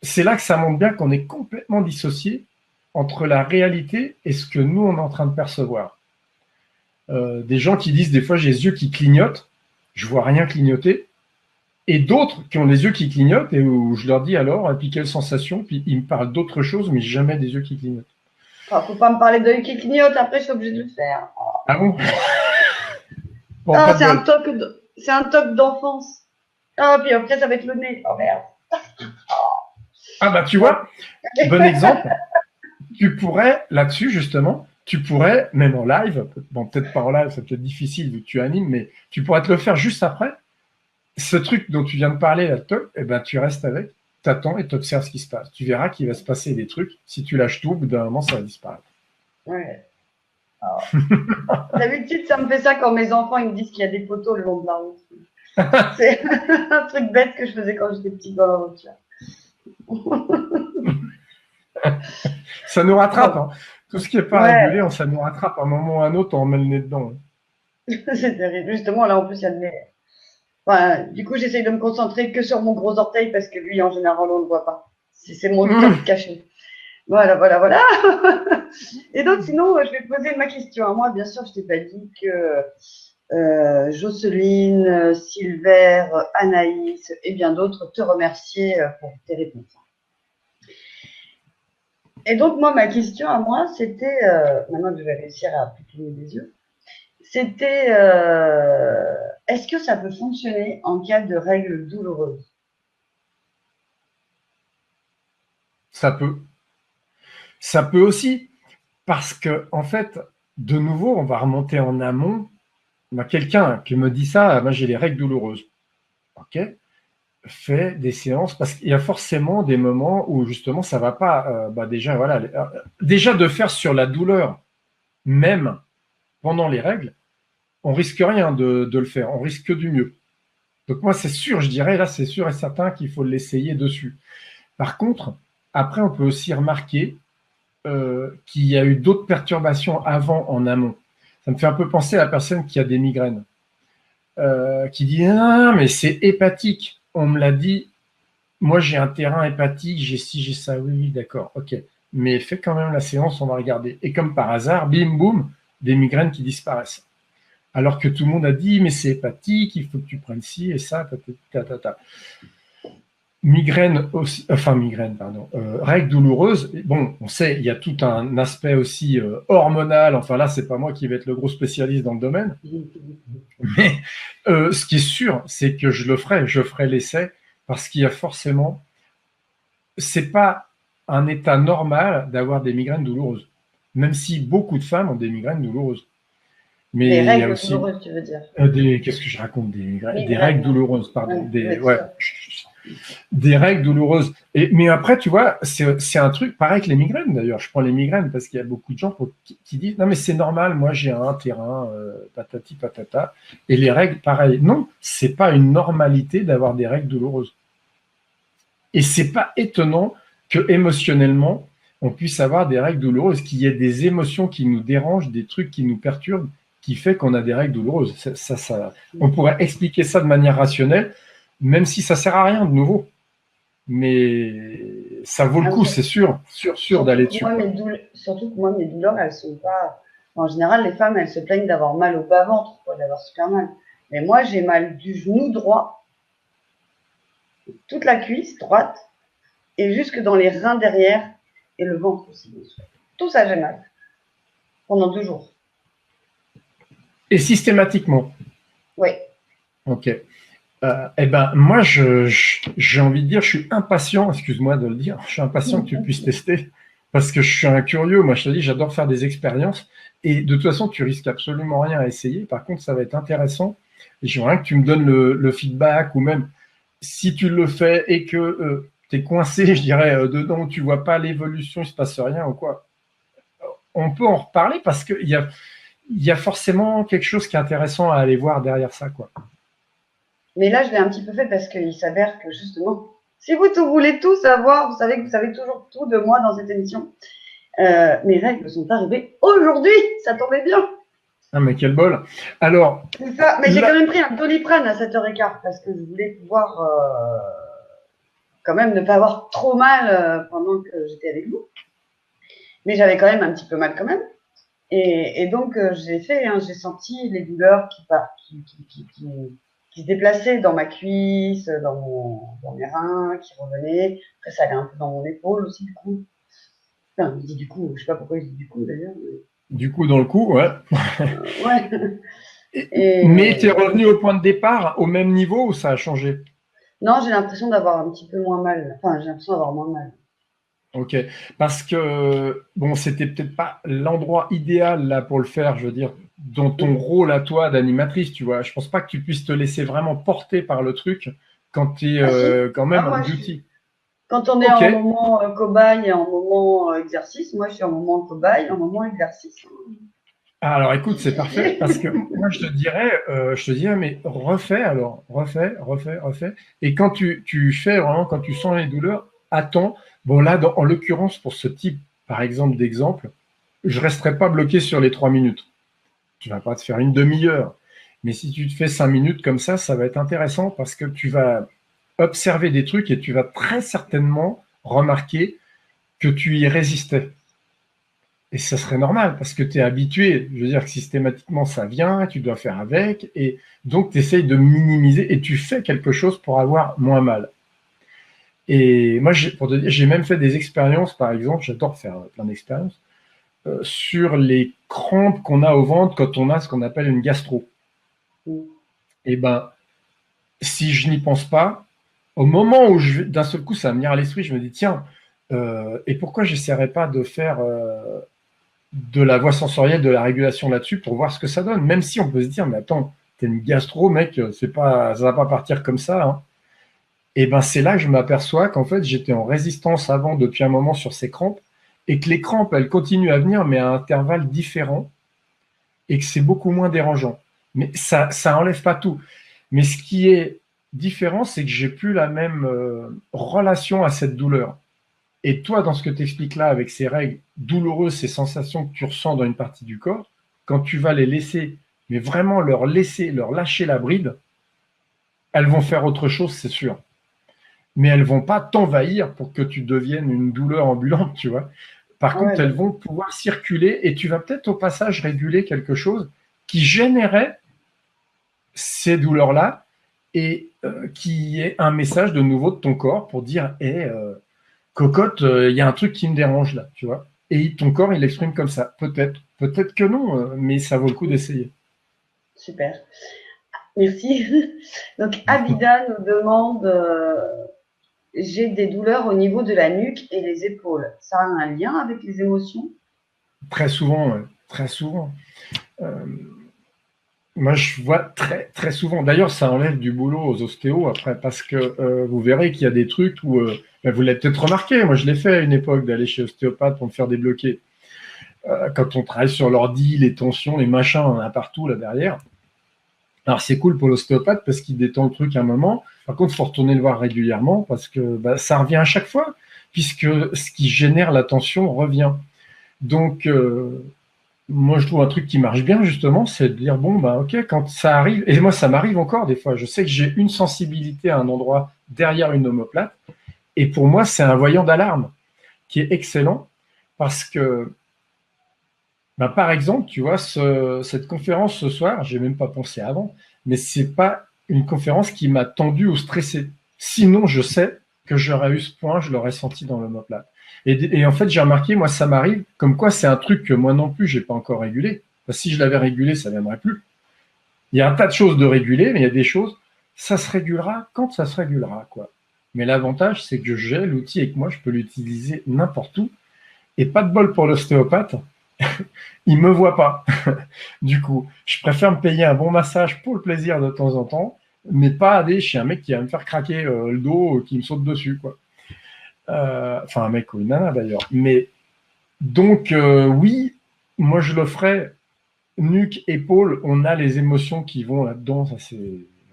C'est là que ça montre bien qu'on est complètement dissocié entre la réalité et ce que nous, on est en train de percevoir. Des gens qui disent des fois j'ai les yeux qui clignotent, je vois rien clignoter, et d'autres qui ont les yeux qui clignotent et où je leur dis alors, et puis quelle sensation, puis ils me parlent d'autre chose, mais jamais des yeux qui clignotent. Oh, faut pas me parler d'œil qui clignote, après je suis obligée de le faire. Ah bon? Bon, ah, c'est un toc d'enfance. Ah, puis après ça va être le nez. Oh merde. Ah bah tu vois, bon exemple. Tu pourrais, là-dessus justement, tu pourrais, même en live, bon peut-être pas en live, c'est peut-être difficile vu que tu animes, mais tu pourrais te le faire juste après. Ce truc dont tu viens de parler, là, eh ben, tu restes avec, tu attends et tu observes ce qui se passe. Tu verras qu'il va se passer des trucs. Si tu lâches tout, au bout d'un moment, ça va disparaître. Ouais. D'habitude, ça me fait ça quand mes enfants ils me disent qu'il y a des poteaux le long de la route. C'est un truc bête que je faisais quand j'étais petite dans la voiture. Ça nous rattrape. Hein. Tout ce qui n'est pas régulé, ça nous rattrape. À un moment ou à un autre, on met le nez dedans. C'est terrible. Justement, là, en plus, il y a le nez. Enfin, du coup, j'essaye de me concentrer que sur mon gros orteil parce que lui, en général, on ne le voit pas. C'est mon top caché. Voilà. Et donc, sinon, je vais poser ma question à moi. Bien sûr, je t'ai pas dit que Jocelyne, Silver, Anaïs et bien d'autres te remerciaient pour tes réponses. Et donc, moi, ma question à moi, c'était, maintenant que je vais réussir à cligner des yeux, c'était est-ce que ça peut fonctionner en cas de règles douloureuses? Ça peut. Ça peut aussi, parce que, en fait, de nouveau, on va remonter en amont. Quelqu'un qui me dit ça, moi j'ai les règles douloureuses. Ok, fait des séances parce qu'il y a forcément des moments où justement ça va pas. Déjà, voilà, déjà de faire sur la douleur, même pendant les règles, on risque rien de le faire. On risque que du mieux. Donc moi, c'est sûr, je dirais là, c'est sûr et certain qu'il faut l'essayer dessus. Par contre, après, on peut aussi remarquer qu'il y a eu d'autres perturbations avant, en amont. Ça me fait un peu penser à la personne qui a des migraines, qui dit « Ah, mais c'est hépatique. On me l'a dit. Moi, j'ai un terrain hépatique, j'ai ci, j'ai ça. Oui, oui, d'accord, ok. Mais fais quand même la séance, on va regarder. » Et comme par hasard, bim, boum, des migraines qui disparaissent. Alors que tout le monde a dit « Mais c'est hépatique, il faut que tu prennes ci et ça. » Migraine aussi, pardon, règles douloureuses. Bon, on sait, il y a tout un aspect aussi hormonal. Enfin là, c'est pas moi qui vais être le gros spécialiste dans le domaine. Mais ce qui est sûr, c'est que je ferai l'essai parce qu'il y a forcément, c'est pas un état normal d'avoir des migraines douloureuses. Même si beaucoup de femmes ont des migraines douloureuses. Mais Des il y a règles aussi douloureuses, tu veux dire? qu'est-ce que je raconte? Des Migraines. règles douloureuses, pardon. Ouais. Des règles douloureuses. Mais après, tu vois, c'est un truc pareil que les migraines d'ailleurs. Je prends les migraines parce qu'il y a beaucoup de gens qui disent non mais c'est normal, moi j'ai un terrain, patati patata. Et les règles, pareil. Non, c'est pas une normalité d'avoir des règles douloureuses. Et c'est pas étonnant que émotionnellement on puisse avoir des règles douloureuses, qu'il y ait des émotions qui nous dérangent, des trucs qui nous perturbent, qui fait qu'on a des règles douloureuses. On pourrait expliquer ça de manière rationnelle, même si ça sert à rien de nouveau. Mais ça vaut le coup, c'est sûr d'aller dessus. Surtout que moi, mes douleurs, elles sont pas. En général, les femmes, elles se plaignent d'avoir mal au bas-ventre, d'avoir super mal. Mais moi, j'ai mal du genou droit, toute la cuisse droite, et jusque dans les reins derrière, et le ventre aussi. Tout ça, j'ai mal. Pendant 2 jours. Et systématiquement? Oui. Ok. Eh ben, moi, j'ai envie de dire, je suis impatient, excuse-moi de le dire, je suis impatient que tu puisses tester, parce que je suis un curieux. Moi, je te dis, j'adore faire des expériences, et de toute façon, tu risques absolument rien à essayer. Par contre, ça va être intéressant. Et j'aimerais que tu me donnes le feedback, ou même si tu le fais et que tu es coincé, je dirais, dedans, tu vois pas l'évolution, il se passe rien ou quoi. On peut en reparler parce qu'il y a forcément quelque chose qui est intéressant à aller voir derrière ça, quoi. Mais là, je l'ai un petit peu fait parce qu'il s'avère que justement, si vous voulez tout savoir, vous savez que vous savez toujours tout de moi dans cette émission. Mes règles sont arrivées aujourd'hui, ça tombait bien. Ah, mais quel bol. Alors. C'est ça, mais j'ai quand même pris un Doliprane à 7h15 parce que je voulais pouvoir quand même ne pas avoir trop mal pendant que j'étais avec vous. Mais j'avais quand même un petit peu mal quand même. Et donc, j'ai senti les douleurs qui se déplaçaient dans ma cuisse, dans mes reins, qui revenaient. Après, ça allait un peu dans mon épaule aussi, du coup. Enfin, je dis du coup, je sais pas pourquoi je dis du coup d'ailleurs. Mais... Du coup, dans le coup, ouais. Ouais. Mais tu es revenu au point de départ, au même niveau, ou ça a changé? Non, j'ai l'impression d'avoir un petit peu moins mal. Enfin, j'ai l'impression d'avoir moins mal. Ok, parce que bon, c'était peut-être pas l'endroit idéal là pour le faire, je veux dire, dans ton rôle à toi d'animatrice, tu vois. Je pense pas que tu puisses te laisser vraiment porter par le truc quand tu es quand même en duty. Quand on est en moment cobaye et en moment exercice, moi je suis en moment cobaye, en moment exercice. Alors écoute, c'est parfait parce que moi je te dirais, mais refais. Et quand tu fais vraiment, quand tu sens les douleurs, attends. Bon là, en l'occurrence, pour ce type, par exemple, d'exemple, je resterai pas bloqué sur les 3 minutes. Tu vas pas te faire une demi-heure. Mais si tu te fais 5 minutes comme ça va être intéressant parce que tu vas observer des trucs et tu vas très certainement remarquer que tu y résistais. Et ça serait normal parce que tu es habitué. Je veux dire que systématiquement, ça vient, tu dois faire avec. Et donc, tu essayes de minimiser et tu fais quelque chose pour avoir moins mal. Et moi, j'ai même fait des expériences, par exemple, j'adore faire plein d'expériences, sur les crampes qu'on a au ventre quand on a ce qu'on appelle une gastro. Et ben, si je n'y pense pas, au moment où d'un seul coup, ça va me venir à l'esprit, je me dis, tiens, et pourquoi j'essaierais pas de faire de la voie sensorielle, de la régulation là-dessus pour voir ce que ça donne. Même si on peut se dire, mais attends, t'es une gastro, mec, ça va pas partir comme ça. Hein. Et ben c'est là que je m'aperçois qu'en fait j'étais en résistance avant depuis un moment sur ces crampes et que les crampes elles continuent à venir mais à intervalles différents et que c'est beaucoup moins dérangeant. Mais ça enlève pas tout. Mais ce qui est différent, c'est que j'ai plus la même relation à cette douleur. Et toi, dans ce que tu expliques là, avec ces règles douloureuses, ces sensations que tu ressens dans une partie du corps, quand tu vas les laisser, mais vraiment leur lâcher la bride, elles vont faire autre chose, c'est sûr. Mais elles vont pas t'envahir pour que tu deviennes une douleur ambulante, tu vois. Par Ouais, contre, bah, elles vont pouvoir circuler et tu vas peut-être au passage réguler quelque chose qui générait ces douleurs-là et qui est un message de nouveau de ton corps pour dire hey, cocotte, il y a un truc qui me dérange là, tu vois. Et ton corps, il l'exprime comme ça. Peut-être, peut-être que non, mais ça vaut le coup d'essayer. super. Merci. Donc, Abida nous demande j'ai des douleurs au niveau de la nuque et les épaules. Ça a un lien avec les émotions? Très souvent, très souvent. Euh, Moi, je vois très, très souvent. D'ailleurs, ça enlève du boulot aux ostéos après, parce que vous verrez qu'il y a des trucs où, vous l'avez peut-être remarqué, moi je l'ai fait à une époque d'aller chez ostéopathe pour me faire débloquer. Quand on travaille sur l'ordi, les tensions, les machins, on en a partout là derrière. Alors c'est cool pour l'ostéopathe parce qu'il détend le truc à un moment. Par contre, il faut retourner le voir régulièrement parce que ça revient à chaque fois, puisque ce qui génère la tension revient. Donc, moi, je trouve un truc qui marche bien, justement, c'est de dire, bon, bah, ok, quand ça arrive, et moi, ça m'arrive encore des fois, je sais que j'ai une sensibilité à un endroit derrière une omoplate, et pour moi, c'est un voyant d'alarme qui est excellent, parce que, bah, par exemple, tu vois, cette conférence ce soir, j'ai même pas pensé avant, mais c'est pas une conférence qui m'a tendu ou stressé. Sinon, je sais que j'aurais eu ce point, je l'aurais senti dans l'omoplate. Et en fait, j'ai remarqué, moi, ça m'arrive, comme quoi c'est un truc que moi non plus, j'ai pas encore régulé. Parce que si je l'avais régulé, ça viendrait plus. Il y a un tas de choses de réguler, mais il y a des choses, ça se régulera quand ça se régulera, quoi. Mais l'avantage, c'est que j'ai l'outil avec moi, je peux l'utiliser n'importe où. Et pas de bol pour l'ostéopathe, il me voit pas. Du coup, je préfère me payer un bon massage pour le plaisir de temps en temps, mais pas aller chez un mec qui va me faire craquer le dos, qui me saute dessus, quoi. Enfin, un mec ou une nana d'ailleurs. Mais donc, oui, moi je le ferais nuque, épaule, on a les émotions qui vont là-dedans. Ça, c'est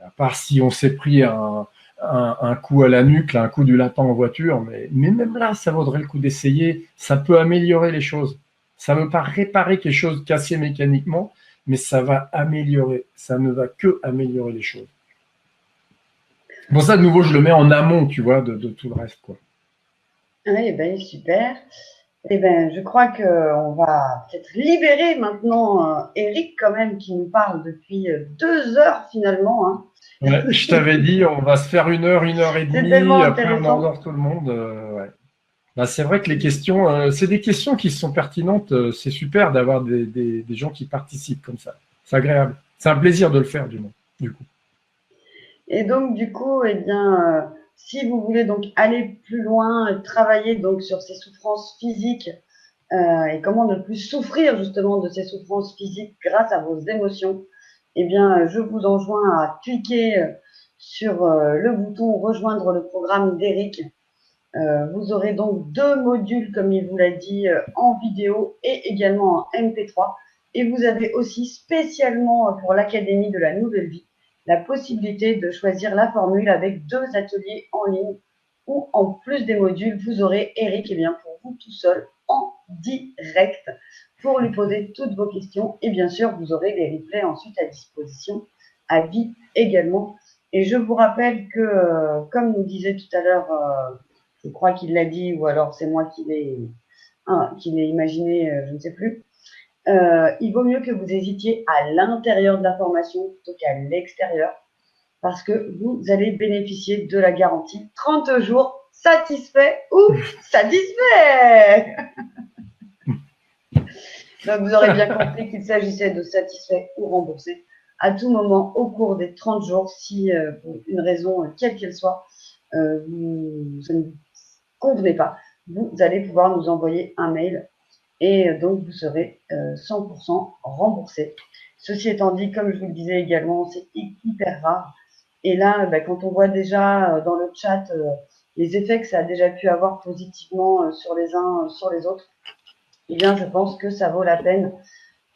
à part si on s'est pris un coup à la nuque, là, un coup du lapin en voiture, mais même là, ça vaudrait le coup d'essayer. Ça peut améliorer les choses. Ça ne veut pas réparer quelque chose cassé mécaniquement, mais ça va améliorer. Ça ne va que améliorer les choses. Bon, ça, de nouveau, je le mets en amont, tu vois, de tout le reste, quoi. Oui, ben, super. Eh ben, je crois qu'on va peut-être libérer maintenant Eric quand même qui nous parle depuis 2 heures finalement. Hein. Ouais, je t'avais dit, on va se faire une heure et C'est tellement demie, après on intéressant. endort tout le monde. Ouais. Bah, c'est vrai que les questions, c'est des questions qui sont pertinentes. C'est super d'avoir des gens qui participent comme ça. C'est agréable. C'est un plaisir de le faire, du coup. Et donc du coup, eh bien, si vous voulez donc aller plus loin, travailler donc sur ces souffrances physiques et comment ne plus souffrir justement de ces souffrances physiques grâce à vos émotions, eh bien, je vous enjoins à cliquer sur le bouton rejoindre le programme d'Eric. Vous aurez donc 2 modules, comme il vous l'a dit, en vidéo et également en MP3. Et vous avez aussi spécialement pour l'Académie de la Nouvelle Vie la possibilité de choisir la formule avec 2 ateliers en ligne où, en plus des modules, vous aurez Eric pour vous tout seul en direct pour lui poser toutes vos questions. Et bien sûr, vous aurez les replays ensuite à disposition à vie également. Et je vous rappelle que, comme nous disait tout à l'heure, je crois qu'il l'a dit, ou alors c'est moi qui l'ai imaginé, je ne sais plus. Il vaut mieux que vous hésitiez à l'intérieur de la formation plutôt qu'à l'extérieur, parce que vous allez bénéficier de la garantie 30 jours satisfait ou satisfait. Donc vous aurez bien compris qu'il s'agissait de satisfait ou remboursé à tout moment au cours des 30 jours, si pour une raison quelle qu'elle soit, ça ne vous convenez pas, vous allez pouvoir nous envoyer un mail et donc vous serez 100% remboursé. Ceci étant dit, comme je vous le disais également, c'est hyper rare. Et là, quand on voit déjà dans le chat les effets que ça a déjà pu avoir positivement sur les uns, sur les autres, eh bien, je pense que ça vaut la peine,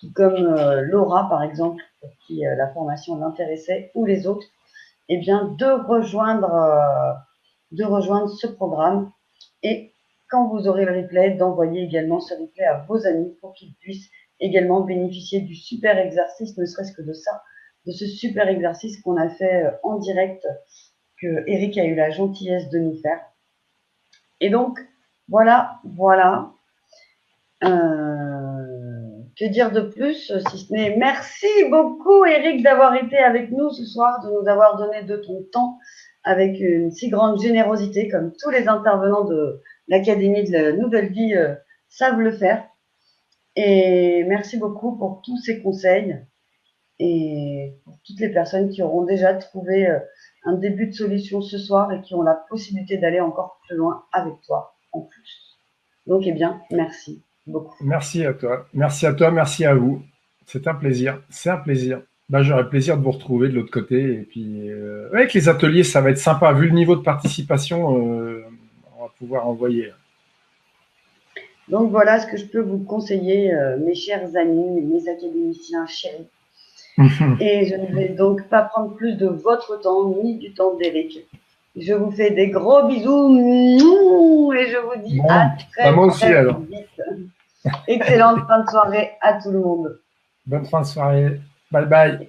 tout comme Laura, par exemple, pour qui la formation l'intéressait, ou les autres, eh bien, de rejoindre ce programme et quand vous aurez le replay, d'envoyer également ce replay à vos amis pour qu'ils puissent également bénéficier du super exercice, ne serait-ce que de ça, de ce super exercice qu'on a fait en direct, que Eric a eu la gentillesse de nous faire. Et donc, voilà. Que dire de plus, si ce n'est merci beaucoup Eric d'avoir été avec nous ce soir, de nous avoir donné de ton temps avec une si grande générosité, comme tous les intervenants de l'Académie de la Nouvelle Vie savent le faire. Et merci beaucoup pour tous ces conseils et pour toutes les personnes qui auront déjà trouvé un début de solution ce soir et qui ont la possibilité d'aller encore plus loin avec toi en plus. Donc, eh bien, merci beaucoup. Merci à toi, merci à vous. C'est un plaisir, c'est un plaisir. Bah, j'aurai plaisir de vous retrouver de l'autre côté. Et puis, avec les ateliers, ça va être sympa. Vu le niveau de participation, on va pouvoir envoyer. Donc, voilà ce que je peux vous conseiller, mes chers amis, mes académiciens chéris. Et je ne vais donc pas prendre plus de votre temps, ni du temps d'Eric. Je vous fais des gros bisous et je vous dis à très vite. Excellente fin de soirée à tout le monde. Bonne fin de soirée. Bye bye.